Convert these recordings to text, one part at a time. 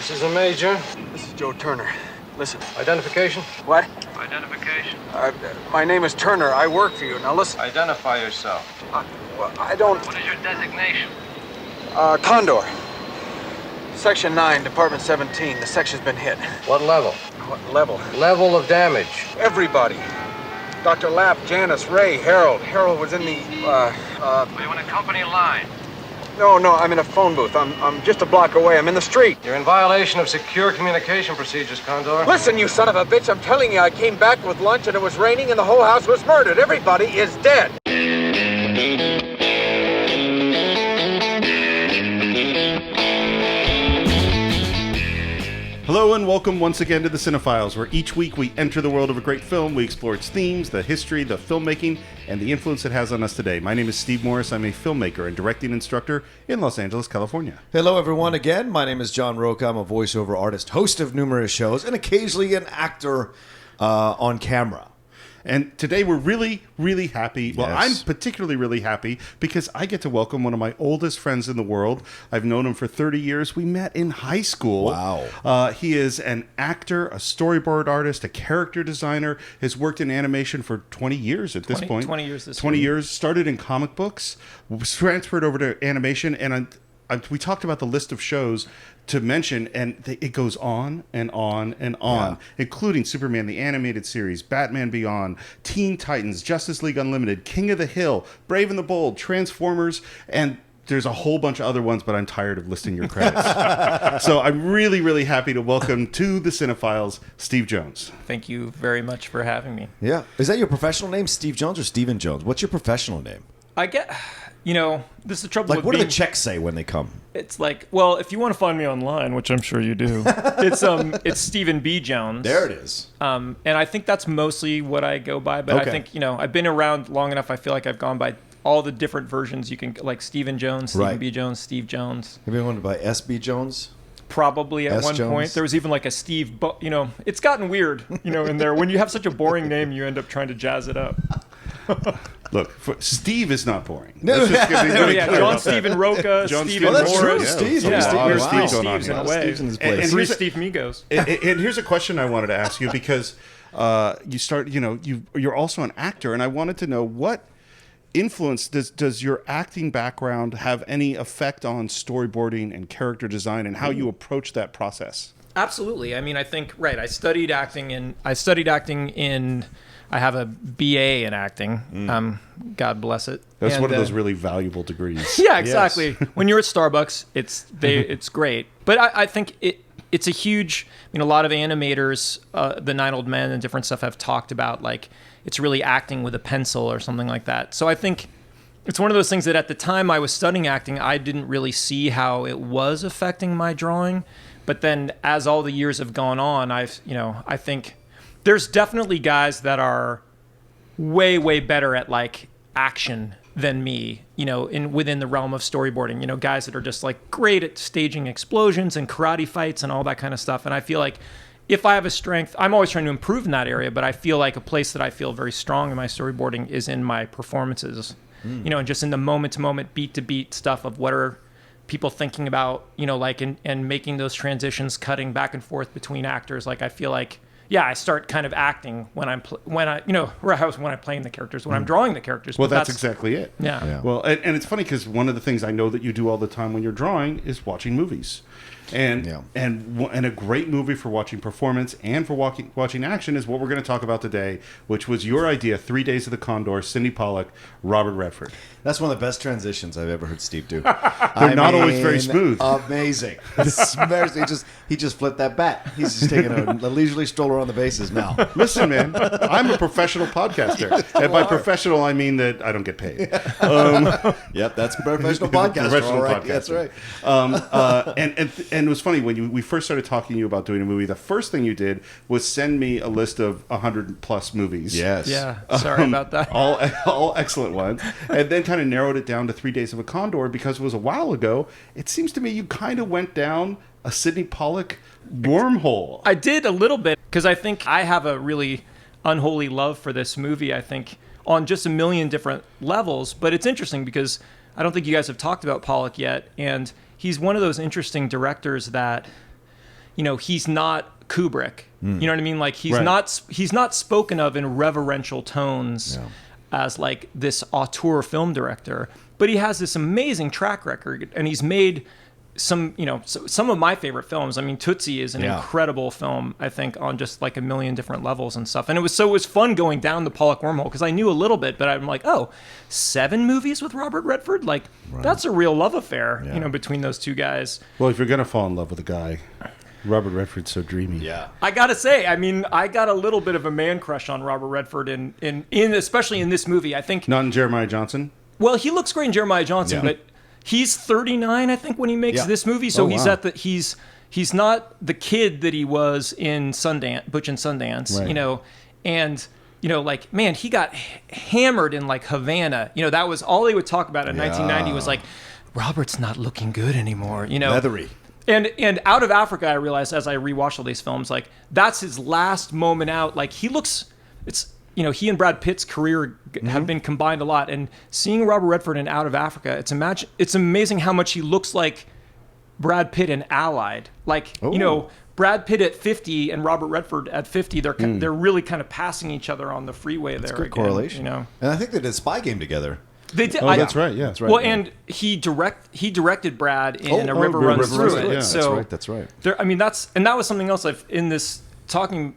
This is a major. This is Joe Turner. Listen. Identification? What? Identification. My name is Turner. I work for you. Now listen. Identify yourself. Well, I don't... What is your designation? Condor. Section 9, Department 17. The section's been hit. What level? What level? Level of damage. Everybody. Dr. Lapp, Janice, Ray, Harold. Harold was in the, Are you in a company line? No, I'm in a phone booth. I'm just a block away. I'm in the street. You're in violation of secure communication procedures, Condor. Listen, you son of a bitch. I'm telling you, I came back with lunch and it was raining and the whole house was murdered. Everybody is dead. Hello and welcome once again to the Cine-Files, where each week we enter the world of a great film. We explore its themes, the history, the filmmaking, and the influence it has on us today. My name is Steve Morris. I'm a filmmaker and directing instructor in Los Angeles, California. Hello, everyone. Again, my name is John Rocha. I'm a voiceover artist, host of numerous shows, and occasionally an actor on camera. And today we're really, really happy. Well, Yes. I'm particularly really happy because I get to welcome one of my oldest friends in the world. I've known him for 30 years. We met in high school. Wow. He is an actor, a storyboard artist, a character designer, has worked in animation for 20 years at this point. 20 years this 20 year. years, started in comic books, was transferred over to animation, and we talked about the list of shows to mention, and it goes on and on and on, including Superman the Animated Series, Batman Beyond, Teen Titans, Justice League Unlimited, King of the Hill, Brave and the Bold, Transformers, and there's a whole bunch of other ones, but I'm tired of listing your credits. So I'm really, really happy to welcome to the Cine-Files, Steve Jones. Thank you very much for having me. Yeah. Is that your professional name, Steve Jones or Steven Jones? What's your professional name? I get, this is the trouble Like, with what do being, the checks say when they come? It's like, well, if you want to find me online, which I'm sure you do, it's Stephen B. Jones. There it is. And I think that's mostly what I go by. But Okay. I think, I've been around long enough. I feel like I've gone by all the different versions you can, like Stephen Jones, Stephen Right. B. Jones, Steve Jones. Have you ever wanted by S.B. Jones? Probably at S. one Jones. point. There was even like a Steve, it's gotten weird, in there. When you have such a boring name, you end up trying to jazz it up. Look, Steve is not boring. No. Let's just be really clear John about that. Stephen Rocha, John Stephen Stephen That's Morris. true. Morris. Steve. Yeah, Steve. a lot of Wow. Steve's going on Steves here. in a Lot of way. Steves in this And place. Three here's a- Steve Migos. And here's a question I wanted to ask you because you're also an actor, and I wanted to know what influence does your acting background have any effect on storyboarding and character design and how you approach that process? Absolutely. I mean, I think I studied acting in. I have a BA in acting. God bless it. That's And, one of those really valuable degrees. Yeah, exactly. When you're at Starbucks, it's great. But I think it's a huge. A lot of animators, the Nine Old Men and different stuff have talked about like it's really acting with a pencil or something like that. So I think it's one of those things that at the time I was studying acting, I didn't really see how it was affecting my drawing. But then as all the years have gone on, I think there's definitely guys that are way, way better at like action than me, within the realm of storyboarding, guys that are just like great at staging explosions and karate fights and all that kind of stuff. And I feel like if I have a strength, I'm always trying to improve in that area, but I feel like a place that I feel very strong in my storyboarding is in my performances, and just in the moment to moment, beat to beat stuff of what are people thinking about, and making those transitions, cutting back and forth between actors. Like, I feel like, I start kind of acting when I'm playing the characters, when I'm drawing the characters. Well, but that's exactly it. Yeah. Well, and it's funny because one of the things I know that you do all the time when you're drawing is watching movies. And a great movie for watching performance and for watching action is what we're going to talk about today, which was your idea, 3 Days of the Condor, Sidney Pollack, Robert Redford. That's one of the best transitions I've ever heard Steve do. They're not always very smooth. Amazing. He just flipped that bat. He's just taking a leisurely stroll around the bases now. Listen, man, I'm a professional podcaster. And by professional, I mean that I don't get paid. Yep, that's professional podcaster. Professional all right. podcaster. That's right. And it was funny when we first started talking to you about doing a movie. The first thing you did was send me a list of 100+ movies. Yes. Yeah. Sorry about that. All excellent ones, and then kind of narrowed it down to 3 Days of a Condor because it was a while ago. It seems to me you kind of went down a Sidney Pollack wormhole. I did a little bit because I think I have a really unholy love for this movie. I think on just a million different levels, but it's interesting because I don't think you guys have talked about Pollack yet, and he's one of those interesting directors that he's not Kubrick. You know what I mean? Like he's Right. not spoken of in reverential tones as like this auteur film director, but he has this amazing track record, and he's made some of my favorite films. I mean, Tootsie is an incredible film, I think, on just like a million different levels and stuff. And it was fun going down the Pollock wormhole because I knew a little bit, but I'm like, 7 movies with Robert Redford? Like, that's a real love affair, between those two guys. Well, if you're gonna fall in love with a guy, Robert Redford's so dreamy. Yeah. I gotta say, I mean, I got a little bit of a man crush on Robert Redford in especially in this movie. I think. Not in Jeremiah Johnson. Well, he looks great in Jeremiah Johnson, but he's 39, I think, when he makes this movie. So he's not the kid that he was in Sundance, Butch and Sundance, Right. and like, man, he got hammered in like Havana. That was all they would talk about in 1990 was like, Robert's not looking good anymore. Leathery. And Out of Africa, I realized as I rewatched all these films, like that's his last moment out. Like he and Brad Pitt's career have been combined a lot. And seeing Robert Redford in Out of Africa, it's amazing how much he looks like Brad Pitt in Allied. Like, Brad Pitt at 50 and Robert Redford at 50, they're really kind of passing each other on the freeway there. That's a good again, correlation. And I think they did Spy Game together. They did. That's right. Yeah, that's right. Well, and he directed Brad in A River Runs Through It. Yeah. So That's right. That was something else in this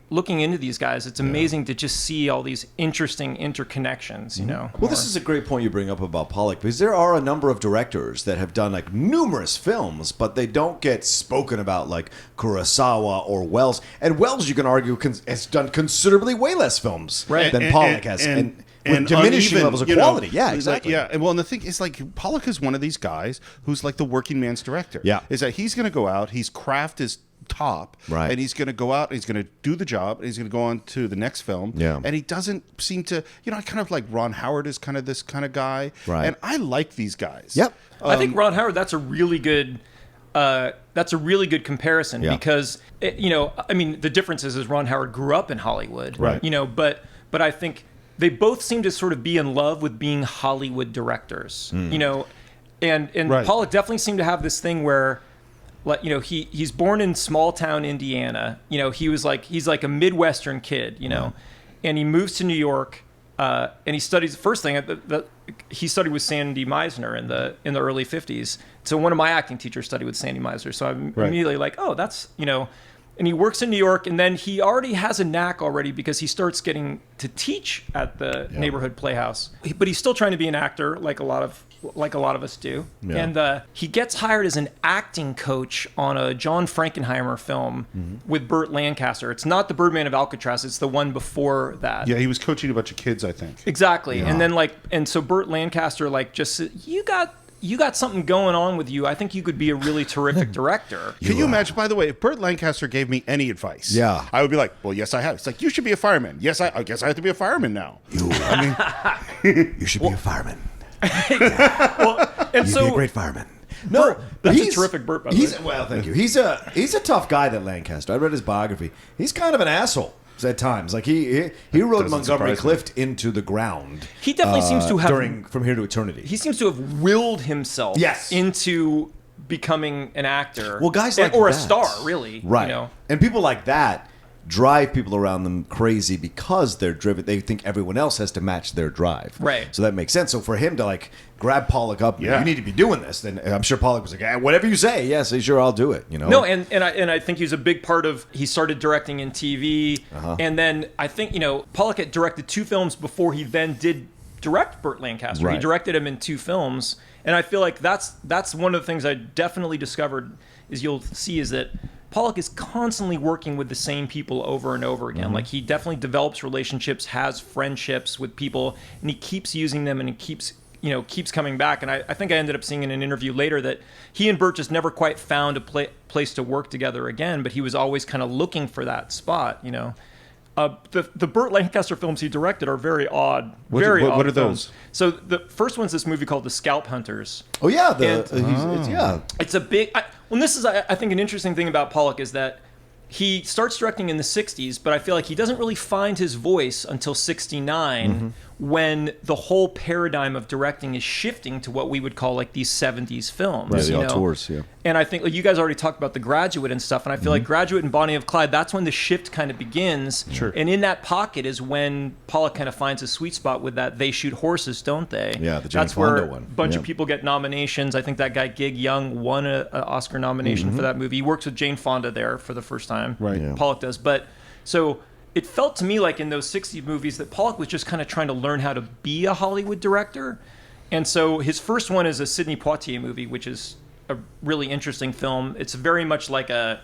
looking into these guys. It's amazing to just see all these interesting interconnections. Well, this is a great point you bring up about Pollock, because there are a number of directors that have done like numerous films, but they don't get spoken about like Kurosawa or Wells. And Wells, you can argue, has done considerably way less films than Pollock has. And diminishing uneven, levels of quality. Yeah, exactly. Yeah, well, and the thing is, like, Pollock is one of these guys who's like the working man's director. Yeah. Is that he's going to go out, his craft is top, right, and he's going to go out, and he's going to do the job, and he's going to go on to the next film. Yeah. And he doesn't seem to, I kind of like Ron Howard is kind of this kind of guy. Right. And I like these guys. Yep. I think Ron Howard, that's a really good comparison because, I mean, the difference is Ron Howard grew up in Hollywood. Right. But I think they both seem to sort of be in love with being Hollywood directors, and Right. Pollock definitely seemed to have this thing where, like, he's born in small town Indiana. He's like a Midwestern kid, and he moves to New York, and he studies. The first thing he studied with Sandy Meisner in the early 50s. So one of my acting teachers studied with Sandy Meisner. So I'm immediately like, oh, that's And he works in New York, and then he already has a knack already because he starts getting to teach at the neighborhood playhouse. But he's still trying to be an actor, like a lot of us do. Yeah. And he gets hired as an acting coach on a John Frankenheimer film with Burt Lancaster. It's not the Birdman of Alcatraz; it's the one before that. Yeah, he was coaching a bunch of kids, I think. Exactly, and then so Burt Lancaster just said, you got something going on with you. I think you could be a really terrific director. Can you imagine, by the way, if Burt Lancaster gave me any advice, I would be like, well, yes, I have. It's like, you should be a fireman. Yes, I guess I have to be a fireman now. You should be a fireman. You'd be a great fireman. No, but he's a terrific Burt, by the way. Well, thank you. He's a tough guy, that Lancaster. I read his biography. He's kind of an asshole at times. Like he rode Montgomery Clift into the ground. He definitely seems to have From Here to Eternity. He seems to have willed himself into becoming an actor. Well, guys like or that, a star, really. Right. And people like that drive people around them crazy because they're driven. They think everyone else has to match their drive. Right. So that makes sense. So for him to grab Pollock up, you need to be doing this. Then I'm sure Pollock was like, whatever you say, yes, sure, I'll do it. No, and I think he's a big part of. He started directing in TV, and then I think Pollock had directed 2 films before he then did direct Burt Lancaster. Right. He directed him in 2 films, and I feel like that's one of the things I definitely discovered you'll see is that Pollock is constantly working with the same people over and over again. Like, he definitely develops relationships, has friendships with people, and he keeps using them, and he keeps coming back. And I think I ended up seeing in an interview later that he and Burt just never quite found a place to work together again, but he was always kind of looking for that spot, The Burt Lancaster films he directed are very odd. What are films. those? So the first one's this movie called The Scalp Hunters. Oh yeah, It's a big. This is I think an interesting thing about Pollock is that he starts directing in the 60s, but I feel like he doesn't really find his voice until 69 when the whole paradigm of directing is shifting to what we would call like these 70s films. Right, the you know? auteurs, yeah. And I think like, you guys already talked about The Graduate and stuff, and I feel like Graduate and Bonnie of Clyde, that's when the shift kind of begins. Sure. And in that pocket is when Pollock kind of finds a sweet spot with that They Shoot Horses, Don't They? Yeah, the Jane That's where Fonda a one. bunch of people get nominations. I think that guy Gig Young won an Oscar nomination for that movie. He works with Jane Fonda there for the first time. Right. Yeah. Pollock does. But so it felt to me like in those 60s movies that Pollock was just kind of trying to learn how to be a Hollywood director. And so his first one is a Sidney Poitier movie, which is a really interesting film. It's very much like a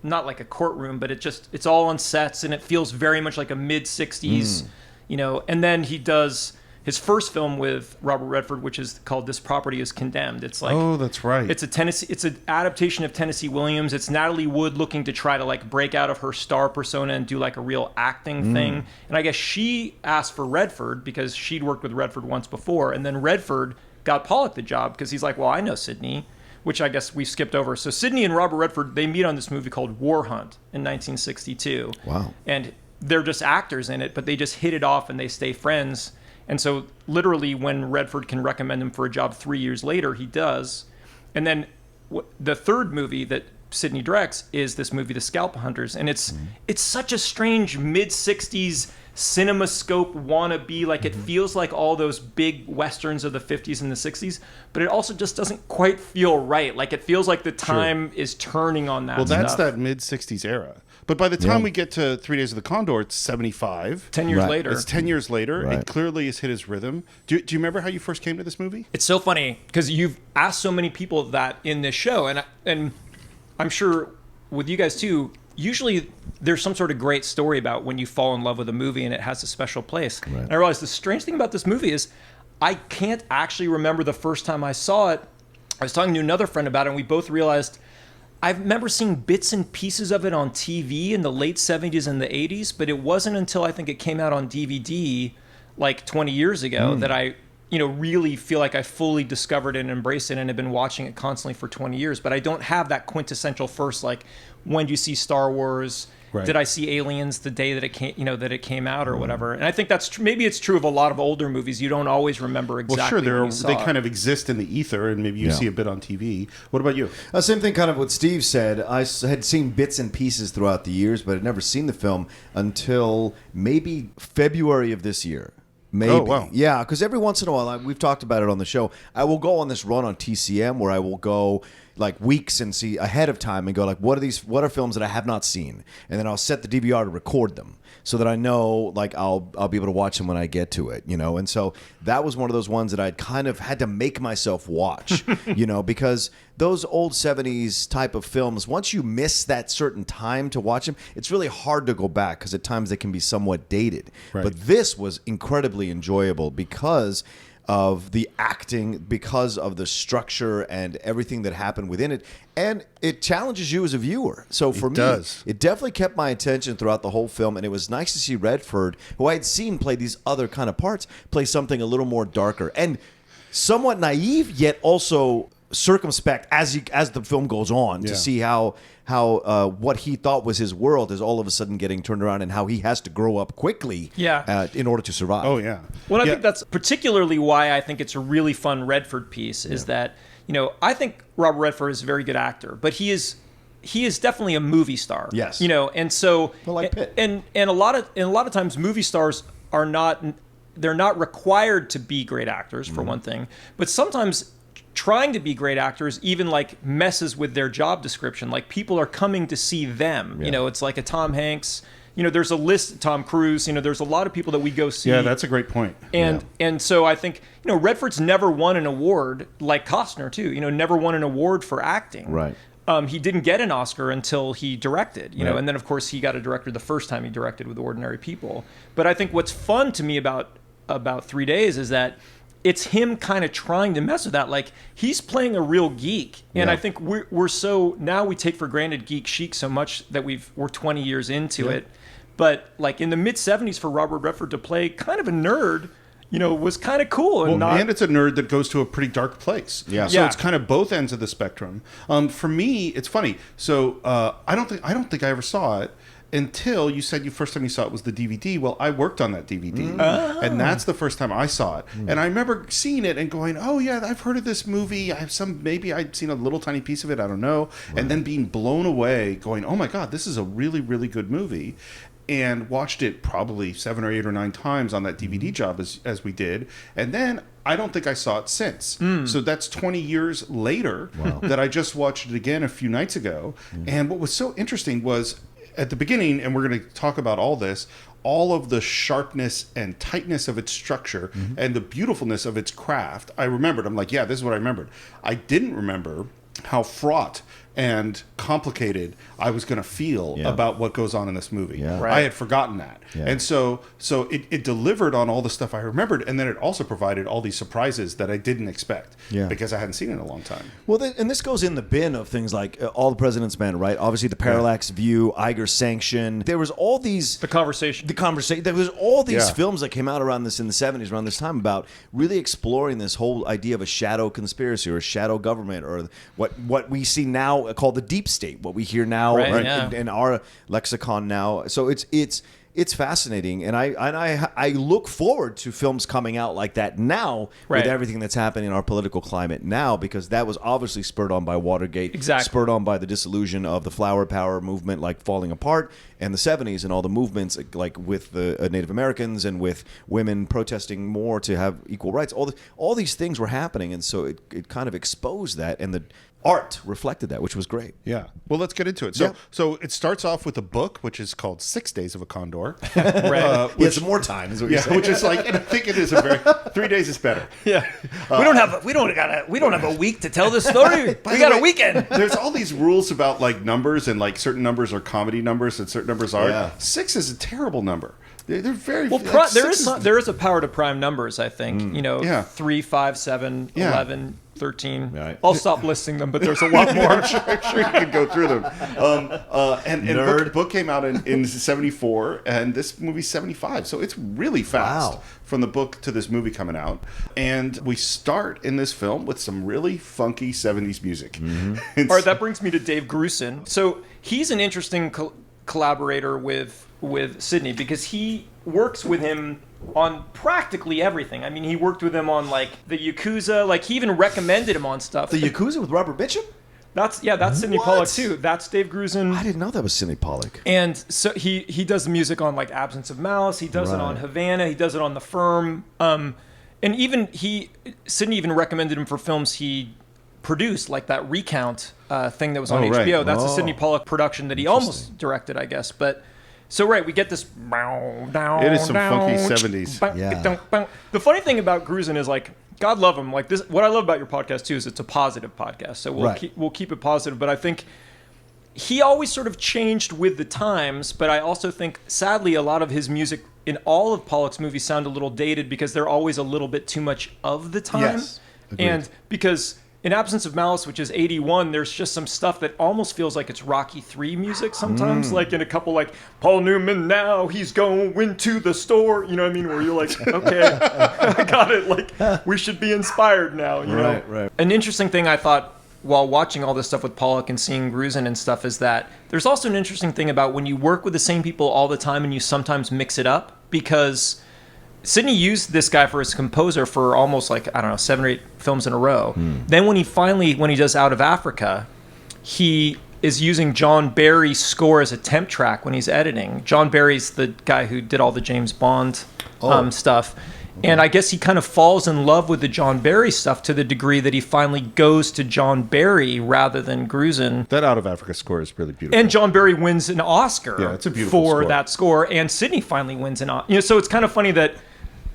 not like a courtroom, but it's all on sets, and it feels very much like a mid 60s, you know. And then he does his first film with Robert Redford, which is called This Property is Condemned. It's like, Oh, that's right. it's an adaptation of Tennessee Williams. It's Natalie Wood looking to try to like break out of her star persona and do like a real acting thing. And I guess she asked for Redford because she'd worked with Redford once before, and then Redford got Pollock the job because he's like, well, I know Sidney, which I guess we skipped over. So Sidney and Robert Redford, they meet on this movie called War Hunt in 1962. Wow. And they're just actors in it, but they just hit it off and they stay friends. And so literally when Redford can recommend him for a job 3 years later, he does. And then the third movie that Sidney directs is this movie, The Scalp Hunters. And it's such a strange mid-60s CinemaScope wannabe. Like it feels like all those big westerns of the 50s and the 60s, but it also just doesn't quite feel right. Like it feels like the time is turning on that Well, that's stuff. that mid-60s era. But by the time we get to 3 Days of the Condor, it's 75. 10 years Right. later. It's 10 years later. Right. It clearly has hit his rhythm. Do you remember how you first came to this movie? It's so funny because you've asked so many people that in this show, and I'm sure with you guys too. Usually, there's some sort of great story about when you fall in love with a movie and it has a special place. Right. And I realized the strange thing about this movie is I can't actually remember the first time I saw it. I was talking to another friend about it, and we both realized I remember seeing bits and pieces of it on TV in the late 70s and the 80s, but it wasn't until I think it came out on DVD like 20 years ago that I really feel like I fully discovered it and embraced it and have been watching it constantly for 20 years. But I don't have that quintessential first, like, when do you see Star Wars? Right. Did I see Aliens the day that it came out or whatever? And I think that's maybe it's true of a lot of older movies. You don't always remember exactly. Well, sure, when you saw they it. kind of exist in the ether, and maybe you see a bit on TV. What about you? Same thing, kind of what Steve said. I had seen bits and pieces throughout the years, but had never seen the film until maybe February of this year. Maybe. Oh, wow. Yeah, because every once in a while, we've talked about it on the show, I will go on this run on TCM where I will go like weeks and see ahead of time and go like, what are films that I have not seen? And then I'll set the DVR to record them so that I know like I'll be able to watch them when I get to it, And so that was one of those ones that I'd kind of had to make myself watch, because those old 70s type of films, once you miss that certain time to watch them, it's really hard to go back because at times they can be somewhat dated. Right. But this was incredibly enjoyable because of the acting, because of the structure and everything that happened within it. And it challenges you as a viewer. So for me, it definitely kept my attention throughout the whole film. And it was nice to see Redford, who I had seen play these other kind of parts, play something a little more darker and somewhat naive, yet also circumspect as the film goes on to see how what he thought was his world is all of a sudden getting turned around and how he has to grow up quickly in order to survive. Oh, yeah. Well, I think that's particularly why I think it's a really fun Redford piece is that, I think Robert Redford is a very good actor, but he is definitely a movie star. Yes. And so Well, like Pitt. and a lot of times movie stars are not required to be great actors for one thing, but sometimes trying to be great actors even like messes with their job description. Like people are coming to see them. It's like a Tom Hanks. There's a list. Tom Cruise. There's a lot of people that we go see. Yeah, that's a great point. And so I think Redford's never won an award like Costner too. Never won an award for acting. Right. He didn't get an Oscar until he directed. And then of course he got a director the first time he directed with Ordinary People. But I think what's fun to me about 3 Days is that it's him kind of trying to mess with that. Like he's playing a real geek. And I think we're so now we take for granted geek chic so much that we're 20 years into it. But like in the mid 70s for Robert Redford to play kind of a nerd, was kind of cool. And it's a nerd that goes to a pretty dark place. Yeah. So it's kind of both ends of the spectrum. For me, it's funny. So I don't think I ever saw it. until you said you first time you saw it was the DVD. Well, I worked on that DVD, and that's the first time I saw it. And I remember seeing it and going, "Oh yeah, I've heard of this movie. Maybe I'd seen a little tiny piece of it. I don't know." And then being blown away, going, "Oh my God, this is a really, really good movie." And watched it probably 7 or 8 or 9 times on that DVD job as we did. And then I don't think I saw it since. So that's 20 years later that I just watched it again a few nights ago. And what was so interesting was at the beginning, and we're going to talk about all this, all of the sharpness and tightness of its structure and the beautifulness of its craft. I remembered. I'm like, yeah, this is what I remembered. I didn't remember how fraught and complicated I was going to feel about what goes on in this movie. Yeah. I had forgotten that. Yeah. And so it delivered on all the stuff I remembered, and then it also provided all these surprises that I didn't expect because I hadn't seen it in a long time. Well, and this goes in the bin of things like All the President's Men, right? Obviously, the Parallax View, Iger's Sanction. There was all these... The Conversation. There was all these films that came out around this in the 70s, around this time, about really exploring this whole idea of a shadow conspiracy or a shadow government, or what we see now called the deep state, what we hear now in our lexicon now. So it's fascinating, and I look forward to films coming out like that now with everything that's happening in our political climate now, because that was obviously spurred on by Watergate, spurred on by the disillusion of the flower power movement, like falling apart, and the 70s and all the movements like with the Native Americans and with women protesting more to have equal rights. All these things were happening, and so it kind of exposed that, and the art reflected that, which was great. Yeah. Well, let's get into it. So it starts off with a book, which is called 6 Days of a Condor. Some more time is what you're saying. Which is like, and I think it is a very 3 days is better. Yeah. We don't have a week to tell this story. We got a weekend. There's all these rules about like numbers, and like certain numbers are comedy numbers and certain numbers are. Yeah. 6 is a terrible number. They're very well. Like, there is a power to prime numbers. I think 3, 5, 7, 11, 13. Right. I'll stop listing them, but there's a lot more. I'm sure you can go through them. And book came out in 74, and this movie's 75, so it's really fast from the book to this movie coming out. And we start in this film with some really funky 70s music. All right, that brings me to Dave Grusin. So he's an interesting collaborator with Sidney, because he works with him on practically everything. I mean, he worked with him on like the Yakuza. Like he even recommended him on stuff. The Yakuza with Robert Mitchum? That's Sidney Pollack too. That's Dave Grusin. I didn't know that was Sidney Pollack. And so he does the music on like Absence of Malice. He does it on Havana. He does it on The Firm. And even Sidney even recommended him for films he produced, like that Recount thing that was on HBO. Right. That's a Sidney Pollack production that he almost directed, I guess. But so we get this. It is some funky 70s. Yeah. The funny thing about Grusin is like, God love him. Like this, what I love about your podcast too is it's a positive podcast. So we'll keep it positive. But I think he always sort of changed with the times. But I also think, sadly, a lot of his music in all of Pollack's movies sound a little dated because they're always a little bit too much of the time. Yes, agreed. And because in Absence of Malice, which is 81, there's just some stuff that almost feels like it's Rocky III music sometimes. Like in a couple, like, Paul Newman, now he's going to the store. You know what I mean? Where you're like, okay, I got it. Like, we should be inspired now. You know? Right. An interesting thing I thought while watching all this stuff with Pollack and seeing Grusin and stuff is that there's also an interesting thing about when you work with the same people all the time and you sometimes mix it up, because Sidney used this guy for his composer for almost 7 or 8 films in a row. Then when he does Out of Africa, he is using John Barry's score as a temp track when he's editing. John Barry's the guy who did all the James Bond stuff. And I guess he kind of falls in love with the John Barry stuff to the degree that he finally goes to John Barry rather than Grusin. That Out of Africa score is really beautiful. And John Barry wins an Oscar it's a beautiful for score. that score. And Sidney finally wins an Oscar. So it's kind of funny that,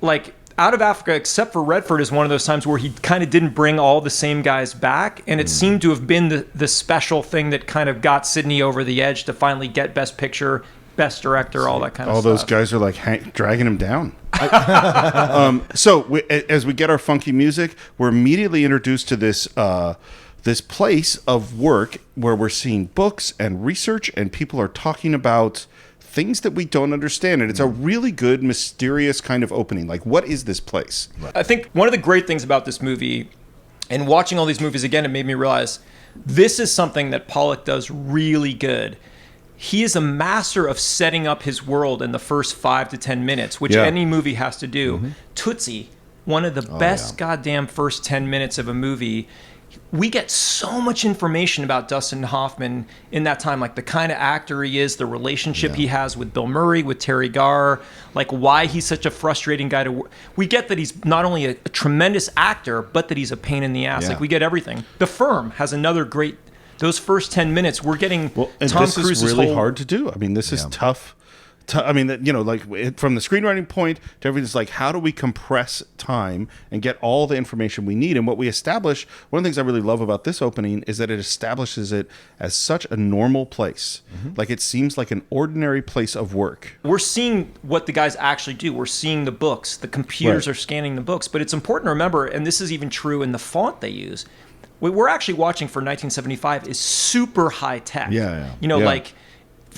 like, Out of Africa, except for Redford, is one of those times where he kind of didn't bring all the same guys back. And it seemed to have been the special thing that kind of got Sidney over the edge to finally get Best Picture, Best Director, all that kind of stuff. All those guys are like dragging him down. As we get our funky music, we're immediately introduced to this place of work where we're seeing books and research, and people are talking about things that we don't understand. And it's a really good, mysterious kind of opening. Like, what is this place? I think one of the great things about this movie, and watching all these movies again, it made me realize this is something that Pollack does really good. he is a master of setting up his world in the first 5 to 10 minutes, which any movie has to do. Tootsie, one of the best goddamn first 10 minutes of a movie. We get so much information about Dustin Hoffman in that time, like the kind of actor he is, the relationship he has with Bill Murray, with Terry Garr, like why he's such a frustrating guy to work. We get that he's not only a tremendous actor, but that he's a pain in the ass. Like we get everything. The Firm has another great. Those first 10 minutes, we're getting and Tom this Cruise's is really whole, hard to do. I mean, this is tough. I mean, like from the screenwriting point to everything, it's like, how do we compress time and get all the information we need? And what we establish, one of the things I really love about this opening is that it establishes it as such a normal place. Like it seems like an ordinary place of work. We're seeing what the guys actually do. We're seeing the books. The computers are scanning the books. But it's important to remember, and this is even true in the font they use, what we're actually watching for 1975 is super high tech. Like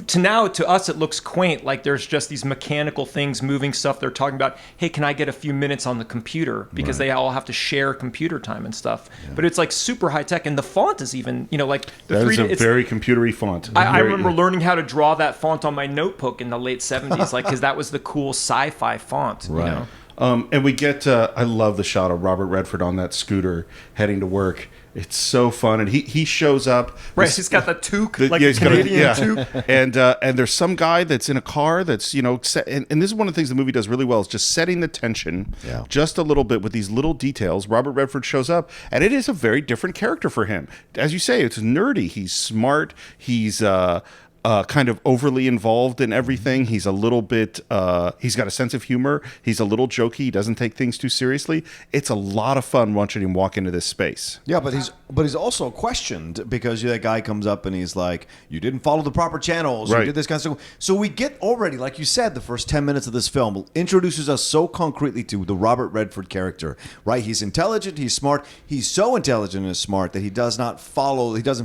to us it looks quaint, like there's just these mechanical things moving stuff. They're talking about, hey, can I get a few minutes on the computer, because they all have to share computer time and stuff. But it's like super high tech, and the font is even like the that is a very computery font. I remember learning how to draw that font on my notebook in the late 70s, like because that was the cool sci-fi font. And we get I love the shot of Robert Redford on that scooter heading to work. It's so fun, and he shows up. He's got the toque, like he's Canadian toque. And there's some guy that's in a car that's set, and this is one of the things the movie does really well, is just setting the tension just a little bit with these little details. Robert Redford shows up, and it is a very different character for him. As you say, it's nerdy. He's smart. He's kind of overly involved in everything. He's a little bit, he's got a sense of humor. He's a little jokey. He doesn't take things too seriously. It's a lot of fun watching him walk into this space. Yeah, but he's also questioned, because that guy comes up and he's like, you didn't follow the proper channels. You did this kind of stuff. So we get already, like you said, the first 10 minutes of this film introduces us so concretely to the Robert Redford character, right? He's intelligent. He's smart. He's so intelligent and smart that he doesn't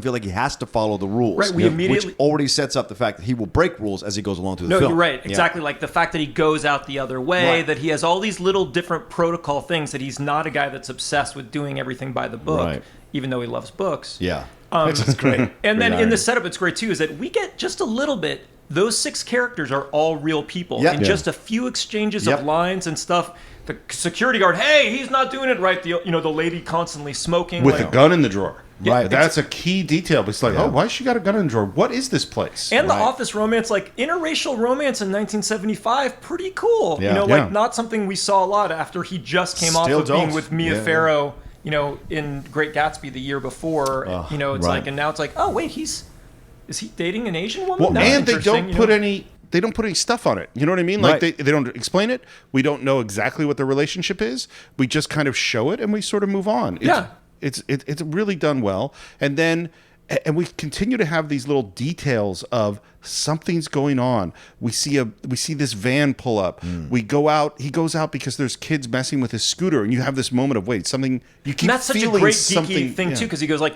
feel like he has to follow the rules. Right, we immediately... Which already sets up the fact that he will break rules as he goes along through the film. No, you're right. Exactly. Like the fact that he goes out the other way, that he has all these little different protocol things, that he's not a guy that's obsessed with doing everything by the book, even though he loves books. Yeah. That's great. And then in the setup, it's great too, is that we get just a little bit, those 6 characters are all real people. In just a few exchanges of lines and stuff. The security guard, hey, he's not doing it right. The lady constantly smoking. With a gun in the drawer. Right. That's a key detail. It's like, why has she got a gun in the drawer? What is this place? And the office romance, like interracial romance in 1975, pretty cool. Not something we saw a lot after he just came off of being with Mia Farrow, in Great Gatsby the year before. Like, and now it's like, oh wait, is he dating an Asian woman? Well, and they don't put any. They don't put any stuff on it. You know what I mean? Like they don't explain it. We don't know exactly what the relationship is. We just kind of show it and we sort of move on. It's really done well. And then we continue to have these little details of something's going on. We see this van pull up. We go out. He goes out because there's kids messing with his scooter, and you have this moment of something. You keep and that's such a great geeky thing too, because he goes like,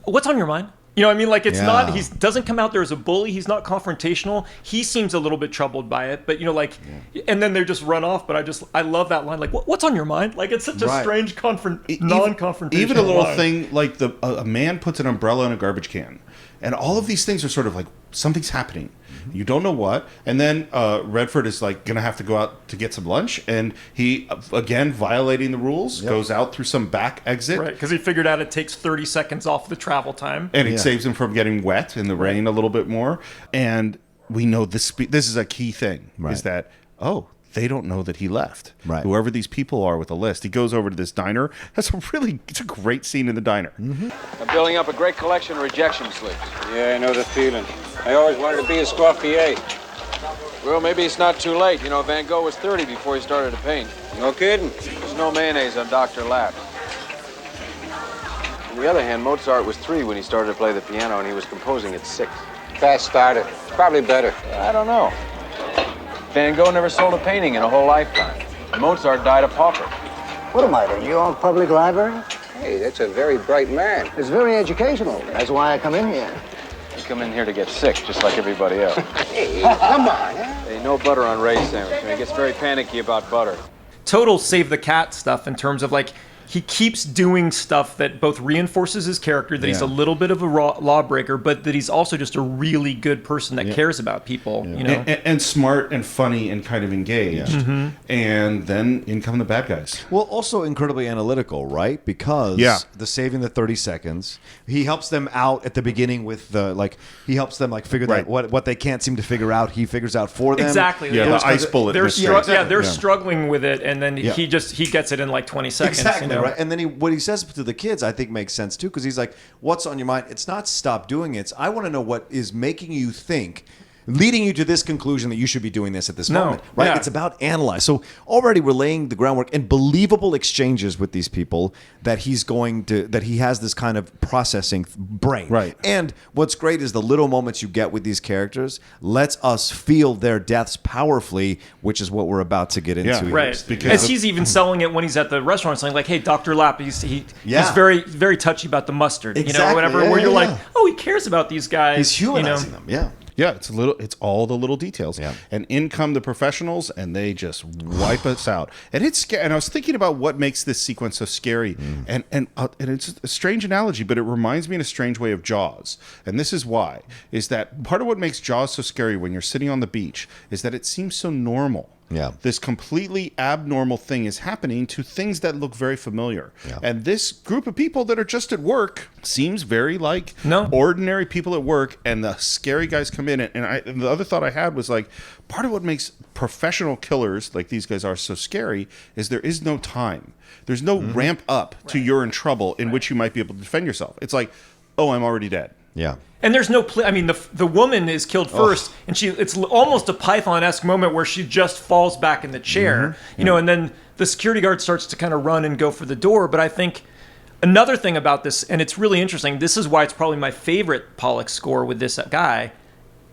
"What's on your mind?" You know what I mean? Like, it's not, he doesn't come out there as a bully. He's not confrontational. He seems a little bit troubled by it, but, and then they just run off. But I love that line. Like, what's on your mind? Like, it's such a strange non-confrontational Even a little line. thing like a man puts an umbrella in a garbage can. And all of these things are sort of like, something's happening. You don't know what. And then Redford is like going to have to go out to get some lunch. And he, again, violating the rules, goes out through some back exit. Right, because he figured out it takes 30 seconds off the travel time. And it saves him from getting wet in the rain a little bit more. And we know this is a key thing, is that, they don't know that he left. Right. Whoever these people are with a list. He goes over to this diner. It's a great scene in the diner. I'm building up a great collection of rejection slips. Yeah, I know the feeling. I always wanted to be a Scofier. Well, maybe it's not too late. Van Gogh was 30 before he started to paint. No kidding. There's no mayonnaise on Dr. Lap. On the other hand, Mozart was 3 when he started to play the piano, and he was composing at 6. Fast starter. Probably better. I don't know. Van Gogh never sold a painting in a whole lifetime. Mozart died a pauper. What am I, the New York Public Library? Hey, that's a very bright man. It's very educational. That's why I come in here. You come in here to get sick, just like everybody else. Hey, come on. Hey, no butter on Ray's sandwich. He gets very panicky about butter. Total save the cat stuff in terms of like, he keeps doing stuff that both reinforces his character, that he's a little bit of a lawbreaker, but that he's also just a really good person that cares about people. You know, and smart and funny and kind of engaged. And then in come the bad guys. Well, also incredibly analytical, right? Because the saving the 30 seconds, he helps them out at the beginning with he helps them figure out what they can't seem to figure out. He figures out for them. Exactly. Yeah, the ice bullet. They're struggling with it, and then he gets it in like 20 seconds. Exactly, you know? right? And then what he says to the kids, I think, makes sense too, because he's like, "What's on your mind? It's not stop doing it. It's, I want to know what is making you think." Leading you to this conclusion that you should be doing this at this moment, right? Yeah. It's about analyze. So already we're laying the groundwork and believable exchanges with these people that he has this kind of processing brain, right? And what's great is the little moments you get with these characters lets us feel their deaths powerfully, which is what we're about to get into. Right? Because he's even selling it when he's at the restaurant, saying like, "Hey, Dr. Lapp, he's very very touchy about the mustard, whatever." Where you're like, "Oh, he cares about these guys." He's humanizing them, Yeah, it's all the little details. Yeah. And in come the professionals, and they just wipe us out. And it's scary. And I was thinking about what makes this sequence so scary. And it's a strange analogy, but it reminds me in a strange way of Jaws. And this is why. Is that part of what makes Jaws so scary when you're sitting on the beach is that it seems so normal. Yeah. This completely abnormal thing is happening to things that look very familiar. Yeah. And this group of people that are just at work seems very like ordinary people at work, and the scary guys come in. And the other thought I had was like, part of what makes professional killers like these guys are so scary is there is no time. There's no ramp up to you're in trouble in which you might be able to defend yourself. It's like, oh, I'm already dead. Yeah. And there's no I mean, the woman is killed first, and it's almost a Python-esque moment where she just falls back in the chair, and then the security guard starts to kind of run and go for the door. But I think another thing about this, and it's really interesting, this is why it's probably my favorite Pollock score with this guy.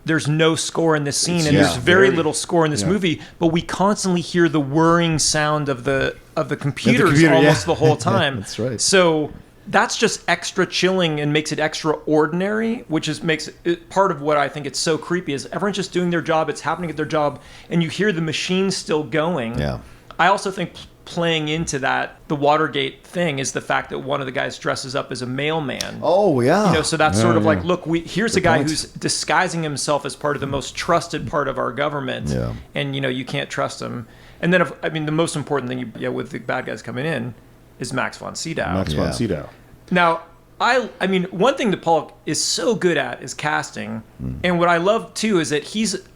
There's no score in this scene, and there's very little score in this movie, but we constantly hear the whirring sound of the computers almost the whole time. That's right. So that's just extra chilling and makes it extraordinary, which makes it part of what I think it's so creepy is everyone's just doing their job, it's happening at their job, and you hear the machine still going. Yeah. I also think playing into that, the Watergate thing, is the fact that one of the guys dresses up as a mailman. Oh, yeah. So that's sort of like, look, here's a guy who's disguising himself as part of the most trusted part of our government, and, you can't trust him. And then, the most important thing with the bad guys coming in is Max von Sydow. Max von Sydow. Now, one thing that Pollock is so good at is casting, and what I love too is that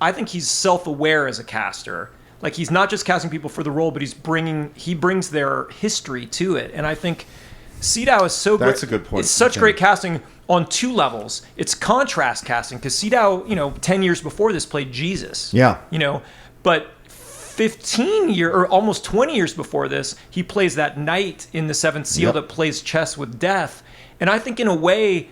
I think he's self-aware as a caster. Like, he's not just casting people for the role, but he brings their history to it, and I think Sydow is so great. That's a good point. It's such great casting on two levels. It's contrast casting because Sydow, 10 years before this played Jesus. Yeah. But 15 years or almost 20 years before this, he plays that knight in the Seventh Seal that plays chess with death. And I think in a way,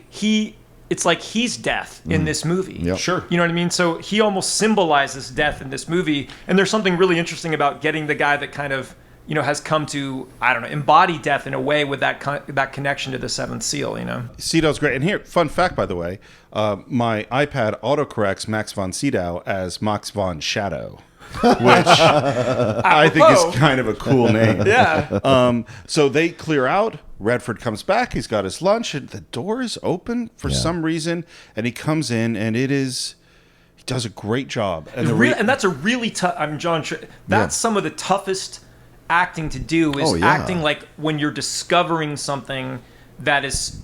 it's like he's death in this movie. Yep. Sure. You know what I mean? So he almost symbolizes death in this movie. And there's something really interesting about getting the guy that kind of, has come to, embody death in a way with that connection to the Seventh Seal, Sydow's great. And here, fun fact, by the way, my iPad autocorrects Max von Sydow as Max von Shadow. Which I think is kind of a cool name. Yeah. So they clear out. Redford comes back. He's got his lunch, and the door is open for some reason. And he comes in, and he does a great job. And that's a really tough. John. That's some of the toughest acting to do is acting like when you're discovering something that is,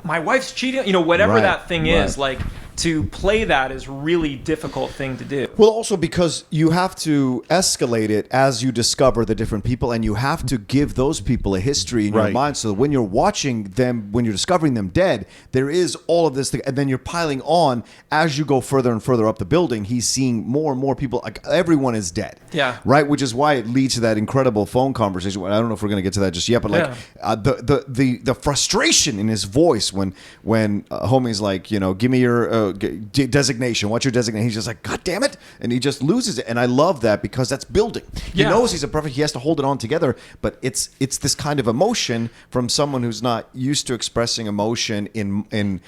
my wife's cheating. Whatever that thing is, like. To play that is really difficult thing to do. Well, also because you have to escalate it as you discover the different people, and you have to give those people a history in your mind, so that when you're watching them, when you're discovering them dead, there is all of this thing, and then you're piling on as you go further and further up the building. He's seeing more and more people. Like, everyone is dead. Yeah. Right. Which is why it leads to that incredible phone conversation. I don't know if we're going to get to that just yet, but the frustration in his voice when homie's like, give me your designation. What's your designation? He's just like, God damn it, and he just loses it. And I love that because that's building. He knows he's a perfect. He has to hold it on together, but it's this kind of emotion from someone who's not used to expressing emotion in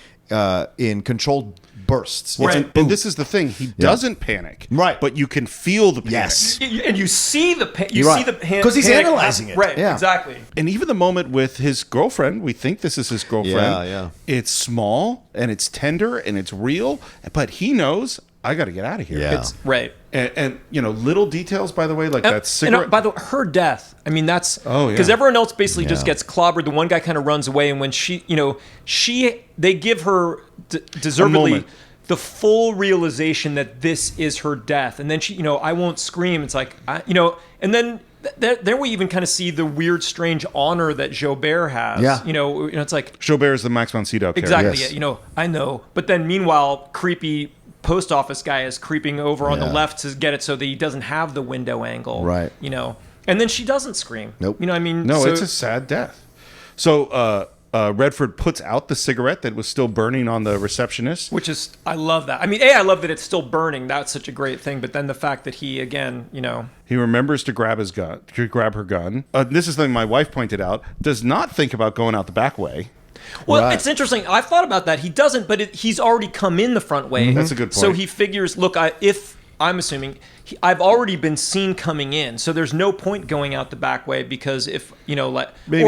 in controlled bursts. Well, It's and this is the thing. He doesn't panic. Right. But you can feel the panic. Yes. And you see the You're right. 'Cause he's panic analyzing it. Right, Yeah. exactly. And even the moment with his girlfriend, we think this is his girlfriend. Yeah. It's small and it's tender and it's real, but he knows I got to get out of here. Yeah. It's right. And little details, by the way, like that And cigarette. by the way, her death. I mean, that's Oh, yeah. because everyone else basically just Yeah. gets clobbered. The one guy kind of runs away, and when they give her deservedly moment. the full realization that this is her death, and then she, I won't scream. It's like, and then. There we even kind of see the weird, strange honor that Jobert has. Yeah. It's like Jobert is the Max von Sydow character. exactly. Yes. Yeah, I know. But then meanwhile, creepy post office guy is creeping over on the Yeah. left to get it so that he doesn't have the window angle. Right. And then she doesn't scream. Nope. No, it's a sad death. So Redford puts out the cigarette that was still burning on the receptionist. which is, I love that. I mean, I love that it's still burning. That's such a great thing. But then the fact that he, again, He remembers to grab her gun. This is something my wife pointed out. Does not think about going out the back way. Well, Right. it's interesting. I've thought about that. He doesn't, but he's already come in the front way. That's a good So point. he figures, look, I'm assuming I've already been seen coming in, so there's no point going out the back way because if Maybe.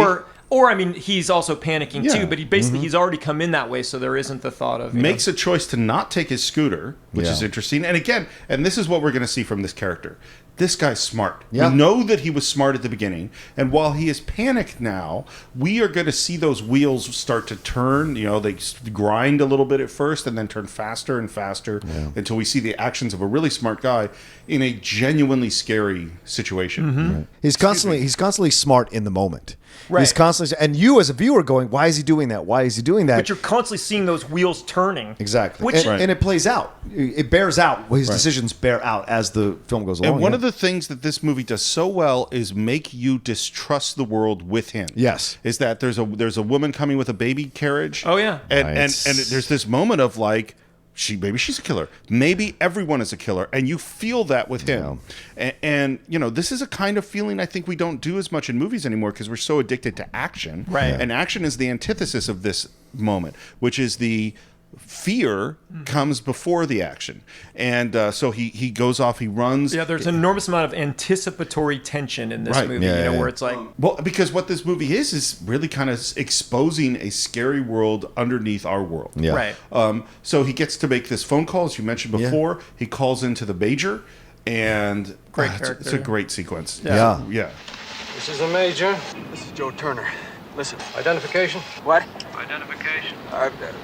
or I mean, he's also panicking Yeah. too. But he basically he's already come in that way, so there isn't the thought of Makes a choice to not take his scooter, which is interesting. And again, this is what we're going to see from this character. This guy's smart. Yeah. We know that he was smart at the beginning. And while he is panicked now, we are going to see those wheels start to turn. They grind a little bit at first and then turn faster and faster until we see the actions of a really smart guy in a genuinely scary situation. Right. He's constantly smart in the moment. Right. He's constantly, and you as a viewer going, why is he doing that? Why is he doing that? But you're constantly seeing those wheels turning. Exactly. Which And it plays out. It bears out. His decisions bear out as the film goes along. And one of the things that this movie does so well is make you distrust the world with him. Yes. Is that there's a woman coming with a baby carriage. Oh, yeah. And Right. and there's this moment of like, maybe she's a killer. Maybe everyone is a killer, and you feel that with him. And this is a kind of feeling I think we don't do as much in movies anymore because we're so addicted to action. Right. Yeah. And action is the antithesis of this moment, which is the fear comes before the action. And so he goes off, he runs. Yeah, there's an enormous amount of anticipatory tension in this Right. movie, Yeah, yeah. where it's like, Well, because what this movie is really kind of exposing a scary world underneath our world. Yeah. right. So he gets to make this phone call, as you mentioned before. He calls into the major, and Great it's character. a great sequence. Yeah. Yeah. This is the major. This is Joe Turner. Listen. Identification? What? Identification.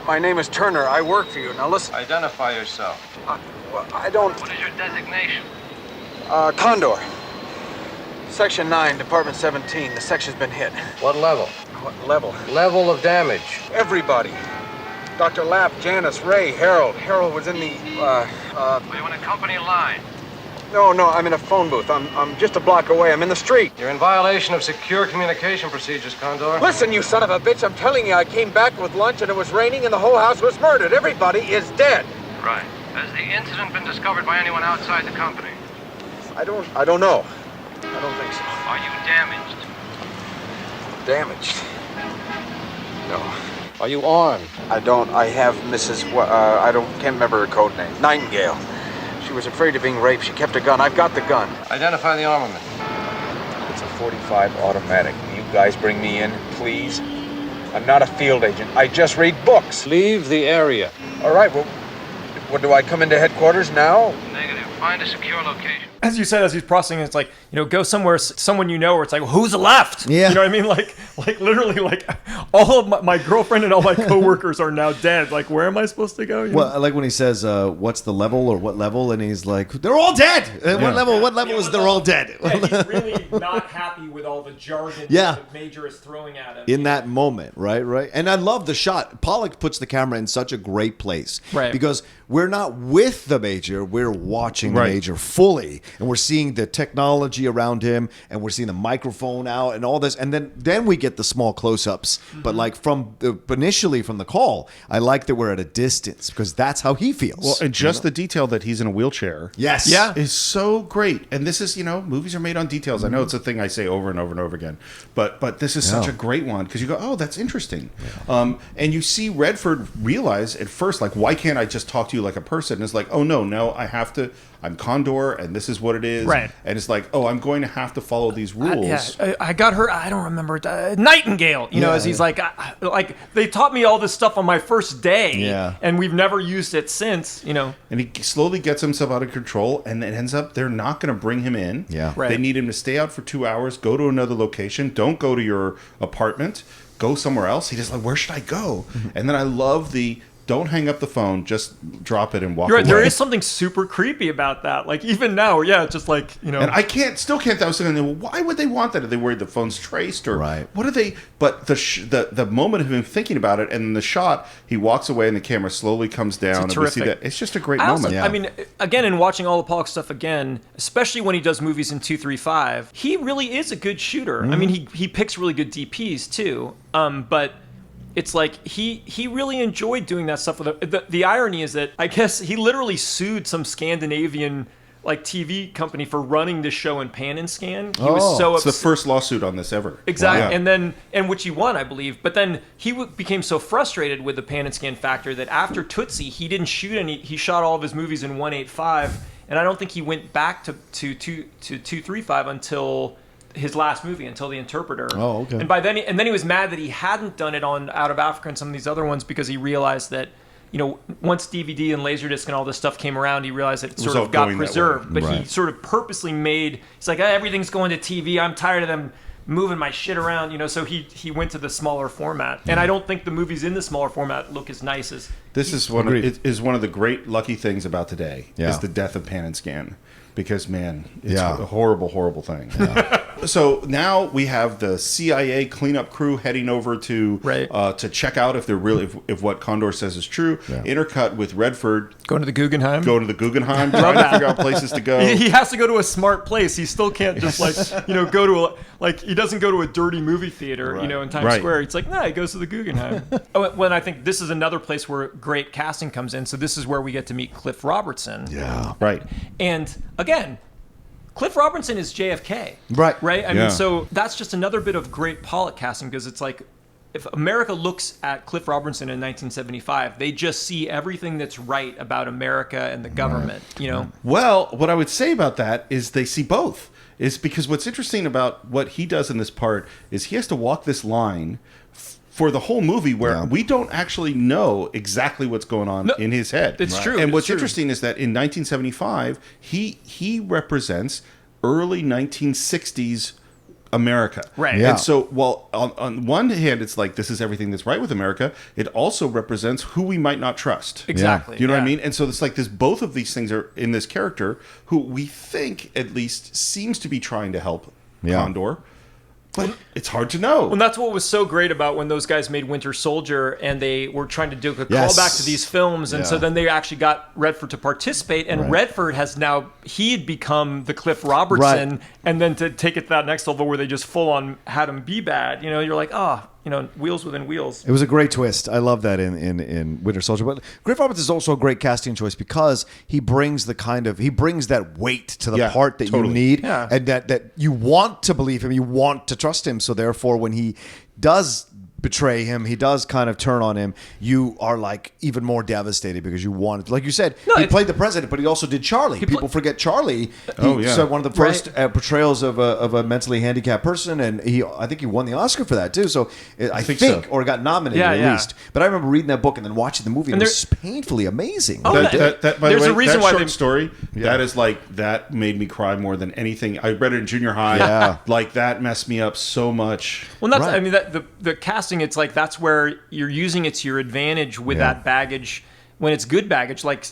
My name is Turner. I work for you. Now listen. Identify yourself. I don't. What is your designation? Condor. Section 9, Department 17. The section's been hit. What level? What level? Level of damage. Everybody. Dr. Lapp, Janice, Ray, Harold. Harold was in the, Are you on a company line? No, I'm in a phone booth. I'm just a block away. I'm in the street. You're in violation of secure communication procedures, Condor. Listen, you son of a bitch. I'm telling you, I came back with lunch and it was raining and the whole house was murdered. Everybody is dead. Right. Has the incident been discovered by anyone outside the company? I don't know. I don't think so. Are you damaged? Damaged. No. Are you armed? I have Mrs. Can't remember her code name. Nightingale. She was afraid of being raped. She kept a gun. I've got the gun. Identify the armament. It's a .45 automatic. Will you guys bring me in, please? I'm not a field agent. I just read books. Leave the area. All right, well, what do I come into headquarters now? Negative. Find a secure location. As you said, as he's processing, it's like, go somewhere, someone where it's like, well, who's left? Yeah. You know what I mean? Like literally, like all of my girlfriend and all my coworkers are now dead. Like, where am I supposed to go? Well, I like when he says, "What's the level or what level?" and he's like, "They're all dead." What level? What level is they're all dead? Yeah, he's really not happy with all the jargon Yeah. that the major is throwing at him. In that moment, right? And I love the shot. Pollock puts the camera in such a great place, Right. Because we're not with the major; we're watching the Right. major fully, and we're seeing the technology around him, and we're seeing the microphone out and all this, and then we get the small close-ups. But like initially from the call, I like that we're at a distance because that's how he feels. Well, and just the detail that he's in a wheelchair. Yes. Yeah. Is so great. And this is, movies are made on details. I know it's a thing I say over and over and over again. But this is such a great one because you go, oh, that's interesting. And you see Redford realize at first, like, why can't I just talk to you like a person? And it's like, oh, no, I have to. I'm Condor, and this is what it is. Right. And it's like, oh, I'm going to have to follow these rules. I got her. I don't remember. Nightingale, as he's like they taught me all this stuff on my first day, and we've never used it since, And he slowly gets himself out of control, and it ends up they're not going to bring him in. Yeah. Right. They need him to stay out for 2 hours, go to another location, don't go to your apartment, go somewhere else. He's just like, where should I go? And then I love don't hang up the phone, just drop it and walk away. There is something super creepy about that. Like, even now, it's just like, And I still can't. I was thinking, well, why would they want that? Are they worried the phone's traced or what are they? But the moment of him thinking about it, and in the shot, he walks away and the camera slowly comes down, and we see that. It's just a great moment. I mean, again, in watching all the Pollock stuff again, especially when he does movies in 235, he really is a good shooter. I mean, he picks really good DPs too. But it's like he really enjoyed doing that stuff with it. The irony is that I guess he literally sued some Scandinavian TV company for running this show in pan and scan. He was so it's the first lawsuit on this ever. Exactly. Wow. And which he won, I believe. But then he became so frustrated with the pan and scan factor that after Tootsie, he didn't shoot any. He shot all of his movies in 1.8.5, and I don't think he went back to 2.35 until his last movie, until The Interpreter. Oh, okay. And then he was mad that he hadn't done it on Out of Africa and some of these other ones because he realized that, once DVD and Laserdisc and all this stuff came around, he realized it sort of got preserved. But he sort of purposely he's like, everything's going to TV. I'm tired of them moving my shit around, so he went to the smaller format. And I don't think the movies in the smaller format look as nice as... This is one of the great lucky things about today is the death of pan and scan. Because, man, it's a horrible, horrible thing. Yeah. So now we have the CIA cleanup crew heading over to check out if they're really if what Condor says is true. Yeah. Intercut with Redford going to the Guggenheim, trying to figure out places to go. He has to go to a smart place. He still can't just go to he doesn't go to a dirty movie theater, in Times Square. It's like, no, he goes to the Guggenheim. When I think this is another place where great casting comes in. So this is where we get to meet Cliff Robertson. Yeah, right. And again, Cliff Robertson is JFK. Right. I mean, so that's just another bit of great Pollock casting because it's like, if America looks at Cliff Robertson in 1975, they just see everything that's right about America and the government, Well, what I would say about that is they see both. Is because what's interesting about what he does in this part is he has to walk this line for the whole movie where we don't actually know exactly what's going on in his head. It's true. And what's interesting is that in 1975, he represents early 1960s America. Right. Yeah. And so, while on one hand, it's like, this is everything that's right with America, it also represents who we might not trust. Exactly. You know what I mean? And so it's like this, both of these things are in this character who we think at least seems to be trying to help Condor. But it's hard to know. Well, that's what was so great about when those guys made Winter Soldier and they were trying to do a callback to these films. And so then they actually got Redford to participate. And Redford he had become the Cliff Robertson. Right. And then to take it to that next level where they just full on had him be bad, you're like, wheels within wheels. It was a great twist. I love that in Winter Soldier. But Cliff Roberts is also a great casting choice because he brings that weight to the part that you need, and that you want to believe him, you want to trust him. So therefore, when he does betray him, he does kind of turn on him, you are like even more devastated because you wanted, like you said, he played the president, but he also did Charlie. People forget Charlie. So one of the first portrayals of a mentally handicapped person, and I think he won the Oscar for that too. So I think so. Or got nominated at least. But I remember reading that book and then watching the movie, and it was painfully amazing. By the way, a reason that why short story, that made me cry more than anything. I read it in junior high. Like, that messed me up so much. Well, that's I mean, the casting, it's like that's where you're using it to your advantage with that baggage when it's good baggage, like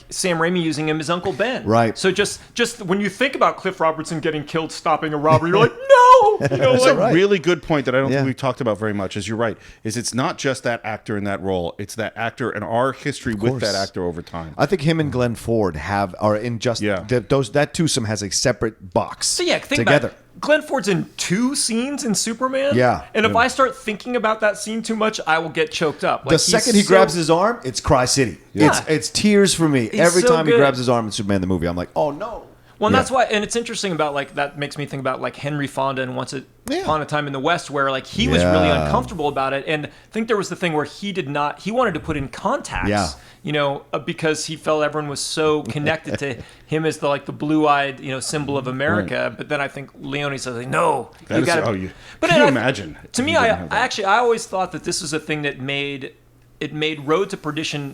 Sam Raimi using him as Uncle Ben. Right. So just when you think about Cliff Robertson getting killed stopping a robbery, you're like, no. It's Like, a really good point that I don't Yeah. think we've talked about very much. Is you're right. Is it's not just that actor in that role. It's that actor and our history with course. that actor over time. I think him and Glenn Ford are in just Yeah. that twosome has a separate box. So yeah, think together. about it. Glenn Ford's in 2 scenes in Superman. Yeah. And if I start thinking about that scene too much, I will get choked up. The second he grabs his arm, it's Cry City. Yeah. It's tears for me. He's Every so time he good. grabs his arm in Superman the movie, I'm like, oh no. Well, and Yeah. that's why, and it's interesting about like that makes me think about like Henry Fonda and Once Upon a Time in the West, where like he was really Yeah. uncomfortable about it, and I think there was the thing where he wanted to put in contacts, Yeah. because he felt everyone was so connected to him as the blue-eyed, symbol of America. But then I think Leone says, like, no, That you is- got to. oh, you- But can then you imagine To if me, you didn't I have that? I always thought that this was a thing that made Road to Perdition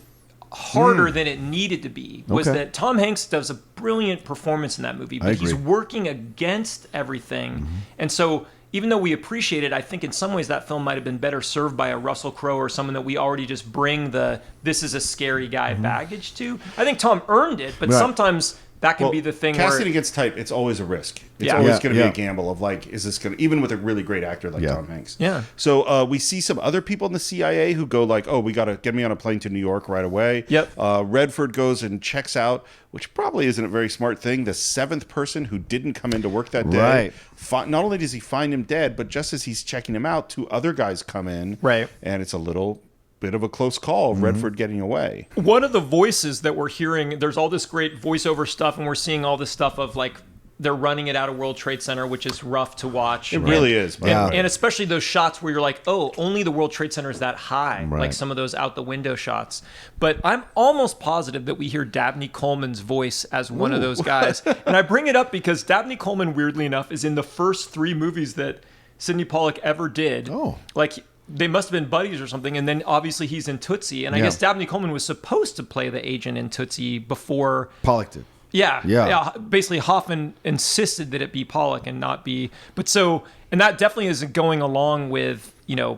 harder than it needed to be. Was Okay. that Tom Hanks does a brilliant performance in that movie, but he's agree. working against everything. And so even though we appreciate it, I think in some ways that film might have been better served by a Russell Crowe or someone that we already just bring this is a scary guy baggage to. I think Tom earned it, but Right. sometimes that can be the thing casting where against type. It's always a risk. It's Yeah. always Yeah, going to be yeah. a gamble of like, is this going to, even with a really great actor like Yeah. Tom Hanks. Yeah. So we see some other people in the CIA who go like, oh, we got to get me on a plane to New York right away. Yep. Redford goes and checks out, which probably isn't a very smart thing. The 7th person who didn't come into work that day. Right. Not only does he find him dead, but just as he's checking him out, 2 other guys come in. Right. And it's a little bit of a close call of Redford getting away. one of the voices that we're hearing, there's all this great voiceover stuff, and we're seeing all this stuff of like they're running it out of World Trade Center, which is rough to watch. It really is. by the Yeah. way. And especially those shots where you're like, oh, only the World Trade Center is that high, Right. like some of those out the window shots. But I'm almost positive that we hear Dabney Coleman's voice as one of those guys. And I bring it up because Dabney Coleman, weirdly enough, is in the first 3 movies that Sidney Pollack ever did. Oh. Like, they must have been buddies or something, and then obviously he's in Tootsie. And I Yeah. guess Dabney Coleman was supposed to play the agent in Tootsie before. Pollock did. Yeah. Basically, Hoffman insisted that it be Pollock and not be. But so, and that definitely isn't going along with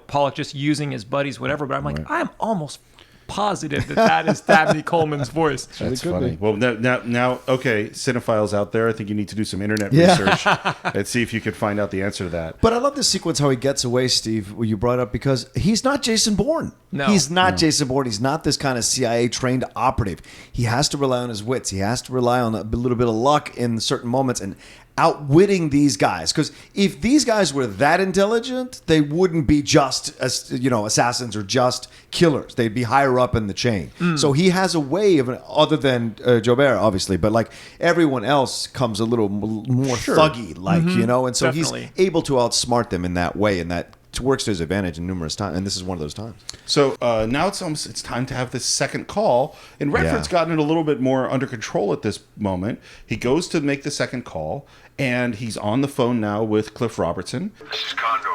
Pollock just using his buddies, whatever. But I'm like, I'm almost positive that is Dabney Coleman's voice. That's funny. Well, now, okay, Cine-Files out there, I think you need to do some internet Yeah. research and see if you could find out the answer to that. But I love this sequence how he gets away, Steve, what you brought up, because he's not Jason Bourne. No. He's not Jason Bourne. He's not this kind of CIA-trained operative. He has to rely on his wits. He has to rely on a little bit of luck in certain moments and outwitting these guys. Because if these guys were that intelligent, they wouldn't be just assassins or just killers. They'd be higher up in the chain. So he has a way of, other than Jobert, obviously, but like everyone else comes a little more thuggy, like, and so Definitely. he's able to outsmart them in that way, and that works to his advantage in numerous times. And this is one of those times. So now it's time to have this second call, and Redford's Yeah. gotten it a little bit more under control at this moment. He goes to make the second call, and he's on the phone now with Cliff Robertson. This is Condor.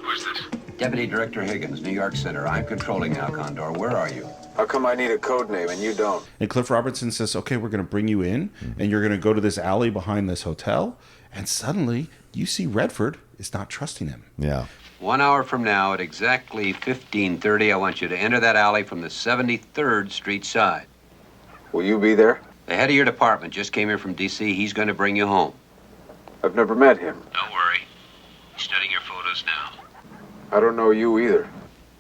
Who is this? Deputy Director Higgins, New York Center. I'm controlling now, Condor. Where are you? How come I need a code name and you don't? And Cliff Robertson says, okay, we're going to bring you in, and you're going to go to this alley behind this hotel. And suddenly, you see Redford is not trusting him. Yeah. 1 hour from now at exactly 15:30, I want you to enter that alley from the 73rd Street side. Will you be there? The head of your department just came here from D.C. He's going to bring you home. I've never met him. Don't worry. He's studying your photos now. I don't know you either.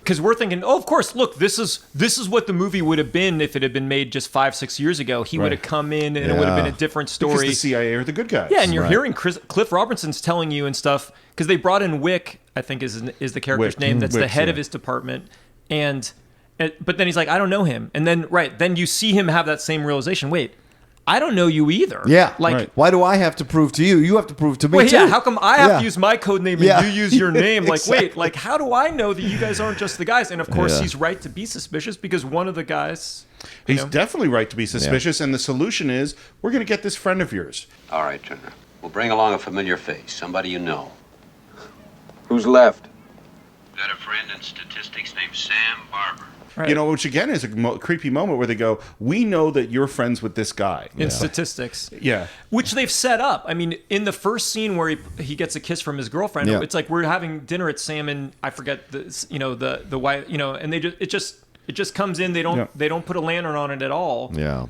Because we're thinking, oh, of course, look, this is what the movie would have been if it had been made just 5-6 years ago. He would have come in, and it would have been a different Because story. the CIA are the good guys. Yeah, and you're Right. hearing Cliff Robertson's telling you and stuff, because they brought in Wick, I think is the character's Wick. name, that's the Wick, head yeah. of his department, but then he's like, I don't know him, and then you see him have that same realization. Wait, I don't know you either. Yeah. like. Right. Why do I have to prove to you? You have to prove to me Wait, too. yeah, how come I have Yeah. to use my code name and Yeah. you use your name? Like, Exactly. wait, like, how do I know that you guys aren't just the guys? And of course, Yeah. he's right to be suspicious because one of the guys. He's definitely right to be suspicious, and the solution is we're going to get this friend of yours. All right, Turner. We'll bring along a familiar face, somebody you know. Who's left? Got a friend in statistics named Sam Barber. Right. You know, which again is a creepy moment where they go, we know that you're friends with this guy. in statistics. Yeah. Which they've set up. I mean, in the first scene where he gets a kiss from his girlfriend, Yeah. it's like we're having dinner at Sam and I forget the wife, and they just It just comes in. They don't put a lantern on it at all. Yeah.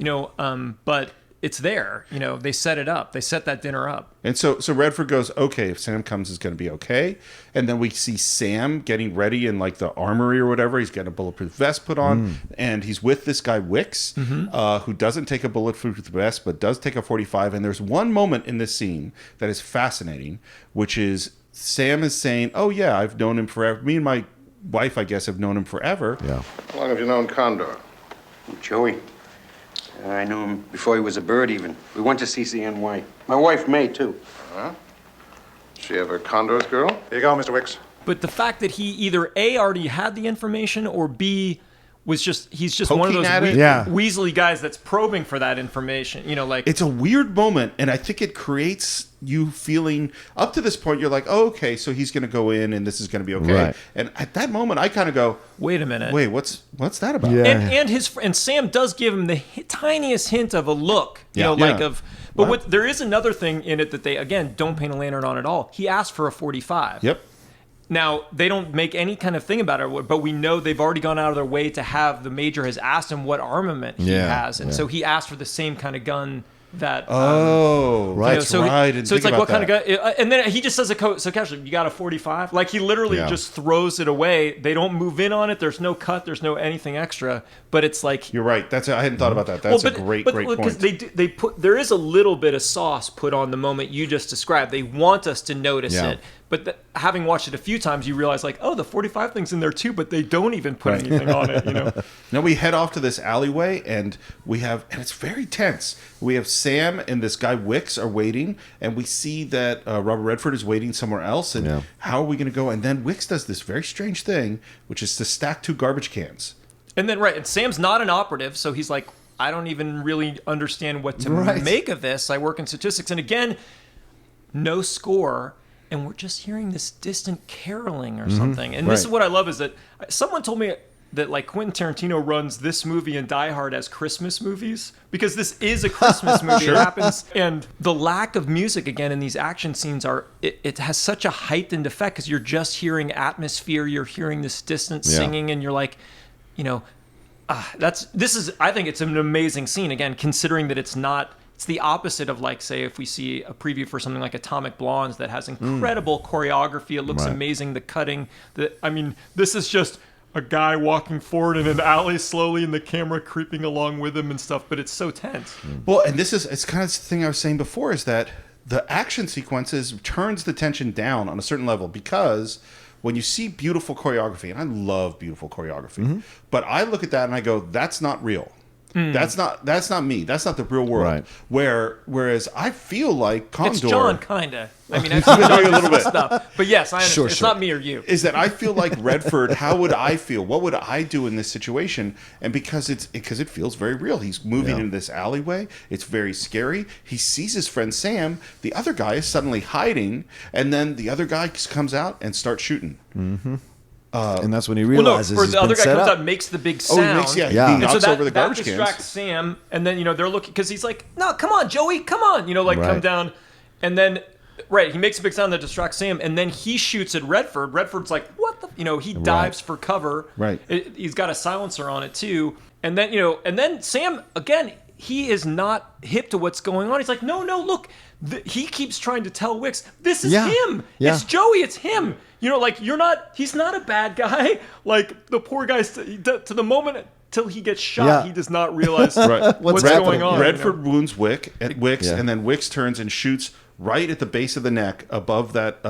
But it's there. They set it up. They set that dinner up. And so Redford goes, okay, if Sam comes, it's going to be okay. And then we see Sam getting ready in like the armory or whatever. He's got a bulletproof vest put on, and he's with this guy Wicks, who doesn't take a bulletproof vest but does take a 45. And there's one moment in this scene that is fascinating, which is Sam is saying, "Oh yeah, I've known him forever. Me and my wife, I guess, have known him forever." Yeah. How long have you known Condor? Joey. I knew him before he was a bird, even. We went to CCNY. My wife, May, too. She ever Condor's girl? Here you go, Mr. Wicks. But the fact that he either A, already had the information, or B, he's just one of Poking those at it? Yeah. Weasley guys that's probing for that information. It's a weird moment, and I think it creates you feeling, up to this point, you're like, oh, okay, so he's going to go in, and this is going to be okay. Right. And at that moment, I kind of go, wait a minute. wait, what's that about? Yeah. And Sam does give him the tiniest hint of a look, Yeah. But there is another thing in it that they, again, don't paint a lantern on at all. He asked for a 45. Yep. Now, they don't make any kind of thing about it, but we know they've already gone out of their way to have the Major has asked him what armament he has. And so he asked for the same kind of gun that... right. so right. it's like, what kind of gun? And then he just says so casually, you got a 45? Like, he literally just throws it away. They don't move in on it. There's no cut. There's no anything extra. But it's like... You're right. I hadn't thought about that. That's a great point. Because there is a little bit of sauce put on the moment you just described. They want us to notice it. But having watched it a few times, you realize, like, oh, the 45 thing's in there too, but they don't even put anything on it, Now we head off to this alleyway, and it's very tense. We have Sam and this guy Wicks are waiting, and we see that Robert Redford is waiting somewhere else, and how are we going to go? And then Wicks does this very strange thing, which is to stack 2 garbage cans. And then, and Sam's not an operative, so he's like, I don't even really understand what to make of this. I work in statistics. And again, no score, and we're just hearing this distant caroling or something. And this is what I love, is that someone told me that like Quentin Tarantino runs this movie and Die Hard as Christmas movies, because this is a Christmas movie. It happens, and the lack of music again in these action scenes it has such a heightened effect, because you're just hearing atmosphere, you're hearing this distant singing, and you're like, I think it's an amazing scene, again, considering that it's the opposite of, like, say, if we see a preview for something like Atomic Blondes that has incredible choreography. It looks amazing. The cutting, this is just a guy walking forward in an alley slowly, and the camera creeping along with him and stuff, but it's so tense. Well, and it's kind of the thing I was saying before, is that the action sequences turns the tension down on a certain level, because when you see beautiful choreography, and I love beautiful choreography, but I look at that and I go, that's not real. That's not me. That's not the real world. Right. Whereas I feel like Condor... It's John, kind of. I mean, I've seen John a little bit stuff. But yes, I understand. It's not me or you. Is that I feel like Redford, how would I feel? What would I do in this situation? And because it feels very real. He's moving into this alleyway. It's very scary. He sees his friend Sam. The other guy is suddenly hiding. And then the other guy comes out and starts shooting. Mm-hmm. And that's when he realizes or the other guy comes out and makes the big sound. He knocks over the garbage cans. That distracts Sam, and then they're looking, because he's like, "No, come on, Joey, come on," come down, and then he makes a big sound that distracts Sam, and then he shoots at Redford. Redford's like, "What the?" He dives for cover. Right. He's got a silencer on it too, and then Sam again. He is not hip to what's going on. He's like, no, look. He keeps trying to tell Wicks, this is him. Yeah. It's Joey. It's him. He's not a bad guy. Like, the poor guy, to the moment till he gets shot, he does not realize what's going on. Redford wounds Wicks, and then Wicks turns and shoots right at the base of the neck above that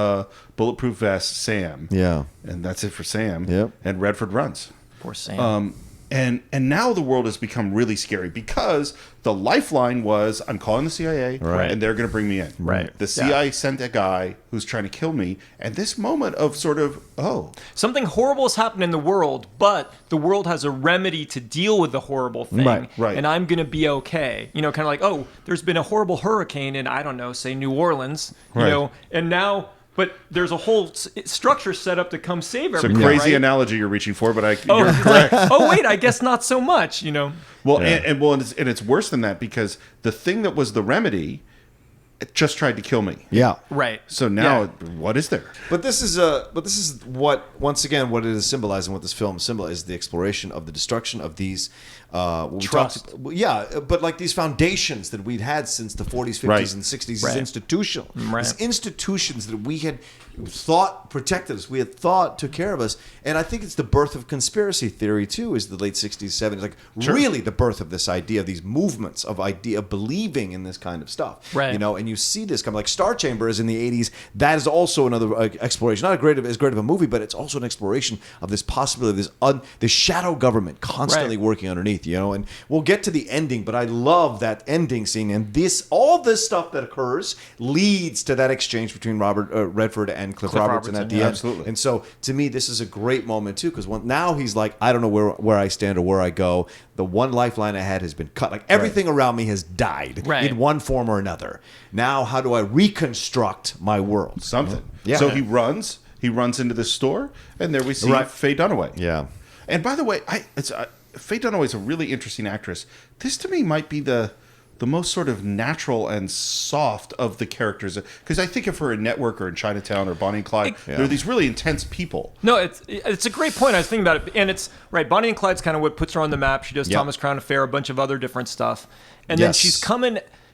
bulletproof vest, Sam. Yeah. And that's it for Sam. Yep. And Redford runs. Poor Sam. And now the world has become really scary, because the lifeline was, I'm calling the CIA, and they're going to bring me in. Right. The CIA sent a guy who's trying to kill me, and this moment of sort of, something horrible has happened in the world, but the world has a remedy to deal with the horrible thing, right. and I'm going to be okay. Kind of like, there's been a horrible hurricane in, I don't know, say New Orleans, and now... But there's a whole structure set up to come save everyone. It's a crazy analogy you're reaching for, but you're correct. Wait, I guess not so much, Well, and it's worse than that, because the thing that was the remedy just tried to kill me. Yeah. Right. So now, Yeah. what is there? But this is what, once again, what it is symbolizing, what this film symbolizes, the exploration of the destruction of these Trust. but like these foundations that we'd had since the 40s, 50s, Right. and 60s, Right. these institutional, Right. these institutions that we had thought protected us, we had thought took care of us, and I think it's the birth of conspiracy theory too. Is the late 60s, 70s, like really the birth of this idea, of these movements of believing in this kind of stuff, Right. You know, and you see this come like Star Chambers in the 80s. That is also another exploration, not as great of a movie, but it's also an exploration of this possibility of this shadow government constantly Right. working underneath, you know. And we'll get to the ending, but I love that ending scene, and all this stuff that occurs leads to that exchange between Robert Redford and Cliff Robertson at the end. Absolutely. And so to me, this is a great moment too, because now he's like, I don't know where I stand or where I go. The one lifeline I had has been cut. Like everything around me has died Right. in one form or another. Now, how do I reconstruct my world? Something. Yeah. So he runs into the store, and there we see Right. Faye Dunaway. Yeah. And by the way, Faye Dunaway is a really interesting actress. This to me might be the most sort of natural and soft of the characters, because I think of her in Network or in Chinatown or Bonnie and Clyde. They're these really intense people. No, it's a great point. I was thinking about it, and it's right. Bonnie and Clyde's kind of what puts her on the map. She does Yep. Thomas Crown Affair, a bunch of other different stuff, and then Yes.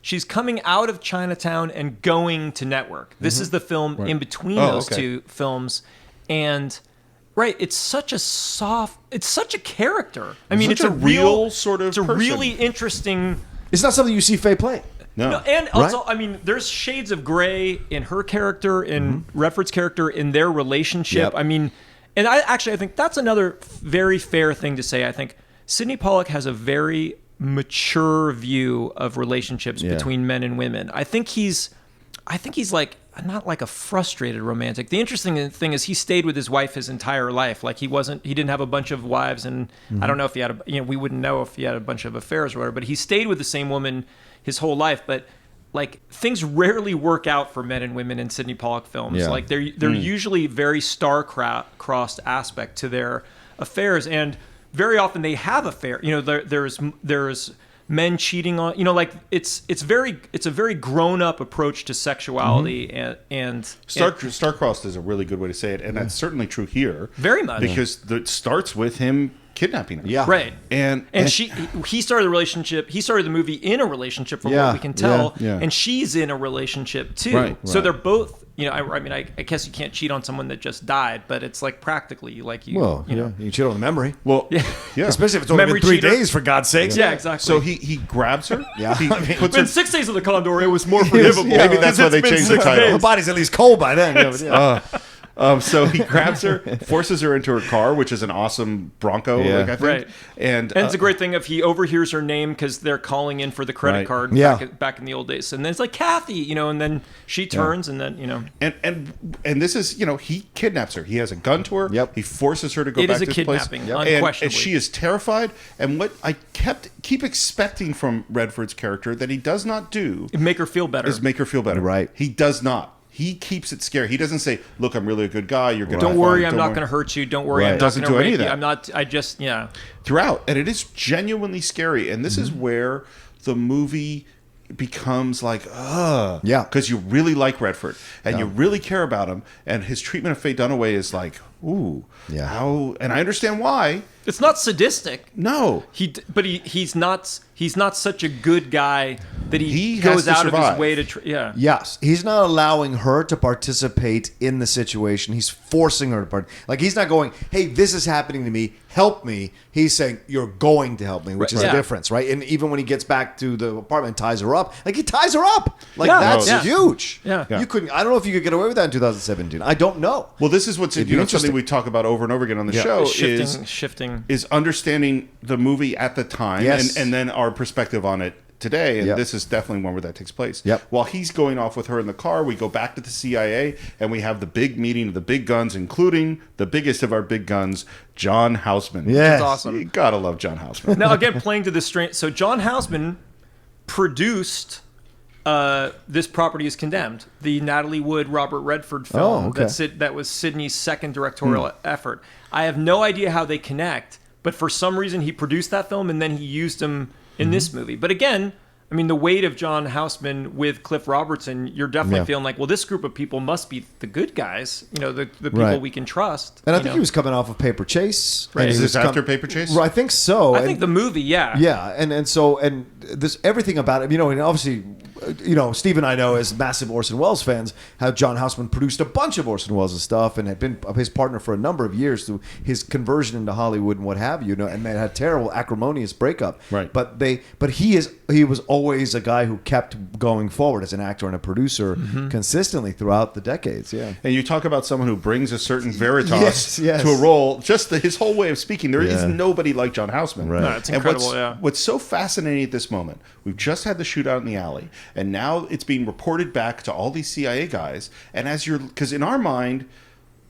she's coming out of Chinatown and going to Network. This is the film in between those two films, and right, it's such a character. I mean, Such it's a real sort of It's a person. really interesting. It's not something you see Faye play. No. And also, I mean, there's shades of gray in her character, in Redford's character, in their relationship. Yep. I mean, and I think that's another very fair thing to say. I think Sidney Pollack has a very mature view of relationships between men and women. I think he's like not like a frustrated romantic. The interesting thing is he stayed with his wife his entire life. Like he didn't have a bunch of wives, and I don't know if he had we wouldn't know if he had a bunch of affairs or whatever, but he stayed with the same woman his whole life. But like things rarely work out for men and women in Sidney Pollack films. Yeah. Like they're usually very star-crossed aspect to their affairs, and very often they have affair. You know, there's men cheating on, you know, like it's a very grown up approach to sexuality and Star-crossed is a really good way to say it, and that's certainly true here. Very much. Because it starts with him kidnapping her. Yeah. right. And He started the relationship. He started the movie in a relationship, from Yeah, what we can tell, yeah. and she's in a relationship too. Right, So right. they're both. You know, I mean, I guess you can't cheat on someone that just died, but it's like practically like you. Well, you know. you can cheat on the memory. well, yeah. Especially if it's only Memory been 3 cheater. days, for God's sakes. Yeah, exactly. So he grabs her. Yeah. He puts But her. in 6 Days of the Condor, it was more forgivable. Maybe that's why they It's been changed the 6 title. days. The body's at least cold by then. So he grabs her, forces her into her car, which is an awesome Bronco, Yeah. like I think. Right. And And it's a great thing if he overhears her name because they're calling in for the credit Right. card Yeah. back in the old days. And then it's like, Kathy, you know, and then she turns and then, you know. and this is, you know, he kidnaps her. He has a gun to her. Yep. He forces her to go It back is a to this place. kidnapping, And unquestionably. she is terrified. And what I keep expecting from Redford's character that he does not do Make her feel better. is make her feel better. Right. He does not. He keeps it scary. He doesn't say, "Look, I'm really a good guy. You're gonna Don't have worry, fun. I'm not worry." going to hurt you. Don't worry, Right. I'm not Doesn't going to do any rape of you. that. I'm not, I just, yeah. Throughout, and it is genuinely scary. And this is where the movie becomes like, Yeah. because you really like Redford and you really care about him, and his treatment of Faye Dunaway is like, ooh, Yeah. how? And I understand why. It's not sadistic. No, But he's not such a good guy that he He goes has to out of his survive. way to Yes, he's not allowing her to participate in the situation. He's forcing her to like he's not going, "Hey, this is happening to me. Help me." He's saying, "You're going to help me," which is Right. the Yeah. difference, right? And even when he gets back to the apartment, ties her up. Like he ties her up. Like Yeah. that's Yeah. huge. Yeah. You couldn't. I don't know if you could get away with that in 2017. I don't know. well, this is what's It'd be something interesting. we talk about over and over again on the Yeah. show shifting. is understanding the movie at the time Yes. and then our perspective on it today, and Yep. this is definitely one where that takes place. Yep. While he's going off with her in the car, we go back to the CIA, and we have the big meeting of the big guns, including the biggest of our big guns, John Houseman. Yes. awesome. You gotta love John Houseman. Now again, playing to the strength. So John Houseman produced This Property is Condemned, the Natalie Wood, Robert Redford film. Oh, okay. That was Sidney's second directorial effort. I have no idea how they connect, but for some reason he produced that film and then he used him in this movie. But again, I mean, the weight of John Houseman with Cliff Robertson, you're definitely feeling like, well, this group of people must be the good guys, the people we can trust. And I think he was coming off of Paper Chase. Right. Is this after Paper Chase? I think so. I think the movie, yeah. Yeah, and this everything about it, and obviously, Steve and I know as massive Orson Welles fans how John Houseman produced a bunch of Orson Welles' stuff and had been his partner for a number of years through his conversion into Hollywood and what have you, and they had a terrible acrimonious breakup. Right. But he was always a guy who kept going forward as an actor and a producer consistently throughout the decades. Yeah. And you talk about someone who brings a certain veritas Yes. to a role. Just his whole way of speaking. There is nobody like John Houseman. Right. No, it's incredible. What's so fascinating at this moment? We've just had the shootout in the alley, and now it's being reported back to all these CIA guys. And because in our mind,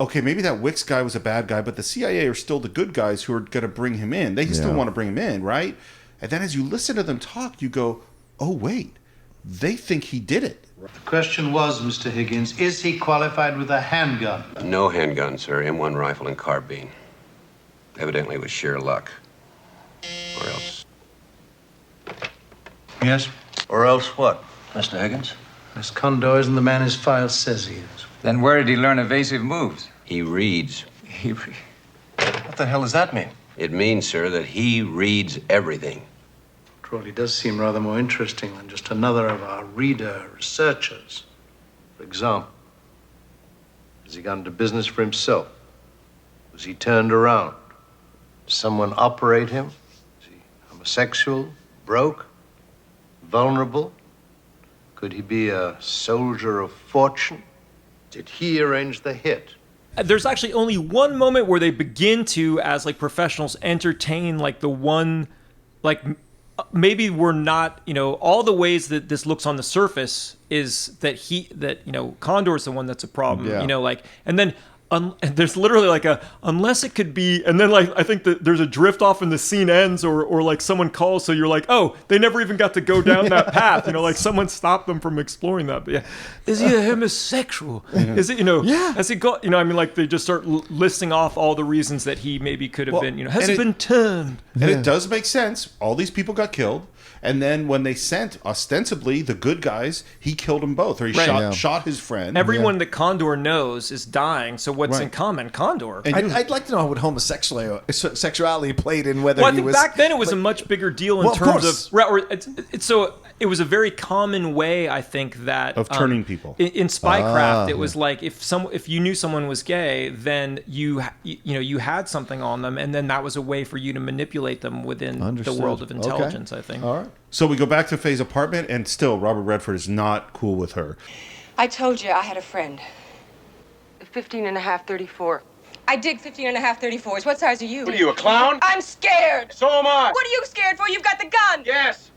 okay, maybe that Wicks guy was a bad guy, but the CIA are still the good guys who are going to bring him in. They still want to bring him in, right? And then as you listen to them talk, you go, oh, wait, they think he did it. The question was, Mr. Higgins, is he qualified with a handgun? No handgun, sir. M1 rifle and carbine. Evidently it was sheer luck. Or else. Yes? Or else what, Mr. Higgins? Miss Condor isn't the man his file says he is. Then where did he learn evasive moves? He reads. What the hell does that mean? It means, sir, that he reads everything. Trolley does seem rather more interesting than just another of our reader researchers. For example, has he gone into business for himself? Was he turned around? Does someone operate him? Is he homosexual, broke, vulnerable? Could he be a soldier of fortune? Did he arrange the hit? There's actually only one moment where they begin to, as like professionals, entertain like the one, like maybe we're not, all the ways that this looks on the surface is that Condor's the one that's a problem, and then and there's literally like unless it could be, and then like I think that there's a drift off and the scene ends, or like someone calls, so you're like, oh, they never even got to go down that path, like someone stopped them from exploring that. But is he a homosexual? Is it has he got like they just start listing off all the reasons that he maybe could have been has he been turned? And it does make sense. All these people got killed. And then when they sent, ostensibly, the good guys, he killed them both. Or he shot his friend. Everyone that Condor knows is dying, so what's in common? Condor. And I'd like to know what homosexuality played in whether I think back then it was a much bigger deal in terms of... So it was a very common way, I think, that... Of turning people. In spycraft, it was like, if you knew someone was gay, then you had something on them, and then that was a way for you to manipulate them within the world of intelligence, I think. All right. So we go back to Faye's apartment, and still Robert Redford is not cool with her. I told you I had a friend. 15 and a half, 34. I dig 15 and a half 34s. What size are you? What are you, a clown? I'm scared. So am I. What are you scared for? You've got the gun. Yes.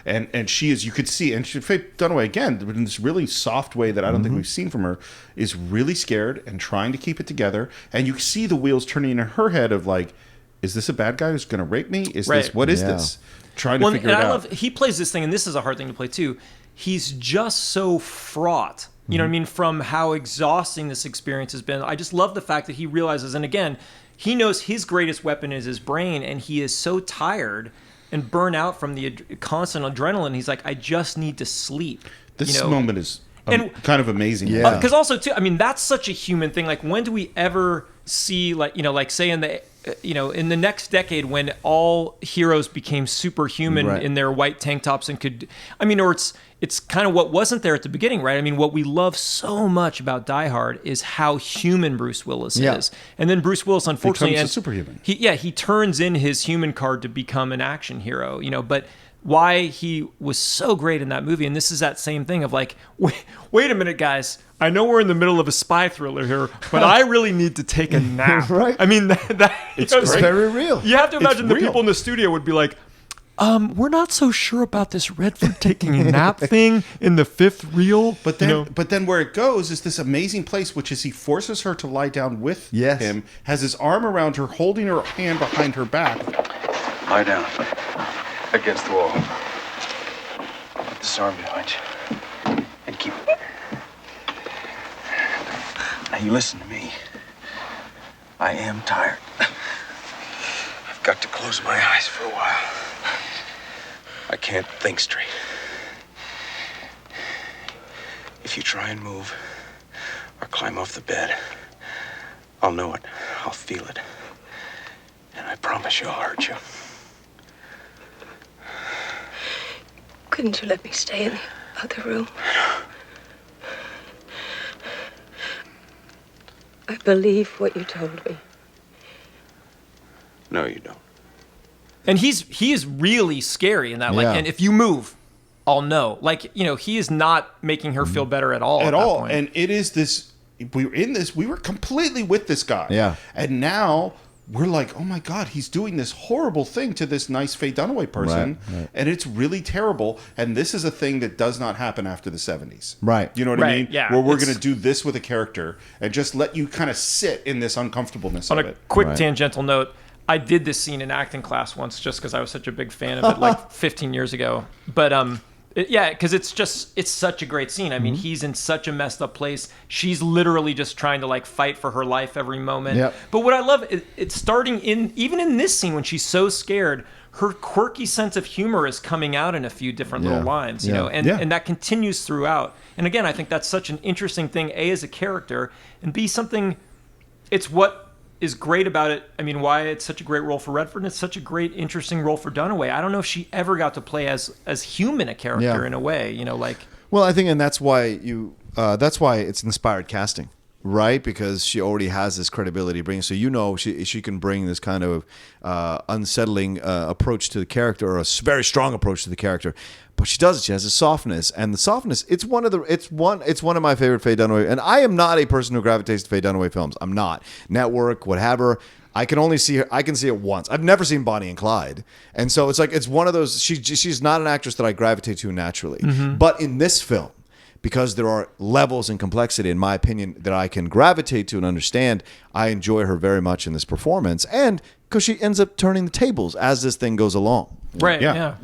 And she is, you could see, and Faye Dunaway, again, in this really soft way that I don't think we've seen from her, is really scared and trying to keep it together. And you see the wheels turning in her head of like, is this a bad guy who's going to rape me? Is what is this? Trying to figure it out. He plays this thing, and this is a hard thing to play too. He's just so fraught. You know what I mean? From how exhausting this experience has been. I just love the fact that he realizes, and again, he knows his greatest weapon is his brain, and he is so tired and burn out from the constant adrenaline. He's like, I just need to sleep. This moment is kind of amazing. Yeah. Because also, too, I mean, that's such a human thing. Like, when do we ever see, like, like say in the, in the next decade when all heroes became superhuman in their white tank tops and could, or it's kind of what wasn't there at the beginning, right? I mean, what we love so much about Die Hard is how human Bruce Willis is. And then Bruce Willis, unfortunately... becomes a superhuman. He turns in his human card to become an action hero, but why he was so great in that movie, and this is that same thing of like, wait a minute, guys, I know we're in the middle of a spy thriller here, but I really need to take a nap. Right. I mean, it's very real. You have to imagine the people in the studio would be like, we're not so sure about this Redford taking a nap thing in the fifth reel. But then where it goes is this amazing place, which is he forces her to lie down with him, has his arm around her, holding her hand behind her back. Lie down. Against the wall. Put this arm behind you. And keep it. Now you listen to me. I am tired. I've got to close my eyes for a while. I can't think straight. If you try and move or climb off the bed, I'll know it. I'll feel it. And I promise you I'll hurt you. Couldn't you let me stay in the other room? I believe what you told me. No, you don't. And he is really scary in that. Like, Yeah. and if you move, I'll know. Like, you know, he is not making her feel better at all. At that all. point. And it is this. We were completely with this guy. Yeah. And now we're like, oh my God, he's doing this horrible thing to this nice Faye Dunaway person. Right. And it's really terrible. And this is a thing that does not happen after the 70s. Right. You know what I Right, mean? yeah. Where we're It's- going to do this with a character and just let you kind of sit in this uncomfortableness On of a it. quick Right. tangential note, I did this scene in acting class once just because I was such a big fan of it, like 15 years ago. But yeah, because it's such a great scene. I mean, he's in such a messed up place. She's literally just trying to like fight for her life every moment. Yep. But what I love, it's starting even in this scene when she's so scared, her quirky sense of humor is coming out in a few different little lines, you Yeah. know, and that continues throughout. And again, I think that's such an interesting thing, A, as a character, and B, something, it's what is great about it. I mean, why it's such a great role for Redford, and it's such a great, interesting role for Dunaway. I don't know if she ever got to play as human a character Yeah. in a way, you know, like. Well, I think, and that's why that's why it's inspired casting, right? Because she already has this credibility bringing. So you know, she can bring this kind of unsettling approach to the character, or a very strong approach to the character. But she does it. She has a softness, and the softness. It's one of my favorite Faye Dunaway. And I am not a person who gravitates to Faye Dunaway films. I'm not. Network, whatever. I can only see her. I can see it once. I've never seen Bonnie and Clyde, and so it's like it's one of those. She's not an actress that I gravitate to naturally. But in this film, because there are levels and complexity, in my opinion, that I can gravitate to and understand, I enjoy her very much in this performance, and because she ends up turning the tables as this thing goes along. Right. Yeah.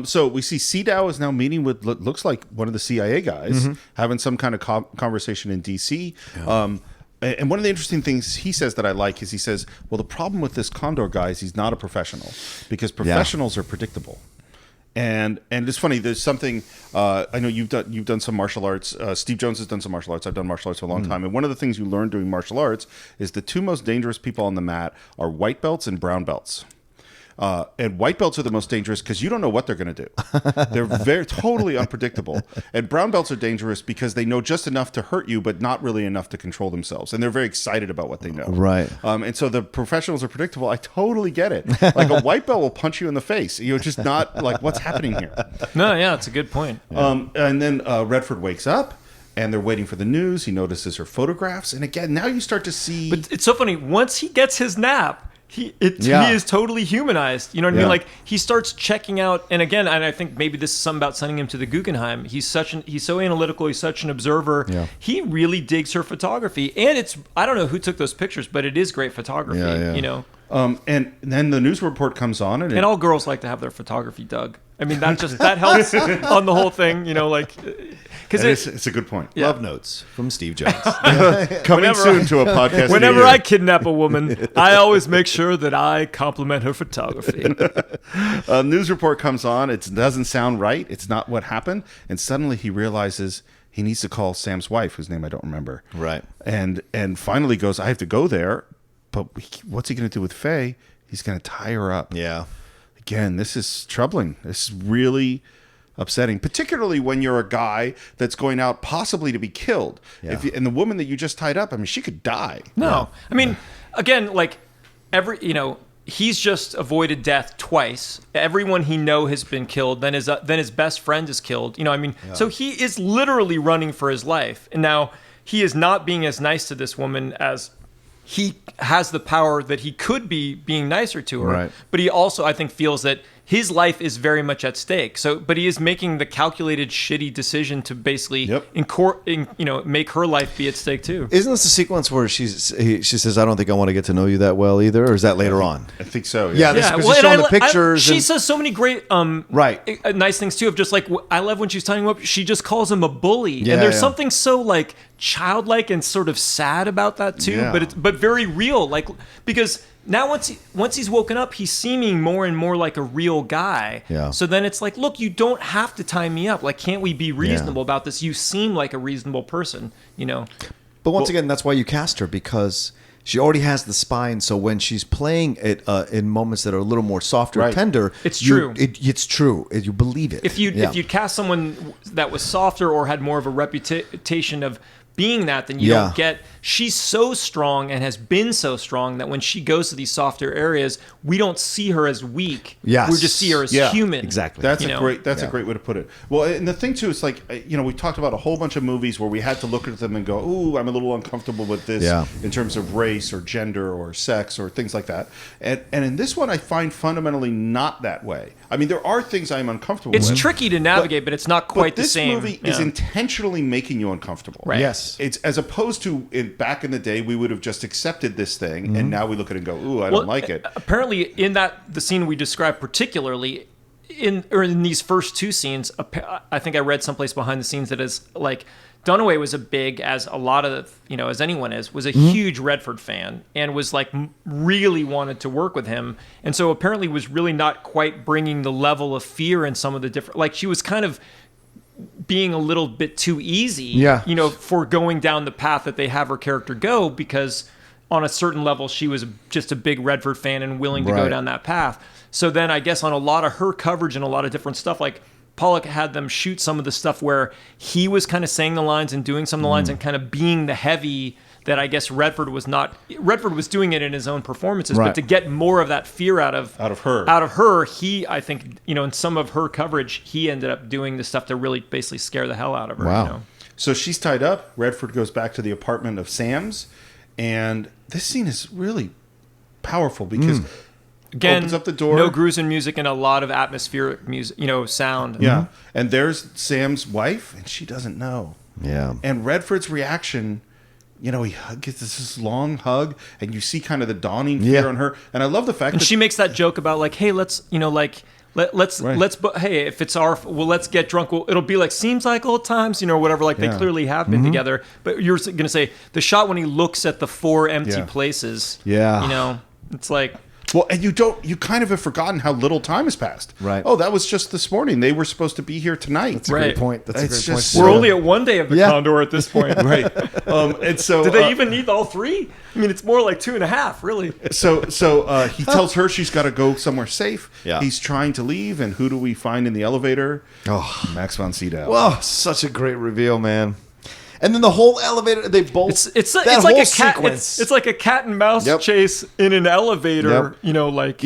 So we see Sydow is now meeting with looks like one of the CIA guys, having some kind of conversation in DC. And one of the interesting things he says that I like is he says, well, the problem with this Condor guy is he's not a professional, because professionals are predictable. And it's funny. There's something I know you've done some martial arts. Steve Jones has done some martial arts. I've done martial arts for a long time. And one of the things you learn doing martial arts is the two most dangerous people on the mat are white belts and brown belts. And white belts are the most dangerous because you don't know what they're going to do. They're very totally unpredictable. And brown belts are dangerous because they know just enough to hurt you, but not really enough to control themselves. And they're very excited about what they know. Right. And so the professionals are predictable. I totally get it. Like a white belt will punch you in the face. You're just not like, what's happening here? No, yeah, it's a good point. And then Redford wakes up. And they're waiting for the news. He notices her photographs. And again, now you start to see... But it's so funny. Once he gets his nap, he is totally humanized. You know what I mean? Like, he starts checking out, and again, and I think maybe this is something about sending him to the Guggenheim. He's so analytical. He's such an observer. Yeah. He really digs her photography, and I don't know who took those pictures, but it is great photography. You know. And then the news report comes on, and all girls like to have their photography dug. I mean, that helps on the whole thing. You know, like because it's a good point. Yeah. Love notes from Steve Jones. Coming soon to a podcast. Whenever I kidnap a woman, I always make sure that I compliment her photography. A news report comes on. It doesn't sound right. It's not what happened. And suddenly he realizes he needs to call Sam's wife, whose name I don't remember. Right. And finally goes, I have to go there. But what's he going to do with Faye? He's going to tie her up. Yeah. Again, this is troubling. This is really upsetting, particularly when you're a guy that's going out possibly to be killed. Yeah. And the woman that you just tied up, I mean, she could die. No. Yeah. I mean, again, like he's just avoided death twice. Everyone he know has been killed. Then his best friend is killed. You know, I mean, so he is literally running for his life. And now he is not being as nice to this woman as he has the power that he could be being nicer to her. Right. But he also, I think, feels that his life is very much at stake. But he is making the calculated, shitty decision to basically make her life be at stake too. Isn't this the sequence where she says, "I don't think I want to get to know you that well either," or is that later on? I think so. Yeah, because showing the pictures. She says so many great, nice things too. Of just like, I love when she's tying him up. She just calls him a bully, and there's something so like childlike and sort of sad about that too. Yeah. But very real, like because now once he's woken up, he's seeming more and more like a real guy. Yeah. So then it's like, look, you don't have to tie me up. Like, can't we be reasonable about this? You seem like a reasonable person, you know. But once again, that's why you cast her, because she already has the spine. So when she's playing it in moments that are a little more softer, Right. tender, It's true. It's true. You believe it. If you cast someone that was softer or had more of a reputation of being that, then you Yeah. don't get. She's so strong and has been so strong that when she goes to these softer areas, we don't see her as weak. Yes. We just see her as Yeah, human. exactly. That's you a know? great. That's a great way to put it. Well, and the thing too is like, you know, we talked about a whole bunch of movies where we had to look at them and go, "Ooh, I'm a little uncomfortable with this," Yeah. in terms of race or gender or sex or things like that. And in this one, I find fundamentally not that way. I mean, there are things I'm uncomfortable It's with. tricky to navigate, but it's not quite But this the same. movie is Yeah. intentionally making you uncomfortable. Right. Yes. It's as opposed to back in the day, we would have just accepted this thing, and now we look at it and go, "Ooh, I don't like it." Apparently, in the scene we described particularly, in these first two scenes, I think I read someplace behind the scenes that is like, Dunaway was as a lot of, you know, as anyone is, was a huge Redford fan and was like really wanted to work with him. And so apparently was really not quite bringing the level of fear in some of the different, like she was kind of being a little bit too easy, you know, for going down the path that they have her character go, because on a certain level, she was just a big Redford fan and willing to go down that path. So then I guess on a lot of her coverage and a lot of different stuff, like Pollock had them shoot some of the stuff where he was kind of saying the lines and doing some of the lines and kind of being the heavy that I guess Redford was not. Redford was doing it in his own performances, but to get more of that fear out of her, he, I think, you know, in some of her coverage, he ended up doing the stuff to really basically scare the hell out of her. Wow. You know? So she's tied up. Redford goes back to the apartment of Sam's, and this scene is really powerful because again, opens up the door. No gruesome music and a lot of atmospheric music, you know, sound. Yeah, and there's Sam's wife, and she doesn't know. Yeah, and Redford's reaction. You know, he gets this long hug, and you see kind of the dawning fear on her. And I love the fact and that she makes that joke about like, hey, let's, you know, like let's hey, if it's let's get drunk. Well, it'll be like seems like old times, you know, whatever. Like they clearly have been together. But you're gonna say the shot when he looks at the 4 empty places. Yeah, you know, it's like. Well, and you kind of have forgotten how little time has passed. Right. Oh, that was just this morning. They were supposed to be here tonight. That's a great point. That's a great point. We're only at one day of the Condor at this point. Right. And so... Do they even need all 3? I mean, it's more like 2.5, really. So he tells her she's got to go somewhere safe. Yeah. He's trying to leave, and who do we find in the elevator? Oh, Max von Sydow. Whoa, such a great reveal, man. And then the whole elevator, they both... It's that like whole a cat. sequence. It's like a cat and mouse chase in an elevator. You know, like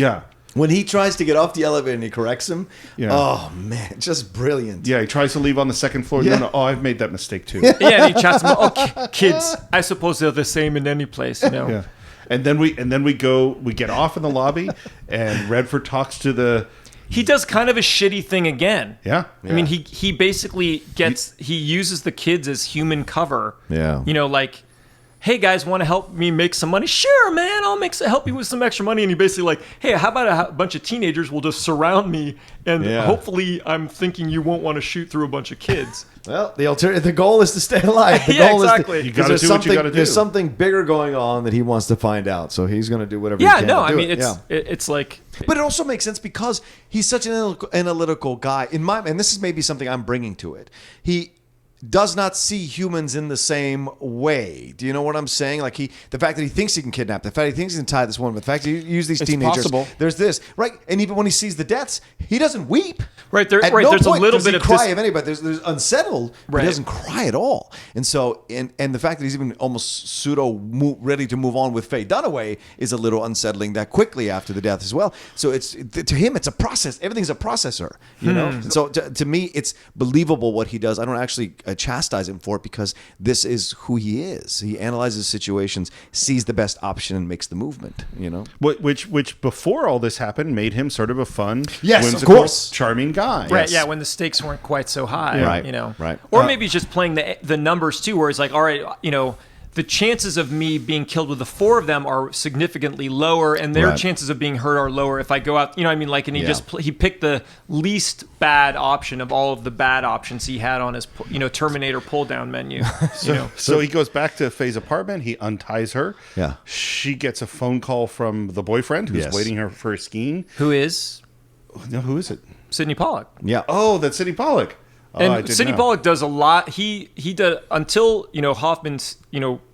when he tries to get off the elevator and he corrects him. Yeah. Oh man, just brilliant. Yeah, he tries to leave on the second floor. Yeah. No, I've made that mistake too. Yeah, and he chats them. Oh, kids, I suppose they're the same in any place. You know. Yeah. And then we get off in the lobby, and Redford talks to the. He does kind of a shitty thing again. Yeah. I mean, he basically he uses the kids as human cover. Yeah. You know, like, hey guys, want to help me make some money? Sure, man, I'll help you with some extra money. And he basically like, hey, how about a bunch of teenagers will just surround me, and hopefully I'm thinking you won't want to shoot through a bunch of kids. Well, the goal is to stay alive. The Yeah, goal exactly. is You gotta do what you gotta do. There's something bigger going on that he wants to find out, so he's going to do whatever. Yeah, he can no, to I do mean it. it's like. But it also makes sense because he's such an analytical guy. And this is maybe something I'm bringing to it. He does not see humans in the same way. Do you know what I'm saying? Like the fact that he thinks he can kidnap, the fact that he thinks he can tie this woman, the fact that he use these teenagers. Possible. There's this, right? And even when he sees the deaths, he doesn't weep. Right there. At Right. no There's point a little does bit he of cry of anybody. There's unsettled, but Right. he doesn't cry at all. And so, and the fact that he's even almost ready to move on with Faye Dunaway is a little unsettling that quickly after the death as well. So it's to him, it's a process. Everything's a processor, you know. And so to me, it's believable what he does. I don't actually chastise him for it because this is who he is. He analyzes situations, sees the best option, and makes the movement. You know, Which before all this happened made him sort of a fun, Yes, of whimsical, course. charming guy. Right, yeah, when the stakes weren't quite so high, Right, you know. right. Or maybe he's just playing the numbers too, where it's like, all right, you know, the chances of me being killed with the four of them are significantly lower, and their chances of being hurt are lower if I go out. You know what I mean? Like, and he picked the least bad option of all of the bad options he had on his Terminator pull down menu. So he goes back to Faye's apartment. He unties her. Yeah. She gets a phone call from the boyfriend who's waiting her for skiing. Who is? No, who is it? Sidney Pollack. Yeah. Oh, that's Sidney Pollack. And Sidney Pollack does a lot. He did until Hoffman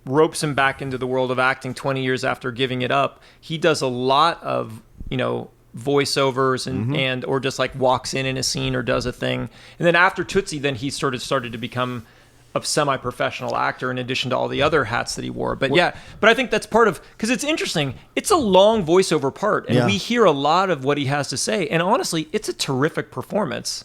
ropes him back into the world of acting 20 years after giving it up. He does a lot of voiceovers and or just like walks in a scene or does a thing. And then after Tootsie, then he sort of started to become a semi-professional actor in addition to all the other hats that he wore. But but I think that's part of, because it's interesting. It's a long voiceover part, and we hear a lot of what he has to say. And honestly, it's a terrific performance.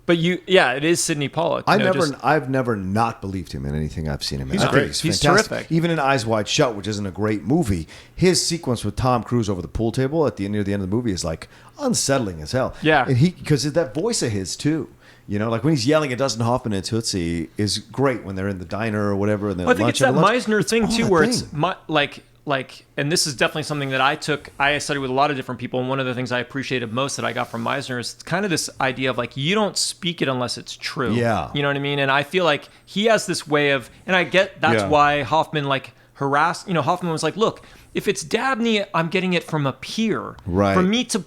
But it is Sidney Pollack. I've never not believed him in anything I've seen him in. He's great. He's fantastic. terrific. Even in Eyes Wide Shut, which isn't a great movie, his sequence with Tom Cruise over the pool table near the end of the movie is like unsettling as hell. Yeah, and because that voice of his too. Like when he's yelling at Dustin Hoffman and Tootsie is great when they're in the diner or whatever. And I think it's that Meisner thing too, where it's like, and this is definitely something that I studied with a lot of different people, and one of the things I appreciated most that I got from Meisner is kind of this idea of like, you don't speak it unless it's true. Yeah. You know what I mean? And I feel like he has this way of, and I get that's why Hoffman harassed, Hoffman was like, look, if it's Dabney, I'm getting it from a peer. Right. For me to,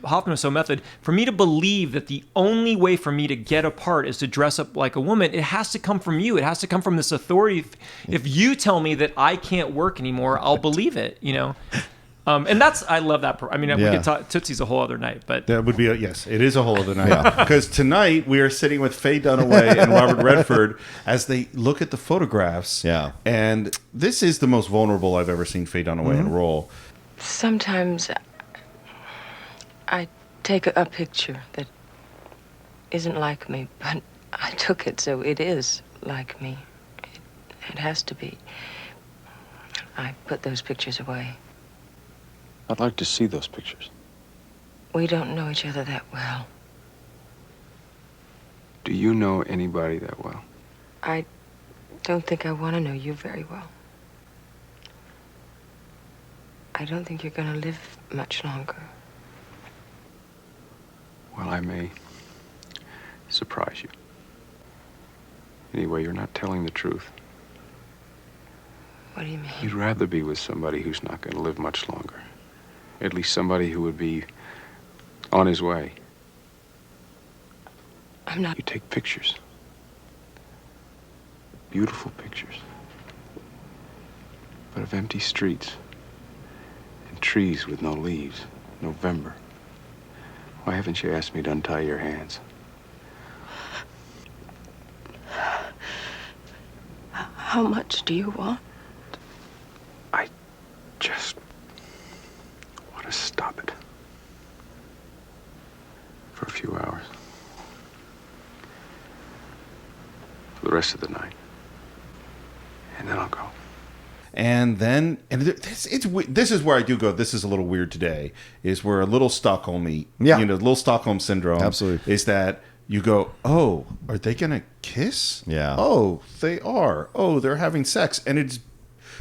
Hoffman was so method. For me to believe that the only way for me to get a part is to dress up like a woman, it has to come from you. It has to come from this authority. If you tell me that I can't work anymore, I'll believe it, And I love that. We could talk, Tootsie's a whole other night, but that would be it is a whole other night. Because tonight we are sitting with Faye Dunaway and Robert Redford as they look at the photographs. Yeah, and this is the most vulnerable I've ever seen Faye Dunaway in a role. Sometimes I take a picture that isn't like me, but I took it, so it is like me. It has to be. I put those pictures away. I'd like to see those pictures. We don't know each other that well. Do you know anybody that well? I don't think I want to know you very well. I don't think you're going to live much longer. Well, I may surprise you. Anyway, you're not telling the truth. What do you mean? You'd rather be with somebody who's not going to live much longer. At least somebody who would be on his way. I'm not. You take pictures. Beautiful pictures. But of empty streets. And trees with no leaves. November. Why haven't you asked me to untie your hands? How much do you want? I just want to stop it. For a few hours. For the rest of the night. And then I'll go. And then, this is where I do go, this is a little weird today, is where a little Stockholm-y, little Stockholm syndrome. Absolutely. Is that you go, oh, are they going to kiss? Yeah. Oh, they are. Oh, they're having sex. And it's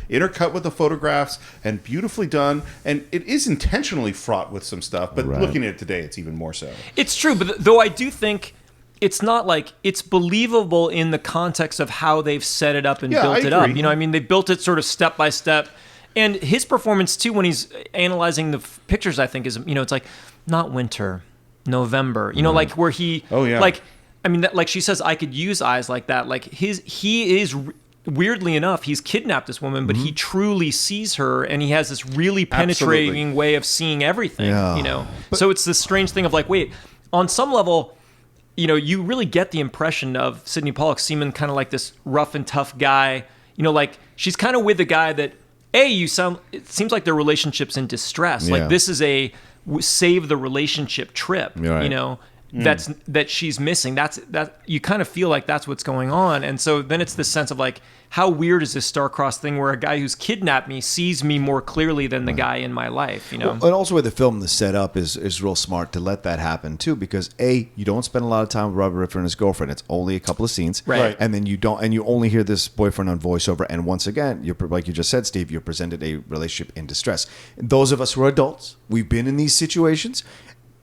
intercut with the photographs and beautifully done. And it is intentionally fraught with some stuff. But looking at it today, it's even more so. It's true. But though I do think it's not like it's believable in the context of how they've set it up and built it up. They built it sort of step by step. And his performance too, when he's analyzing the pictures, I think is, it's like not winter, November, like where he, like she says, I could use eyes like that. Like he is weirdly enough, he's kidnapped this woman, but he truly sees her, and he has this really penetrating way of seeing everything, so it's this strange thing of like, wait, on some level, you really get the impression of Sidney Pollack seeming kind of like this rough and tough guy, like she's kind of with a guy that, it seems like their relationship's in distress. Like this is a save the relationship trip, that she's missing. That you kind of feel like that's what's going on. And so then it's this sense of like, how weird is this star-crossed thing where a guy who's kidnapped me sees me more clearly than the guy in my life, Well, and also where the film is set up is real smart to let that happen too, because you don't spend a lot of time with Robert Redford and his girlfriend. It's only a couple of scenes, right? And then you only hear this boyfriend on voiceover. And once again, like you just said, Steve, you're presented a relationship in distress. And those of us who are adults, we've been in these situations.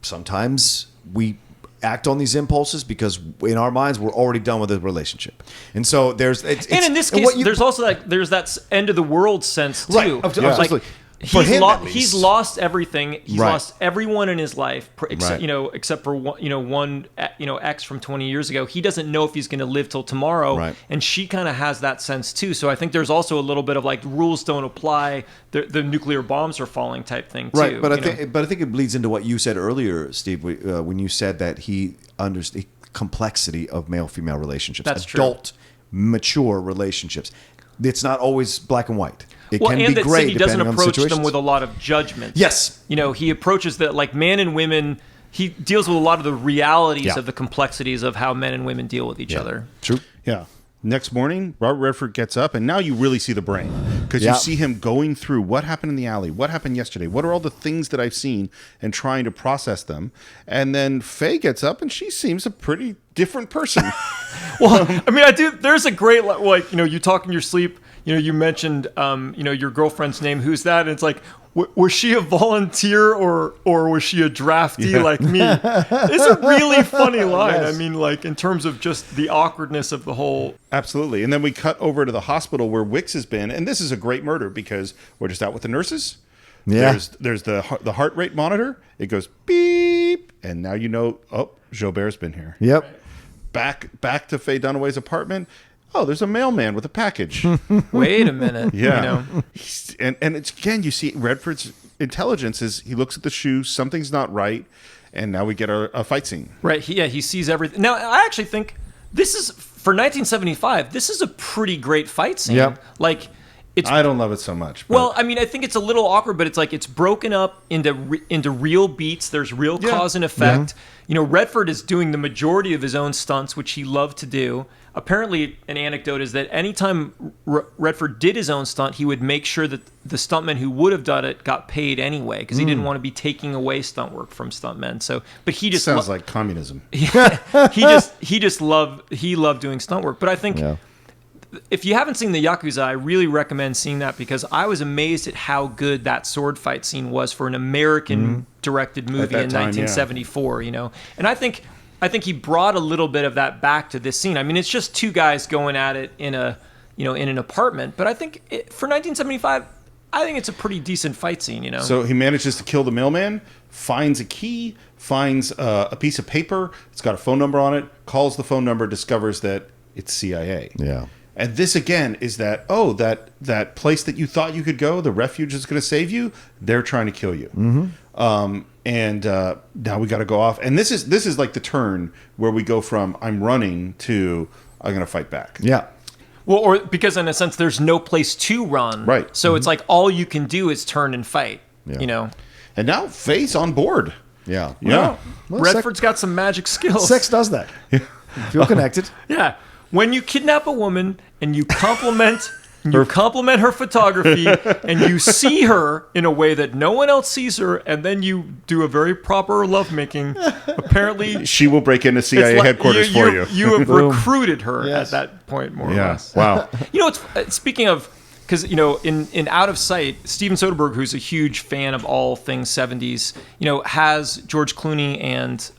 Sometimes we act on these impulses because in our minds we're already done with the relationship, and so there's and in this case there's also like there's that end of the world sense too. Right. Like, For him, he's lost everything. He's lost everyone in his life, except except for one ex from 20 years ago. He doesn't know if he's going to live till tomorrow, and she kind of has that sense too. So I think there's also a little bit of like rules don't apply. The nuclear bombs are falling type thing too. Right, but I think it bleeds into what you said earlier, Steve, when you said that he understands the complexity of male-female relationships. That's adult, mature relationships. It's not always black and white. It can and be that great. Sidney doesn't approach them them with a lot of judgment. Yes, he approaches that like man and women. He deals with a lot of the realities of the complexities of how men and women deal with each other. True. Yeah. Next morning, Robert Redford gets up, and now you really see the brain. Because you see him going through what happened in the alley, what happened yesterday, what are all the things that I've seen, and trying to process them. And then Faye gets up, and she seems a pretty different person. Well, I mean, there's a great, like, you talk in your sleep, you mentioned, your girlfriend's name. Who's that? And it's like, was she a volunteer or was she a draftee like me? It's a really funny line. Yes. I mean, like in terms of just the awkwardness of the whole. Absolutely. And then we cut over to the hospital where Wicks has been. And this is a great murder because we're just out with the nurses. Yeah. There's the heart rate monitor. It goes beep. And now Jobert's been here. Yep. Back to Faye Dunaway's apartment. Oh, there's a mailman with a package. Wait a minute. Yeah. And it's, again, you see Redford's intelligence is he looks at the shoe, something's not right, and now we get a fight scene. Right. He sees everything. Now, I actually think this is, for 1975, this is a pretty great fight scene. Yep. Like, I don't love it so much. Well, I mean, I think it's a little awkward, but it's like it's broken up into real beats. There's real cause and effect. Yeah. Redford is doing the majority of his own stunts, which he loved to do. Apparently, an anecdote is that anytime Redford did his own stunt, he would make sure that the stuntman who would have done it got paid anyway, because he didn't want to be taking away stunt work from stuntmen. So, but he just sounds like communism. he loved doing stunt work. But I think if you haven't seen the Yakuza, I really recommend seeing that because I was amazed at how good that sword fight scene was for an American directed movie in 1974. And I think he brought a little bit of that back to this scene. I mean, it's just two guys going at it in an apartment, but I think for 1975, I think it's a pretty decent fight scene. So he manages to kill the mailman, finds a key, finds a piece of paper. It's got a phone number on it. Calls the phone number, discovers that it's CIA. Yeah. And this again is that that place that you thought you could go, the refuge is going to save you. They're trying to kill you. Mm-hmm. And now we got to go off. And this is like the turn where we go from I'm running to I'm going to fight back. Yeah. Well, or because in a sense there's no place to run. Right. So it's like all you can do is turn and fight. Yeah. And now Faye's on board. Yeah. Yeah. Well, Redford's got some magic skills. Sex does that. You feel connected. Yeah. When you kidnap a woman and you compliment her photography and you see her in a way that no one else sees her, and then you do a very proper lovemaking, apparently she will break into CIA headquarters for you. You have recruited her at that point, more or less. Wow. It's speaking of, because in Out of Sight, Steven Soderbergh, who's a huge fan of all things 70s, has George Clooney and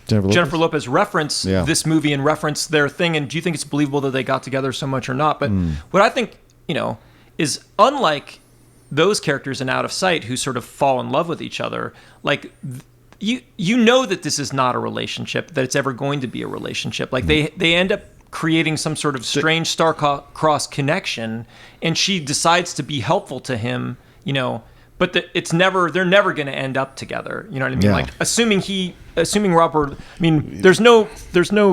Jennifer Lopez reference this movie and reference their thing. And do you think it's believable that they got together so much or not? But what I think, is unlike those characters in Out of Sight who sort of fall in love with each other, like you know that this is not a relationship, that it's ever going to be a relationship. Like they end up creating some sort of strange star-crossed connection, and she decides to be helpful to him, but they're never going to end up together. You know what I mean? Yeah. Like assuming Robert, I mean, there's no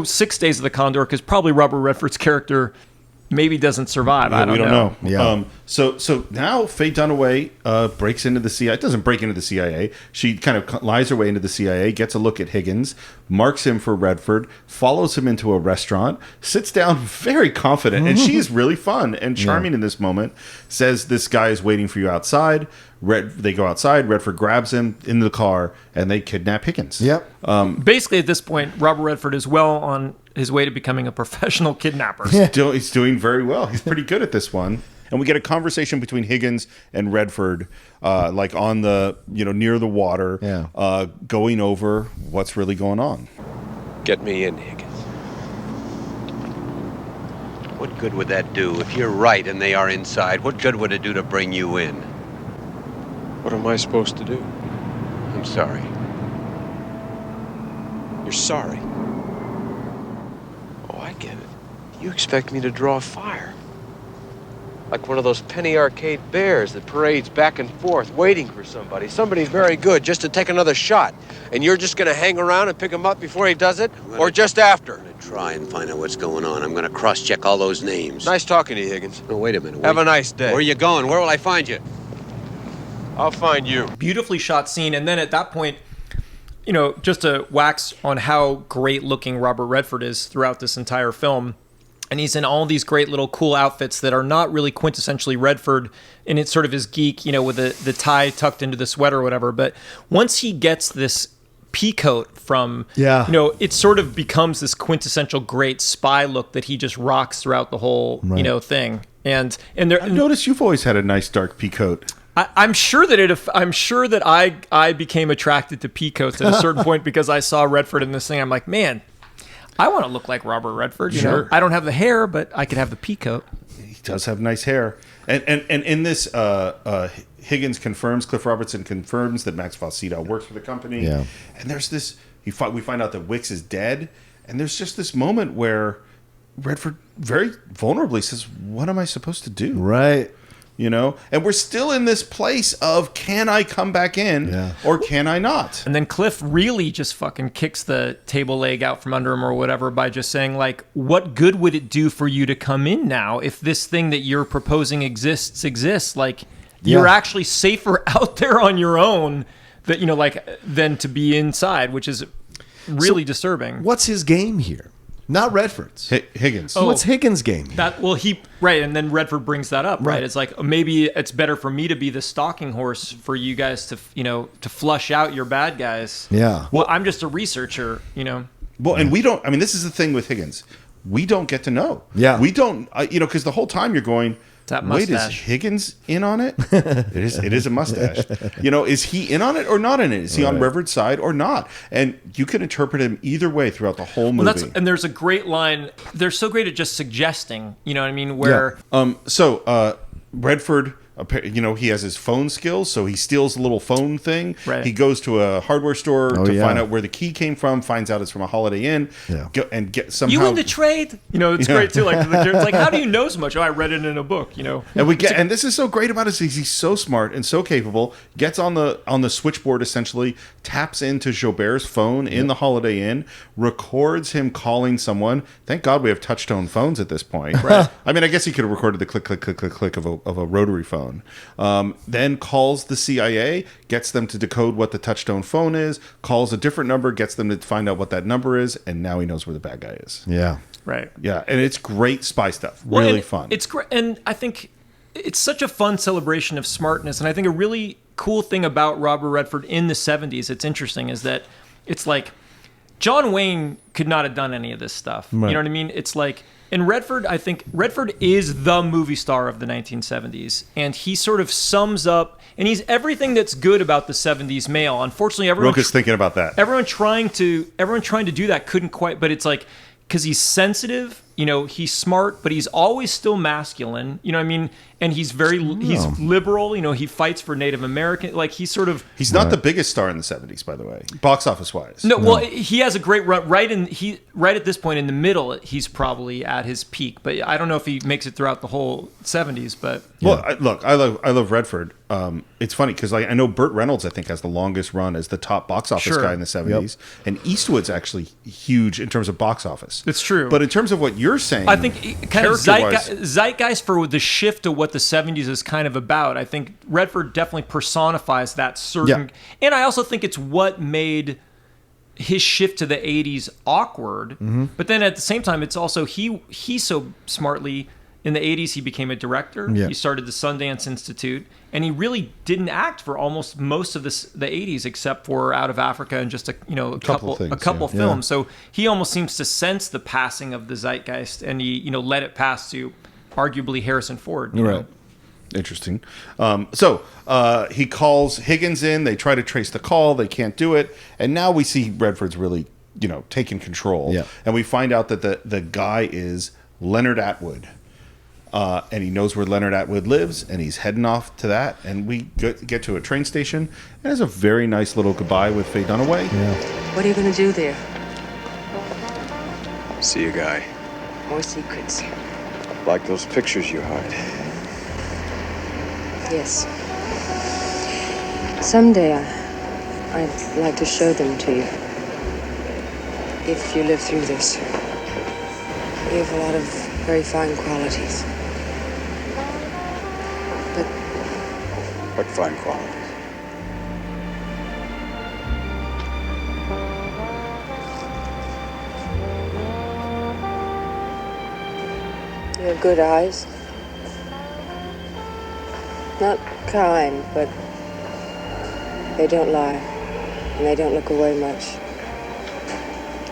6 days of the Condor because probably Robert Redford's character, maybe doesn't survive. I don't know. Yeah. So now Faye Dunaway breaks into the CIA. Doesn't break into the CIA. She kind of lies her way into the CIA, gets a look at Higgins, marks him for Redford, follows him into a restaurant, sits down very confident, and she is really fun and charming in this moment. Says this guy is waiting for you outside. They go outside. Redford grabs him into the car, and they kidnap Higgins. Yep. Basically, at this point, Robert Redford is well on his way to becoming a professional kidnapper. He's doing very well. He's pretty good at this one. And we get a conversation between Higgins and Redford, like on the, near the water, going over what's really going on. Get me in, Higgins. What good would that do? If you're right and they are inside, what good would it do to bring you in? What am I supposed to do? I'm sorry. You're sorry? Oh, I get it. You expect me to draw fire. Like one of those penny arcade bears that parades back and forth waiting for somebody. Somebody very good just to take another shot. And you're just going to hang around and pick him up before he does it? Or just after? I'm going to try and find out what's going on. I'm going to cross-check all those names. Nice talking to you, Higgins. Oh, wait a minute. Have a nice day. Where are you going? Where will I find you? I'll find you. Beautifully shot scene. And then at that point, just to wax on how great looking Robert Redford is throughout this entire film. And he's in all these great little cool outfits that are not really quintessentially Redford. And it's sort of his geek, with the tie tucked into the sweater or whatever. But once he gets this pea coat from, it sort of becomes this quintessential great spy look that he just rocks throughout the whole, thing. And there, I've noticed you've always had a nice dark pea coat. I'm sure that I became attracted to pea coats at a certain point because I saw Redford in this thing. I'm like, man, I want to look like Robert Redford. Sure. I don't have the hair, but I could have the pea coat. He does have nice hair. And in this, Higgins confirms, Cliff Robertson confirms that Max von Sydow works for the company. Yeah. And there's this, we find out that Wicks is dead. And there's just this moment where Redford very vulnerably says, what am I supposed to do? Right. And we're still in this place of, can I come back in or can I not? And then Cliff really just fucking kicks the table leg out from under him or whatever by just saying, like, what good would it do for you to come in now if this thing that you're proposing exists? Like, you're actually safer out there on your own than to be inside, which is really disturbing. What's his game here? Not Redford's. Higgins. What's Higgins' game? And then Redford brings that up, right? It's like, maybe it's better for me to be the stalking horse for you guys to flush out your bad guys. Yeah. Well, I'm just a researcher, Well, and we don't, this is the thing with Higgins. We don't get to know. Yeah. We don't, because the whole time you're going, that wait, mustache. is Higgins in on it? It is a mustache. Is he in on it or not in it? Is he on Redford's side or not? And you can interpret him either way throughout the whole movie. And there's a great line. They're so great at just suggesting, where... Redford... he has his phone skills, so he steals a little phone thing. Right. He goes to a hardware store to find out where the key came from, finds out it's from a Holiday Inn, and get somehow... You in the trade? It's great, too. It's like, how do you know so much? Oh, I read it in a book, And this is so great about it. He's so smart and so capable, gets on the switchboard, essentially, taps into Jobert's phone in the Holiday Inn, records him calling someone. Thank God we have touch-tone phones at this point. Right. I guess he could have recorded the click, click, click, click, click of a rotary phone. Then calls the CIA, gets them to decode what the touchtone phone is, calls a different number, gets them to find out what that number is, and now he knows where the bad guy is. Yeah. Right. Yeah, and it's great spy stuff. Really fun. It's great, and I think it's such a fun celebration of smartness, and I think a really cool thing about Robert Redford in the 70s, it's interesting, is that it's like John Wayne could not have done any of this stuff. Right. You know what I mean? It's like... And Redford, I think Redford is the movie star of the 1970s, and he sort of sums up, and he's everything that's good about the 70s male. Unfortunately, Rocha's thinking about that. Everyone trying to do that couldn't quite, but it's like, because he's sensitive, he's smart, but he's always still masculine, and he's he's liberal, he fights for Native American, he's not the biggest star in the 70s, by the way, box office wise. No, well, he has a great run right at this point in the middle, he's probably at his peak, but I don't know if he makes it throughout the whole 70s, but I love Redford. It's funny because I know Burt Reynolds, I think, has the longest run as the top box office guy in the 70s, and Eastwood's actually huge in terms of box office. It's true. But in terms of what you're saying. I think kind of zeitgeist for the shift to what the 70s is kind of about. I think Redford definitely personifies that certain... Yeah. And I also think it's what made his shift to the 80s awkward. Mm-hmm. But then at the same time, it's also he so smartly... In the 80s, he became a director. Yeah. He started the Sundance Institute. And he really didn't act for almost most of the 80s, except for Out of Africa and just a couple films. So he almost seems to sense the passing of the zeitgeist, and he let it pass to arguably Harrison Ford. You know? Interesting. So he calls Higgins in. They try to trace the call. They can't do it. And now we see Redford's really taking control. Yeah. And we find out that the guy is Leonard Atwood. And he knows where Leonard Atwood lives, and he's heading off to that. And we get to a train station, and there's a very nice little goodbye with Faye Dunaway. Yeah. What are you going to do there? See a guy. More secrets. Like those pictures you hide. Yes. Someday I'd like to show them to you. If you live through this. You have a lot of very fine qualities. What fine qualities? You have good eyes. Not kind, but they don't lie. And they don't look away much.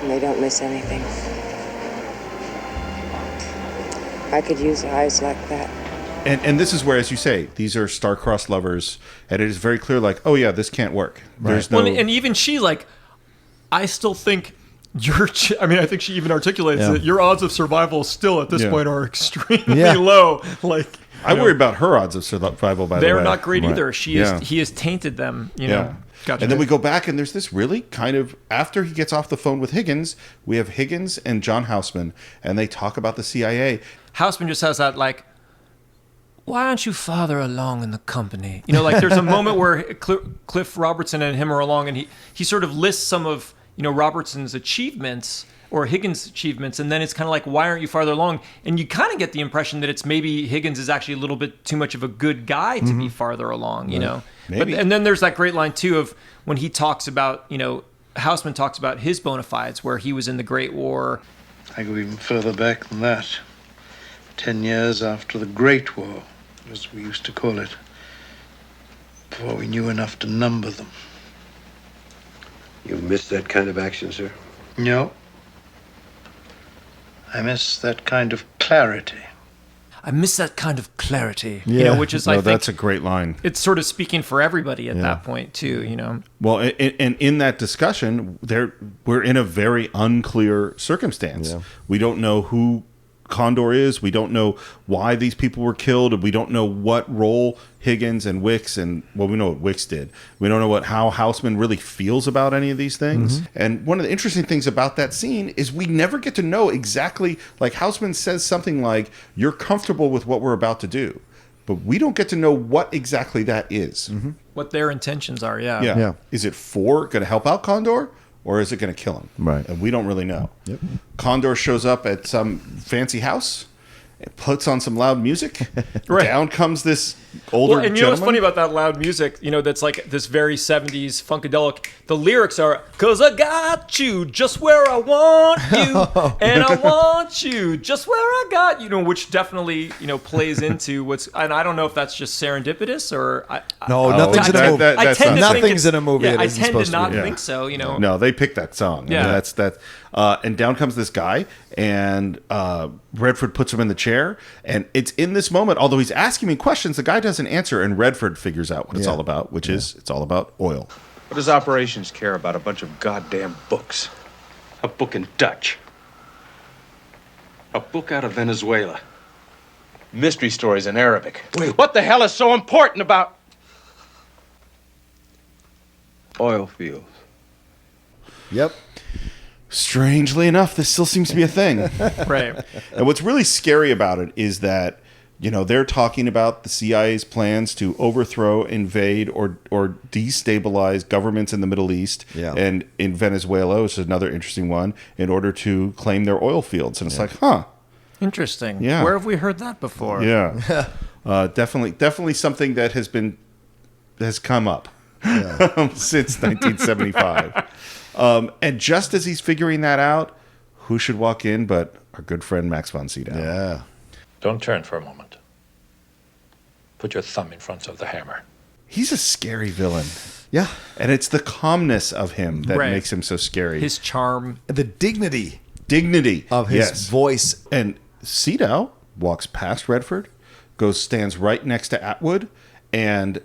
And they don't miss anything. I could use eyes like that. And this is where, as you say, these are star-crossed lovers, and it is very clear, like, oh yeah, this can't work. Right. There's no... and even she, like, I still think I think she even articulates that your odds of survival still at this point are extremely low. Like, I worry about her odds of survival, by the way. They're not great either. Right. He has tainted them, you know. Gotcha. And then we go back, and there's this really kind of, after he gets off the phone with Higgins, we have Higgins and John Houseman, and they talk about the CIA. Houseman just has that, like, why aren't you farther along in the company? You know, like, there's a moment where Cliff Robertson and him are along, and he sort of lists some of, Robertson's achievements or Higgins' achievements, and then it's kind of like, why aren't you farther along? And you kind of get the impression that it's maybe Higgins is actually a little bit too much of a good guy to be farther along, you know? Maybe. And then there's that great line, too, of when he talks about, Houseman talks about his bona fides, where he was in the Great War. I go even further back than that. 10 years after the Great War, as we used to call it, before we knew enough to number them. You miss that kind of action, sir? No. I miss that kind of clarity. I miss that kind of clarity, Yeah. which is, I think... that's a great line. It's sort of speaking for everybody at that point, too, Well, and in that discussion, we're in a very unclear circumstance. Yeah. We don't know who Condor is. We don't know why these people were killed. We don't know what role Higgins and Wicks we know what Wicks did. We don't know how Houseman really feels about any of these things. Mm-hmm. And one of the interesting things about that scene is we never get to know exactly, like Houseman says something like, you're comfortable with what we're about to do. But we don't get to know what exactly that is. Mm-hmm. What their intentions are, Yeah. Is it going to help out Condor? Or is it going to kill him? Right. And we don't really know. Yep. Condor shows up at some fancy house, and puts on some loud music. Right. Down comes this older and you know what's funny about that loud music? That's like this very 70s funkadelic. The lyrics are, 'cause I got you just where I want you, and I want you just where I got you, which definitely, plays into what's, and I don't know if that's just serendipitous or... nothing's in a movie. Nothing's in a movie. I tend to not think so, No, they picked that song. Yeah. I mean, and down comes this guy, and Redford puts him in the chair, and it's in this moment, although he's asking me questions, the guy doesn't answer, and Redford figures out what it's all about, which is it's all about oil. What does operations care about a bunch of goddamn books? A book in Dutch. A book out of Venezuela. Mystery stories in Arabic. Wait. What the hell is so important about oil fields? Yep. Strangely enough, this still seems to be a thing. Right. And what's really scary about it is that, they're talking about the CIA's plans to overthrow, invade, or destabilize governments in the Middle East and in Venezuela, which is another interesting one, in order to claim their oil fields. And it's like, Interesting. Yeah. Where have we heard that before? Yeah. Definitely something that has come up since 1975. And just as he's figuring that out, who should walk in but our good friend Max von Sydow? Yeah. Don't turn for a moment. Put your thumb in front of the hammer. He's a scary villain. Yeah. And it's the calmness of him that makes him so scary. His charm. The dignity of his voice. And Sydow walks past Redford, stands right next to Atwood, and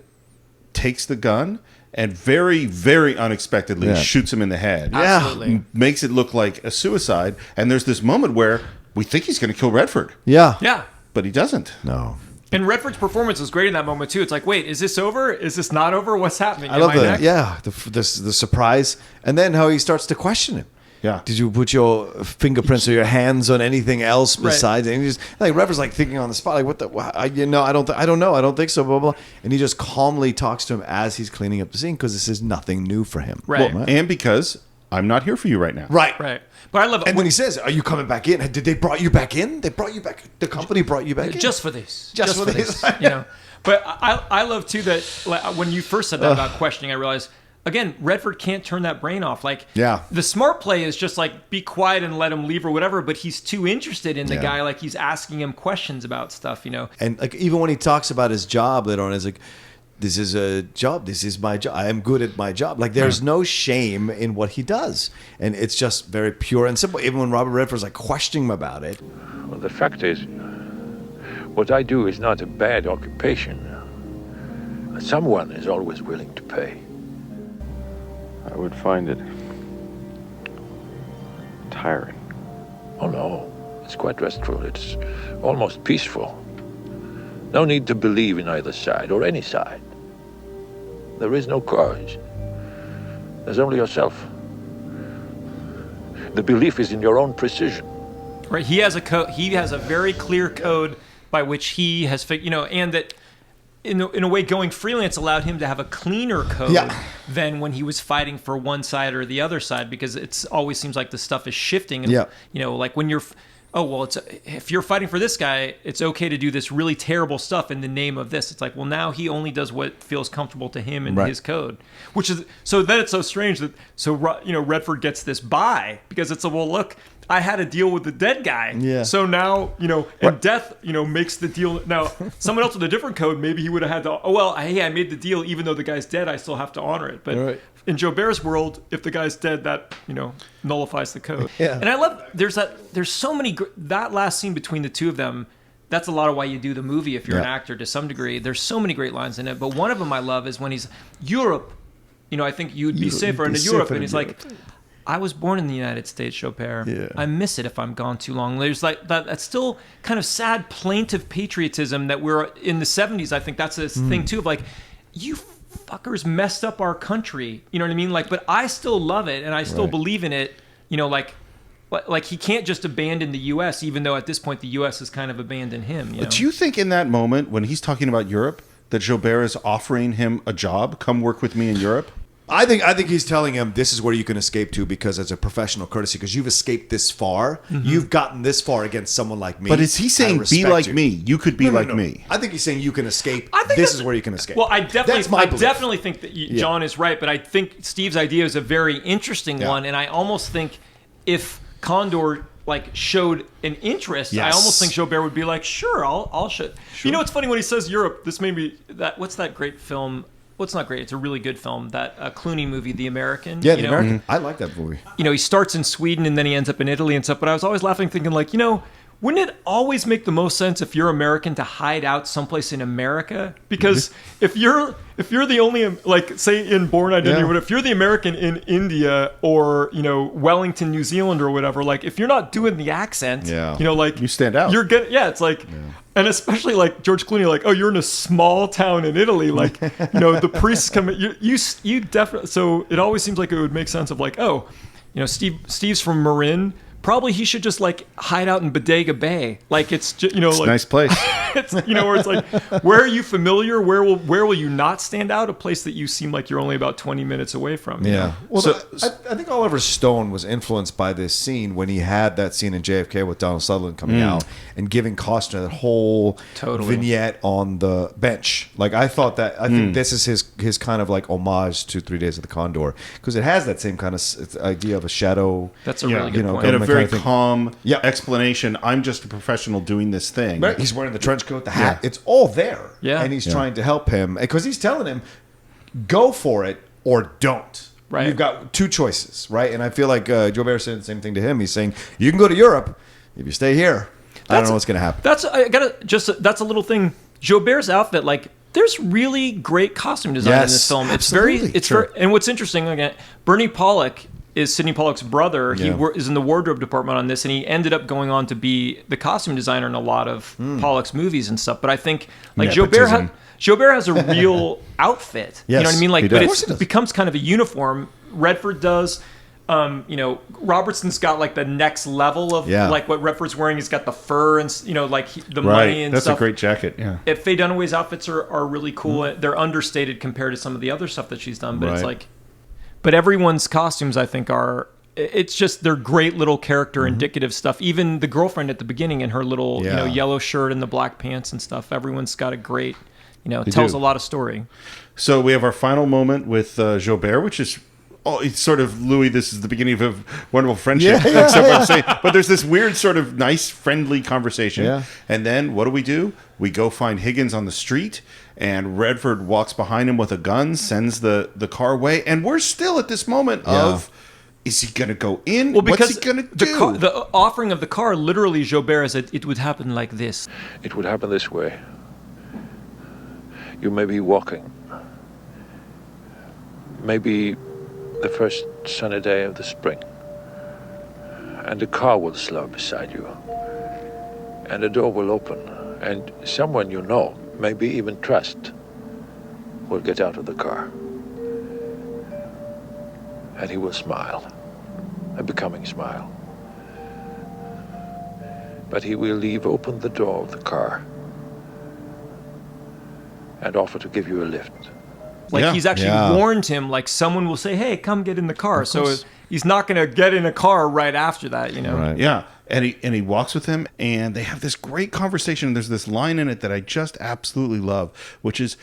takes the gun and very, very unexpectedly shoots him in the head. Absolutely. Makes it look like a suicide. And there's this moment where we think he's going to kill Redford. Yeah. But he doesn't. No. And Redford's performance was great in that moment too. It's like, wait, is this over? Is this not over? What's happening? I love that. Yeah, the surprise, and then how he starts to question him. Yeah. Did you put your fingerprints or your hands on anything else besides? And he just like Redford's like thinking on the spot, like what the? I don't know. I don't think so. Blah blah. And he just calmly talks to him as he's cleaning up the scene because this is nothing new for him. Right. Well, and because I'm not here for you right now. Right. But I love it. And when he says, "Are you coming back in?" Did they brought you back in? They brought you back. The company brought you back in just for this. Just for this. You know. But I love too that when you first said that about questioning, I realized. Again, Redford can't turn that brain off. Like, the smart play is just like be quiet and let him leave or whatever. But he's too interested in the guy. Like he's asking him questions about stuff, you know. And like even when he talks about his job later on, it's like, "This is a job. This is my job. I am good at my job." Like there's no shame in what he does, and it's just very pure and simple. Even when Robert Redford's like questioning him about it. Well, the fact is, what I do is not a bad occupation. Someone is always willing to pay. I would find it tiring. Oh no, it's quite restful. It's almost peaceful. No need to believe in either side or any side. There is no cause. There's only yourself. The belief is in your own precision. Right. He has a code. He has a very clear code by which he has figured, you know, and that in a way going freelance allowed him to have a cleaner code than when he was fighting for one side or the other side, because it always seems like the stuff is shifting. And, you know, like when you're, if you're fighting for this guy, it's okay to do this really terrible stuff in the name of this. It's like, well, now he only does what feels comfortable to him and his code, which is, so then it's so strange that, you know, Redford gets this buy because it's a, well, look, I had a deal with the dead guy. Yeah. So now, you know, and death, you know, makes the deal. Now, someone else with a different code, maybe he would have had to, hey, I made the deal. Even though the guy's dead, I still have to honor it. But in Jobert's world, if the guy's dead, that, you know, nullifies the code. Yeah. And I love, there's so many, that last scene between the two of them, that's a lot of why you do the movie if you're an actor to some degree. There's so many great lines in it. But one of them I love is when he's, Europe, you know, I think you'd be safer in Europe. And he's like, I was born in the United States, Chopin. Yeah. I miss it if I'm gone too long. There's like that's still kind of sad, plaintive patriotism that we're in the 70s. I think that's this thing too of like, you fuckers messed up our country. You know what I mean? Like, but I still love it and I still believe in it. You know, like he can't just abandon the U.S. even though at this point the U.S. has kind of abandoned him. You know? Do you think in that moment when he's talking about Europe that Jobert is offering him a job? Come work with me in Europe? I think he's telling him this is where you can escape to because as a professional courtesy, because you've escaped this far, you've gotten this far against someone like me. But is he saying be like me? You could be like me. I think he's saying you can escape. This is where you can escape. Well, I definitely think that John is right, but I think Steve's idea is a very interesting one, and I almost think if Condor like showed an interest, I almost think Jobert would be like, sure, I'll show. You know, it's funny when he says Europe. This made me what's that great film? Well, it's not great. It's a really good film. That Clooney movie, The American. Yeah, The American. I like that movie. You know, he starts in Sweden and then he ends up in Italy and stuff. But I was always laughing, thinking like, you know, wouldn't it always make the most sense if you're American to hide out someplace in America? Because if you're the only, like, say in Born Identity, or whatever, if you're the American in India or, you know, Wellington, New Zealand or whatever, like, if you're not doing the accent, you know, like, you stand out. You're good. Yeah, it's like, and especially like George Clooney, like, oh, you're in a small town in Italy, like, you know, the priests come. You definitely. So it always seems like it would make sense of like, oh, you know, Steve's from Marin. probably he should just like hide out in Bodega Bay. Like it's just, It's a nice place. It's where it's like, where are you familiar? Where will you not stand out? A place that you seem like you're only about 20 minutes away from. you know? Well, I think Oliver Stone was influenced by this scene when he had that scene in JFK with Donald Sutherland coming out and giving Costner that whole vignette on the bench. Like I think this is his kind of like homage to 3 Days of the Condor, because it has that same kind of idea of a shadow. That's a really good point. And a very calm explanation. I'm just a professional doing this thing. Right. He's wearing the trench coat, the hat. It's all there. Yeah. And he's trying to help him because he's telling him, go for it or don't. Right. You've got two choices, right? And I feel like Joe Bear said the same thing to him. He's saying, you can go to Europe. If you stay here, I don't know what's going to happen. That's a little thing. Joe Bear's outfit, like, there's really great costume design in this film. Absolutely. And what's interesting, again, Bernie Pollack is Sidney Pollack's brother. He is in the wardrobe department on this, and he ended up going on to be the costume designer in a lot of Pollack's movies and stuff. But I think like Joe Bear has a real outfit. Yes, you know what I mean? Like, he but does. it becomes kind of a uniform. Redford does. Robertson's got like the next level of like what Redford's wearing. He's got the fur and like the money and That's stuff. a great jacket. Yeah. Faye Dunaway's outfits are really cool. They're understated compared to some of the other stuff that she's done, but it's like. But everyone's costumes, I think, it's just they're great little character indicative stuff. Even the girlfriend at the beginning in her little yellow shirt and the black pants and stuff. Everyone's got a great, tells a lot of story. So we have our final moment with Jobert, which is it's sort of Louis. This is the beginning of a wonderful friendship. That's what I'm saying. But there's this weird sort of nice, friendly conversation, and then what do? We go find Higgins on the street, and Redford walks behind him with a gun, sends the car away, and we're still at this moment of. Is he going to go in? Well, because what's he going to do? The offering of the car, literally, Jobert said it would happen like this. It would happen this way. You may be walking. Maybe the first sunny day of the spring. And a car will slow beside you. And a door will open. And someone you know, maybe even trust, will get out of the car. And he will smile. A becoming smile. But he will leave open the door of the car and offer to give you a lift. Like he's actually warned him, like someone will say, hey, come get in the car. So he's not going to get in a car right after that, Right. Yeah. And he walks with him, and they have this great conversation. There's this line in it that I just absolutely love, which is,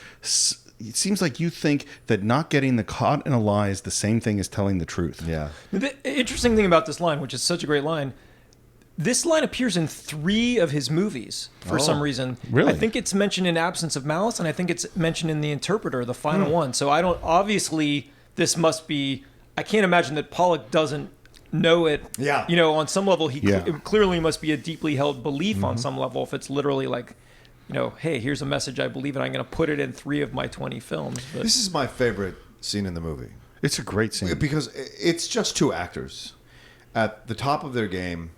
it seems like you think that not getting caught in a lie is the same thing as telling the truth. Yeah. The interesting thing about this line, which is such a great line, this line appears in 3 of his movies for some reason. Really? I think it's mentioned in Absence of Malice, and I think it's mentioned in The Interpreter, the final one. So obviously, this must be, I can't imagine that Pollock doesn't know it. Yeah. On some level, it clearly must be a deeply held belief on some level if it's literally like, hey, here's a message I believe in. I'm going to put it in 3 of my 20 films. But this is my favorite scene in the movie. It's a great scene. Because it's just 2 actors at the top of their game,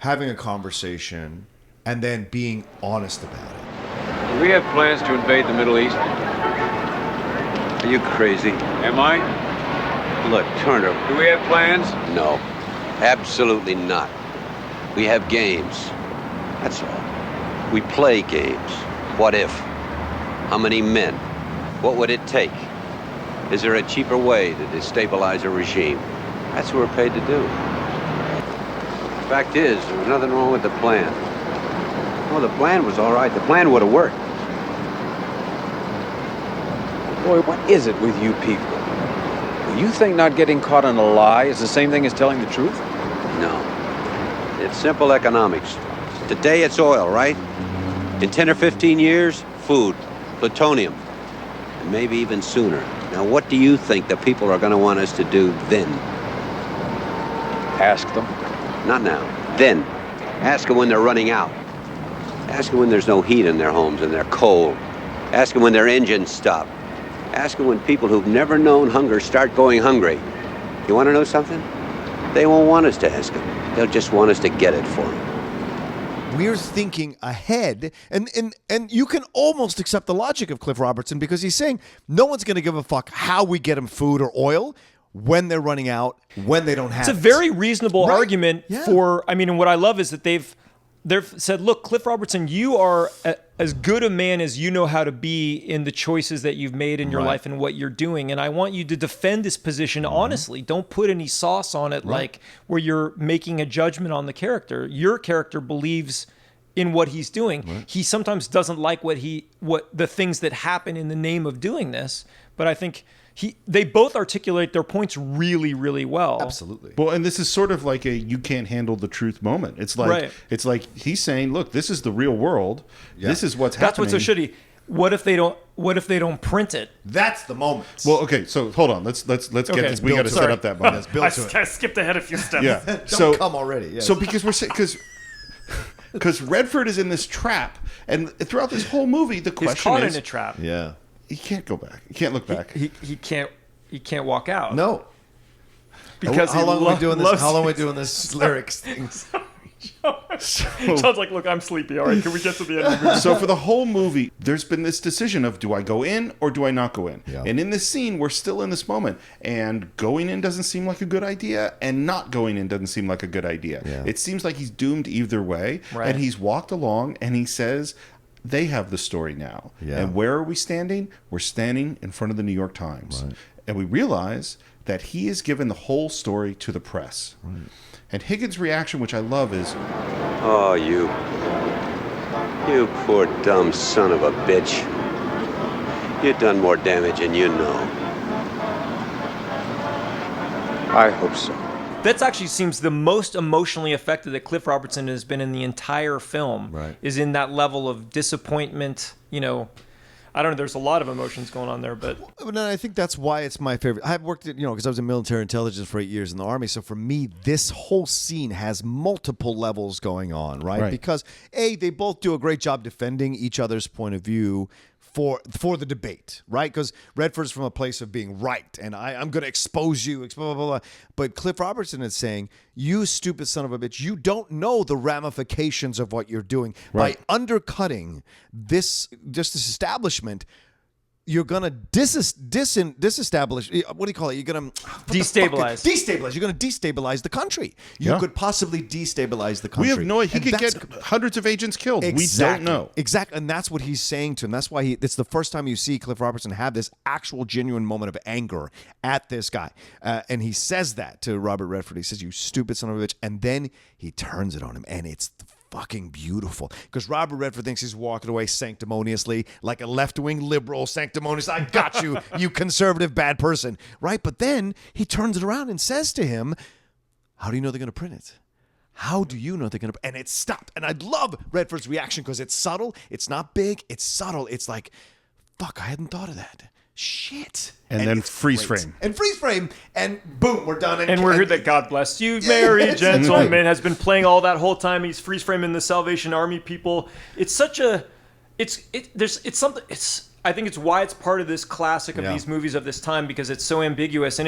having a conversation, and then being honest about it. Do we have plans to invade the Middle East? Are you crazy? Am I? Look, Turner. Do we have plans? No, absolutely not. We have games. That's all. We play games. What if? How many men? What would it take? Is there a cheaper way to destabilize a regime? That's what we're paid to do. The fact is, there was nothing wrong with the plan. Oh, the plan was all right. The plan would have worked. Boy, what is it with you people? You think not getting caught in a lie is the same thing as telling the truth? No. It's simple economics. Today it's oil, right? In 10 or 15 years, food, plutonium, and maybe even sooner. Now, what do you think the people are going to want us to do then? Ask them. Not now. Then. Ask them when they're running out. Ask them when there's no heat in their homes and they're cold. Ask them when their engines stop. Ask them when people who've never known hunger start going hungry. You want to know something? They won't want us to ask them. They'll just want us to get it for them. We're thinking ahead, and you can almost accept the logic of Cliff Robertson because he's saying no one's going to give a fuck how we get him food or oil. when they're running out, when they don't have It's a very reasonable argument Yeah. for, I mean, and what I love is that they've said, look, Cliff Robertson, you are as good a man as you know how to be in the choices that you've made in your life and what you're doing. And I want you to defend this position honestly. Don't put any sauce on it, like where you're making a judgment on the character. Your character believes in what he's doing. He sometimes doesn't like what the things that happen in the name of doing this, but I think they both articulate their points really, really well. Absolutely. Well, and this is sort of like a you can't handle the truth moment. It's like it's like he's saying, look, this is the real world. Yeah. This is what's happening. That's what's so shitty. What if they don't print it? That's the moment. Well, okay, so hold on. Let's get this. We got to set up that moment. I skipped ahead a few steps. Yeah. Don't come already. Yes. So because Redford is in this trap, and throughout this whole movie, the question He's caught is, in a trap. Yeah. He can't go back. He can't look back. He can't walk out. No. Because how long are we doing this? How long are we doing this lyrics thing? Sounds like, look, I'm sleepy. All right, can we get to the end of the movie? So for the whole movie, there's been this decision of do I go in or do I not go in? Yeah. And in this scene, we're still in this moment. And going in doesn't seem like a good idea, and not going in doesn't seem like a good idea. Yeah. It seems like he's doomed either way. Right. And he's walked along and he says, they have the story now. Yeah. And where are we standing? We're standing in front of the New York Times. Right. And we realize that he has given the whole story to the press. Right. And Higgins' reaction, which I love, is, Oh, you poor dumb son of a bitch. You've done more damage than you know. I hope so. That actually seems the most emotionally affected that Cliff Robertson has been in the entire film. Right. Is in that level of disappointment. You know, I don't know. There's a lot of emotions going on there, but I think that's why it's my favorite. I've worked at, because I was in military intelligence for 8 years in the Army. So for me, this whole scene has multiple levels going on, right? Because they both do a great job defending each other's point of view for the debate, right? Because Redford's from a place of being right, and I'm going to expose you, blah, blah, blah. But Cliff Robertson is saying, you stupid son of a bitch, you don't know the ramifications of what you're doing. Right. By undercutting this establishment, you're going to disestablish, what do you call it? You're going to destabilize. Destabilize. You're going to destabilize the country. You could possibly destabilize the country. we have no idea. He could get hundreds of agents killed. Exactly. We don't know. Exactly. And that's what he's saying to him. That's why it's the first time you see Cliff Robertson have this actual genuine moment of anger at this guy. And he says that to Robert Redford. He says, you stupid son of a bitch. And then he turns it on him. And it's fucking beautiful, because Robert Redford thinks he's walking away sanctimoniously like a left-wing liberal sanctimonious. I got you, you conservative bad person, right? But then he turns it around and says to him, how do you know they're going to print it? How do you know they're going to? And it stopped. And I love Redford's reaction because it's subtle. It's not big. It's subtle. It's like, fuck, I hadn't thought of that. Shit. And then freeze frame. And freeze frame. And boom, we're done. And we're here that God bless you, merry gentlemen, has been playing all that whole time. He's freeze framing the Salvation Army people. It's such a, I think it's why it's part of this classic of these movies of this time, because it's so ambiguous.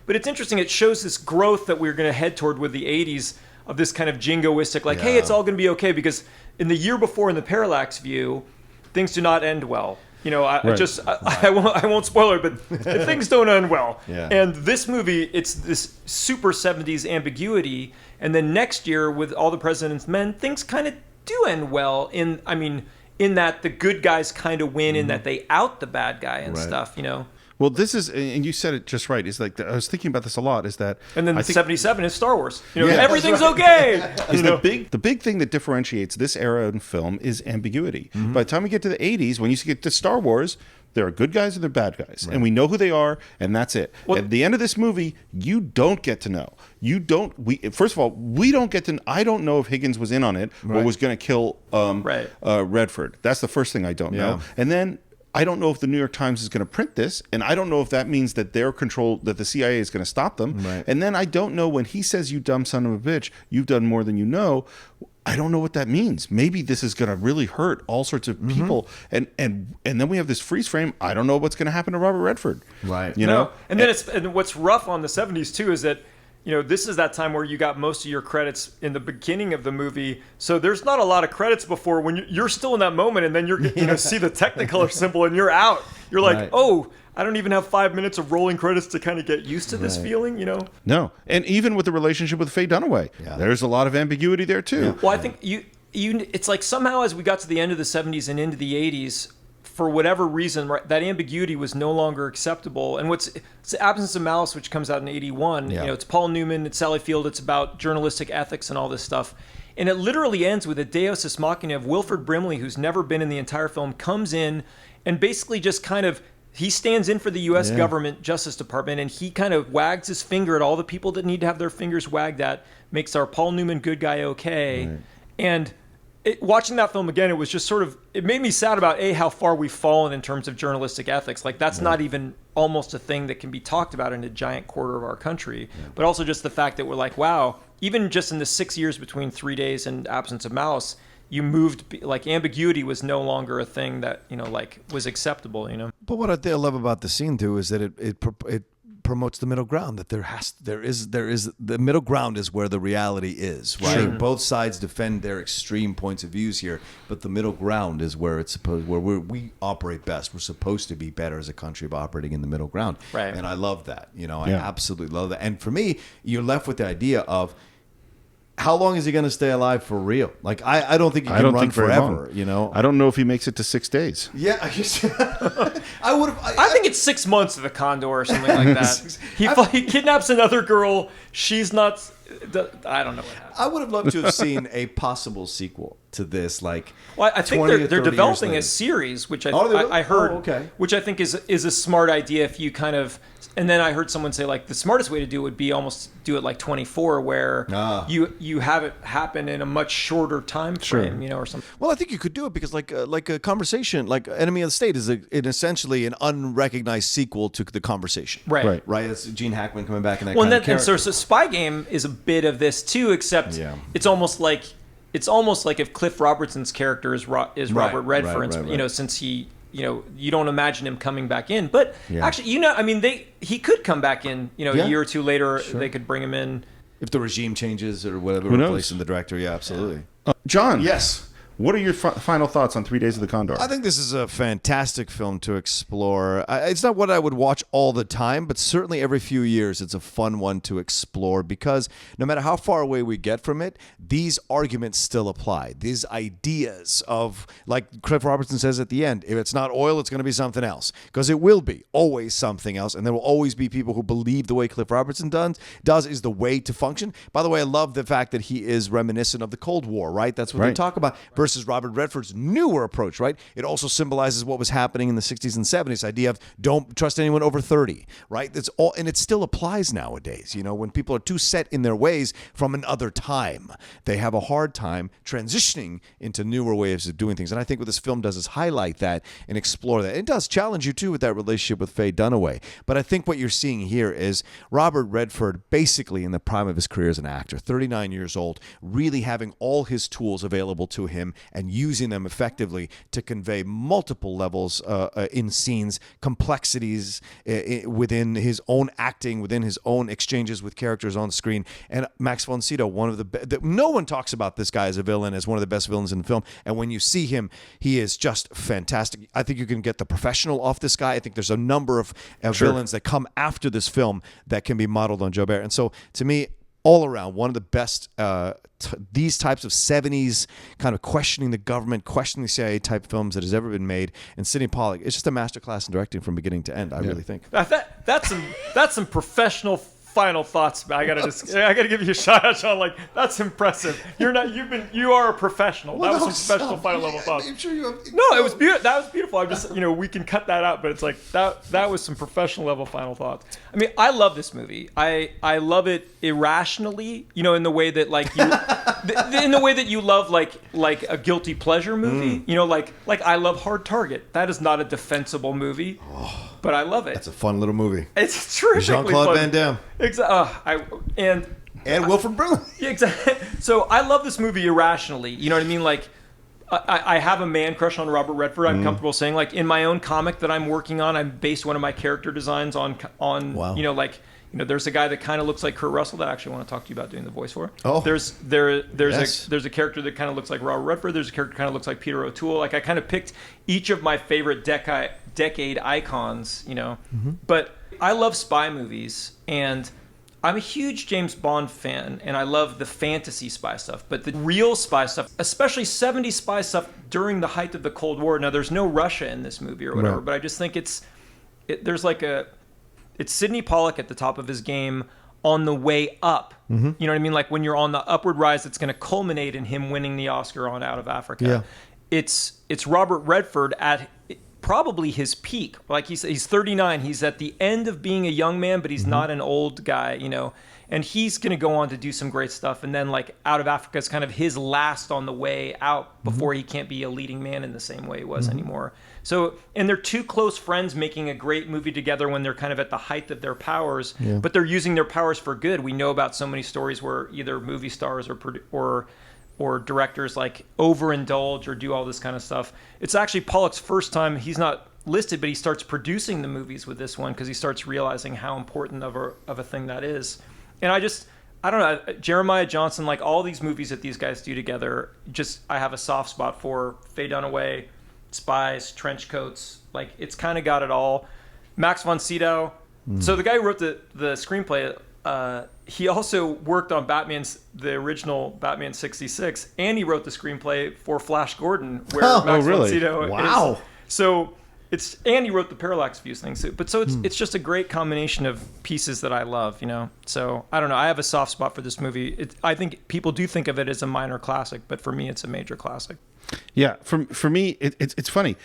But it's interesting. It shows this growth that we're going to head toward with the 80s of this kind of jingoistic, like, hey, it's all going to be okay, because in the year before, in the Parallax View, things do not end well. I won't spoil it, but things don't end well. Yeah. And this movie, it's this super 70s ambiguity. And then next year, with All the President's Men, things kind of do end well. In that the good guys kind of win, in that they out the bad guy and stuff, Well, this is, and you said it just right. It's like I was thinking about this a lot. Is that, and then 77 is Star Wars. Everything's okay. The big thing that differentiates this era in film is ambiguity. Mm-hmm. By the time we get to the 80s, when you get to Star Wars, there are good guys and there are bad guys, and we know who they are, and that's it. At the end of this movie, you don't get to know. First of all, we don't get to. I don't know if Higgins was in on it or was going to kill Redford. That's the first thing I don't know. And then I don't know if the New York Times is going to print this, and I don't know if that means that that the CIA is going to stop them. Right. And then I don't know, when he says, you dumb son of a bitch, you've done more than you know, I don't know what that means. Maybe this is going to really hurt all sorts of people. And then we have this freeze frame. I don't know what's going to happen to Robert Redford. Right. And then and what's rough on the 70s too is that this is that time where you got most of your credits in the beginning of the movie. So there's not a lot of credits before when you're still in that moment, and then you're see the Technicolor symbol and you're out. You're like, Right. oh, I don't even have 5 minutes of rolling credits to kind of get used to this feeling, No, and even with the relationship with Faye Dunaway, there's a lot of ambiguity there too. Well, I think it's like somehow as we got to the end of the 70s and into the 80s, for whatever reason, right, that ambiguity was no longer acceptable. And it's the Absence of Malice, which comes out in 81. It's Paul Newman, it's Sally Field, it's about journalistic ethics and all this stuff. And it literally ends with a deus ex machina of Wilford Brimley, who's never been in the entire film, comes in and basically just kind of, he stands in for the U.S. government Justice Department, and he kind of wags his finger at all the people that need to have their fingers wagged at, makes our Paul Newman good guy okay. Right. And watching that film again, it was just sort of, it made me sad about how far we've fallen in terms of journalistic ethics. Like that's not even almost a thing that can be talked about in a giant quarter of our country. But also just the fact that we're like, wow, even just in the 6 years between 3 Days and Absence of Malice, you moved, like ambiguity was no longer a thing that, was acceptable, But what I love about the scene too is that it promotes the middle ground, that there is the middle ground is where the reality is, right? Sure. Both sides defend their extreme points of views here, but the middle ground is where we operate best. We're supposed to be better as a country of operating in the middle ground. Right. And I love that. I absolutely love that. And for me, you're left with the idea of how long is he going to stay alive for real? Like, I don't think he can run forever, I don't know if he makes it to 6 days. Yeah. I would have. I think it's 6 months of the Condor or something like that. He kidnaps another girl. She's not. I don't know what happened. I would have loved to have seen a possible sequel to this. I think they're developing a series, which I heard, which I think is a smart idea if you kind of. And then I heard someone say the smartest way to do it would be almost do it like 24, where you have it happen in a much shorter time frame, or something. Well, I think you could do it because like a conversation, like Enemy of the State is essentially an unrecognized sequel to The Conversation. Right. It's Gene Hackman coming back in that kind of character. And so Spy Game is a bit of this too, except it's almost like if Cliff Robertson's character is Robert Redford, since he. You don't imagine him coming back in, but actually, he could come back in. A year or two later, they could bring him in if the regime changes or whatever, replacing the director. Yeah, absolutely. John, yes. What are your final thoughts on 3 Days of the Condor? I think this is a fantastic film to explore. It's not what I would watch all the time, but certainly every few years it's a fun one to explore because no matter how far away we get from it, these arguments still apply. These ideas of, like Cliff Robertson says at the end, if it's not oil, it's going to be something else. Because it will be always something else, and there will always be people who believe the way Cliff Robertson does is the way to function. By the way, I love the fact that he is reminiscent of the Cold War, right? That's what they talk about. Versus Robert Redford's newer approach, right? It also symbolizes what was happening in the 60s and 70s, idea of don't trust anyone over 30, right? That's all, and it still applies nowadays. When people are too set in their ways from another time, they have a hard time transitioning into newer ways of doing things. And I think what this film does is highlight that and explore that. It does challenge you too with that relationship with Faye Dunaway. But I think what you're seeing here is Robert Redford basically in the prime of his career as an actor, 39 years old, really having all his tools available to him and using them effectively to convey multiple levels in scenes, complexities within his own acting, within his own exchanges with characters on screen. And Max von Sydow, one of no one talks about this guy as a villain, as one of the best villains in the film. And when you see him, he is just fantastic. I think you can get The Professional off this guy. I think there's a number of villains that come after this film that can be modeled on Joubert. And so to me, all around, one of the best these types of 70s kind of questioning the government, questioning the CIA type films that has ever been made. And Sidney Pollack, it's just a masterclass in directing from beginning to end, I really think. That's some professional final thoughts. I gotta give you a shout out, Sean. Like, that's impressive. You are a professional. Well, that was some professional final level thoughts. I'm sure you have. No, it was beautiful. That was beautiful. I'm just, we can cut that out, but it's like that was some professional level final thoughts. I mean, I love this movie. I love it irrationally, in the way that in the way that you love like a guilty pleasure movie. Like I love Hard Target. That is not a defensible movie. But I love it. That's a fun little movie. It's terrifically Jean-Claude fun. Van Damme. And Wilford Brimley. Yeah, exactly. So I love this movie irrationally. You know what I mean? Like, I have a man crush on Robert Redford. I'm comfortable saying, like, in my own comic that I'm working on, I based one of my character designs on wow. there's a guy that kind of looks like Kurt Russell that I actually want to talk to you about doing the voice for. Oh. There's Yes. there's a character that kind of looks like Robert Redford. There's a character that kind of looks like Peter O'Toole. Like I kind of picked each of my favorite decade icons, But I love spy movies, and I'm a huge James Bond fan, and I love the fantasy spy stuff. But the real spy stuff, especially 70s spy stuff during the height of the Cold War. Now, there's no Russia in this movie or whatever, but I just think it's Sidney Pollack at the top of his game on the way up. You know what I mean? Like when you're on the upward rise, it's going to culminate in him winning the Oscar on Out of Africa. Yeah. It's Robert Redford at probably his peak. Like he's 39. He's at the end of being a young man, but he's not an old guy, And he's going to go on to do some great stuff. And then like Out of Africa is kind of his last on the way out before he can't be a leading man in the same way he was anymore. So, and they're two close friends making a great movie together when they're kind of at the height of their powers, but they're using their powers for good. We know about so many stories where either movie stars or directors like overindulge or do all this kind of stuff. It's actually Pollack's first time. He's not listed, but he starts producing the movies with this one because he starts realizing how important of a thing that is. And I don't know, Jeremiah Johnson, like all these movies that these guys do together, I have a soft spot for. Faye Dunaway, spies, trench coats, like it's kind of got it all. Max von Sydow. So the guy who wrote the screenplay, he also worked on the original Batman 66, and he wrote the screenplay for Flash Gordon, where Max von Sydow is. So and he wrote the Parallax Views thing. So it's just a great combination of pieces that I love, So I don't know. I have a soft spot for this movie. I think people do think of it as a minor classic, but for me, it's a major classic. Yeah, for me, it's funny.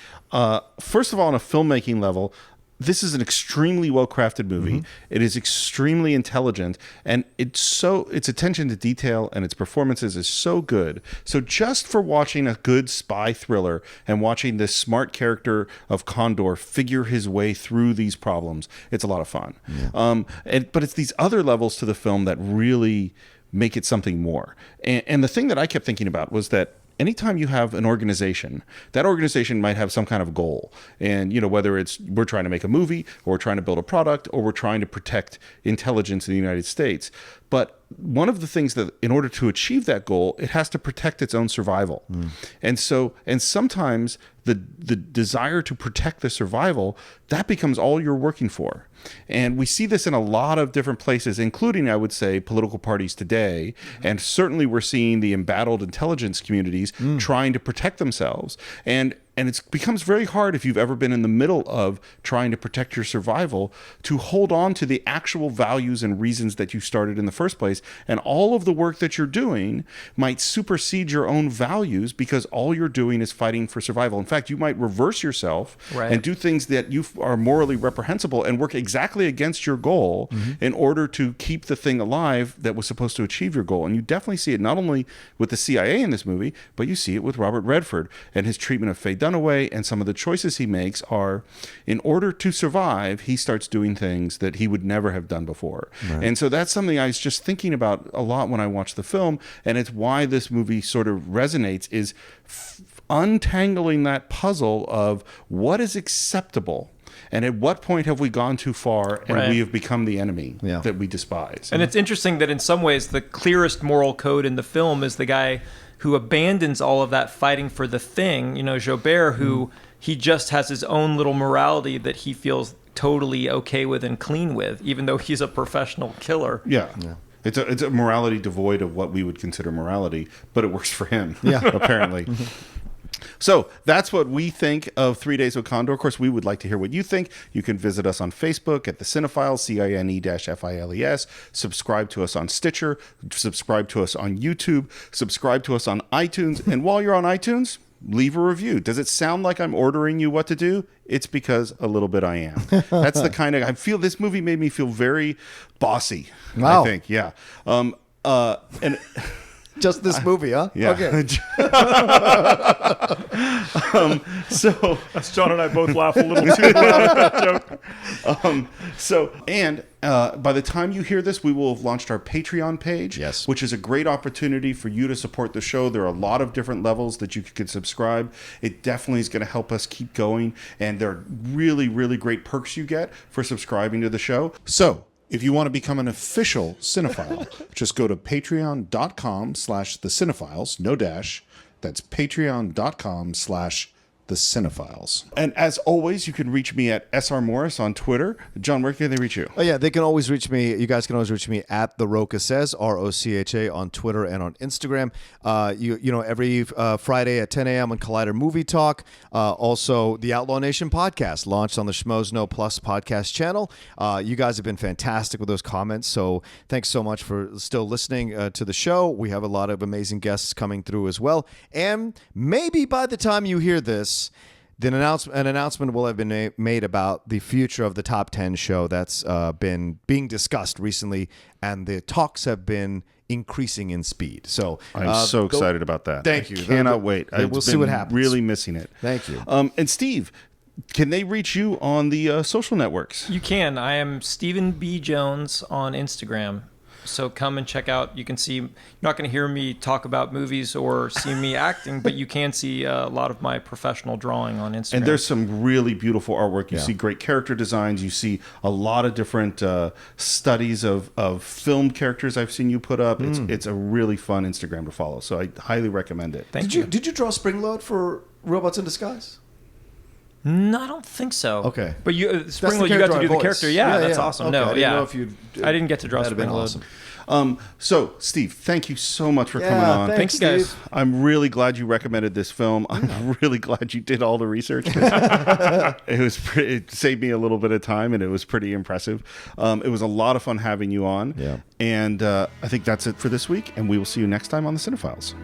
First of all, on a filmmaking level, this is an extremely well-crafted movie. It is extremely intelligent, and its attention to detail and its performances is so good. So just for watching a good spy thriller and watching this smart character of Condor figure his way through these problems, it's a lot of fun. Yeah. But it's these other levels to the film that really make it something more. And the thing that I kept thinking about was that anytime you have an organization, that organization might have some kind of goal. And, whether it's we're trying to make a movie or we're trying to build a product or we're trying to protect intelligence in the United States. But one of the things that in order to achieve that goal, it has to protect its own survival. And sometimes the desire to protect the survival, that becomes all you're working for. And we see this in a lot of different places, including, I would say, political parties today. And certainly we're seeing the embattled intelligence communities trying to protect themselves. And it becomes very hard if you've ever been in the middle of trying to protect your survival to hold on to the actual values and reasons that you started in the first place. And all of the work that you're doing might supersede your own values because all you're doing is fighting for survival. In fact, you might reverse yourself and do things that you are morally reprehensible and work exactly against your goal in order to keep the thing alive that was supposed to achieve your goal. And you definitely see it not only with the CIA in this movie, but you see it with Robert Redford and his treatment of Faye Dunaway, and some of the choices he makes are, in order to survive, he starts doing things that he would never have done before. Right. And so that's something I was just thinking about a lot when I watched the film, and it's why this movie sort of resonates, is untangling that puzzle of what is acceptable and at what point have we gone too far and we have become the enemy that we despise. And it's interesting that in some ways the clearest moral code in the film is the guy who abandons all of that fighting for the thing, Jobert, who he just has his own little morality that he feels totally okay with and clean with, even though he's a professional killer. Yeah. It's a morality devoid of what we would consider morality, but it works for him, apparently. So that's what we think of 3 Days with Condor. Of course, we would like to hear what you think. You can visit us on Facebook at the Cine-Files, Cine-Files. Subscribe to us on Stitcher. Subscribe to us on YouTube. Subscribe to us on iTunes. And while you're on iTunes, leave a review. Does it sound like I'm ordering you what to do? It's because a little bit I am. That's the kind of... I feel this movie made me feel very bossy, I think. Yeah. And... Just this movie, huh? Yeah. Okay. So John and I both laugh a little too loud at that joke. By the time you hear this, we will have launched our Patreon page, which is a great opportunity for you to support the show. There are a lot of different levels that you could subscribe. It definitely is going to help us keep going, and there are really, really great perks you get for subscribing to the show. So If you want to become an official cinephile, just go to patreon.com/thecine-files, no dash. That's patreon.com/thecine-files. And as always, you can reach me at SR Morris on Twitter. John, where can they reach you? Oh, yeah, they can always reach me. You guys can always reach me at the Rocha Says, ROCHA, on Twitter and on Instagram. You know, every Friday at 10 a.m. on Collider Movie Talk. Also, the Outlaw Nation podcast launched on the Schmoes No Plus podcast channel. You guys have been fantastic with those comments, so thanks so much for still listening to the show. We have a lot of amazing guests coming through as well. And maybe by the time you hear this, an announcement will have been made about the future of the Top 10 show that's been being discussed recently, and the talks have been increasing in speed. So I'm so excited about that. Thank you. Cannot wait. We'll see what happens. Really missing it. Thank you. And Steve, can they reach you on the social networks? You can. I am Stephen B. Jones on Instagram. So come and check out. You can see, you're not going to hear me talk about movies or see me acting, but you can see a lot of my professional drawing on Instagram. And there's some really beautiful artwork. You see great character designs. You see a lot of different studies of film characters I've seen you put up. It's a really fun Instagram to follow. So I highly recommend it. Thank you. Did you draw Springload for Robots in Disguise? No, I don't think so. Okay. But you, Springload, you got to do the character. Yeah, that's awesome. Okay. No, I didn't know if I didn't get to draw that'd have been Springload. awesome. So, Steve, thank you so much for coming on. Thanks, guys. I'm really glad you recommended this film. I'm really glad you did all the research. It saved me a little bit of time, and it was pretty impressive. It was a lot of fun having you on. Yeah. And I think that's it for this week, and we will see you next time on the Cine-Files.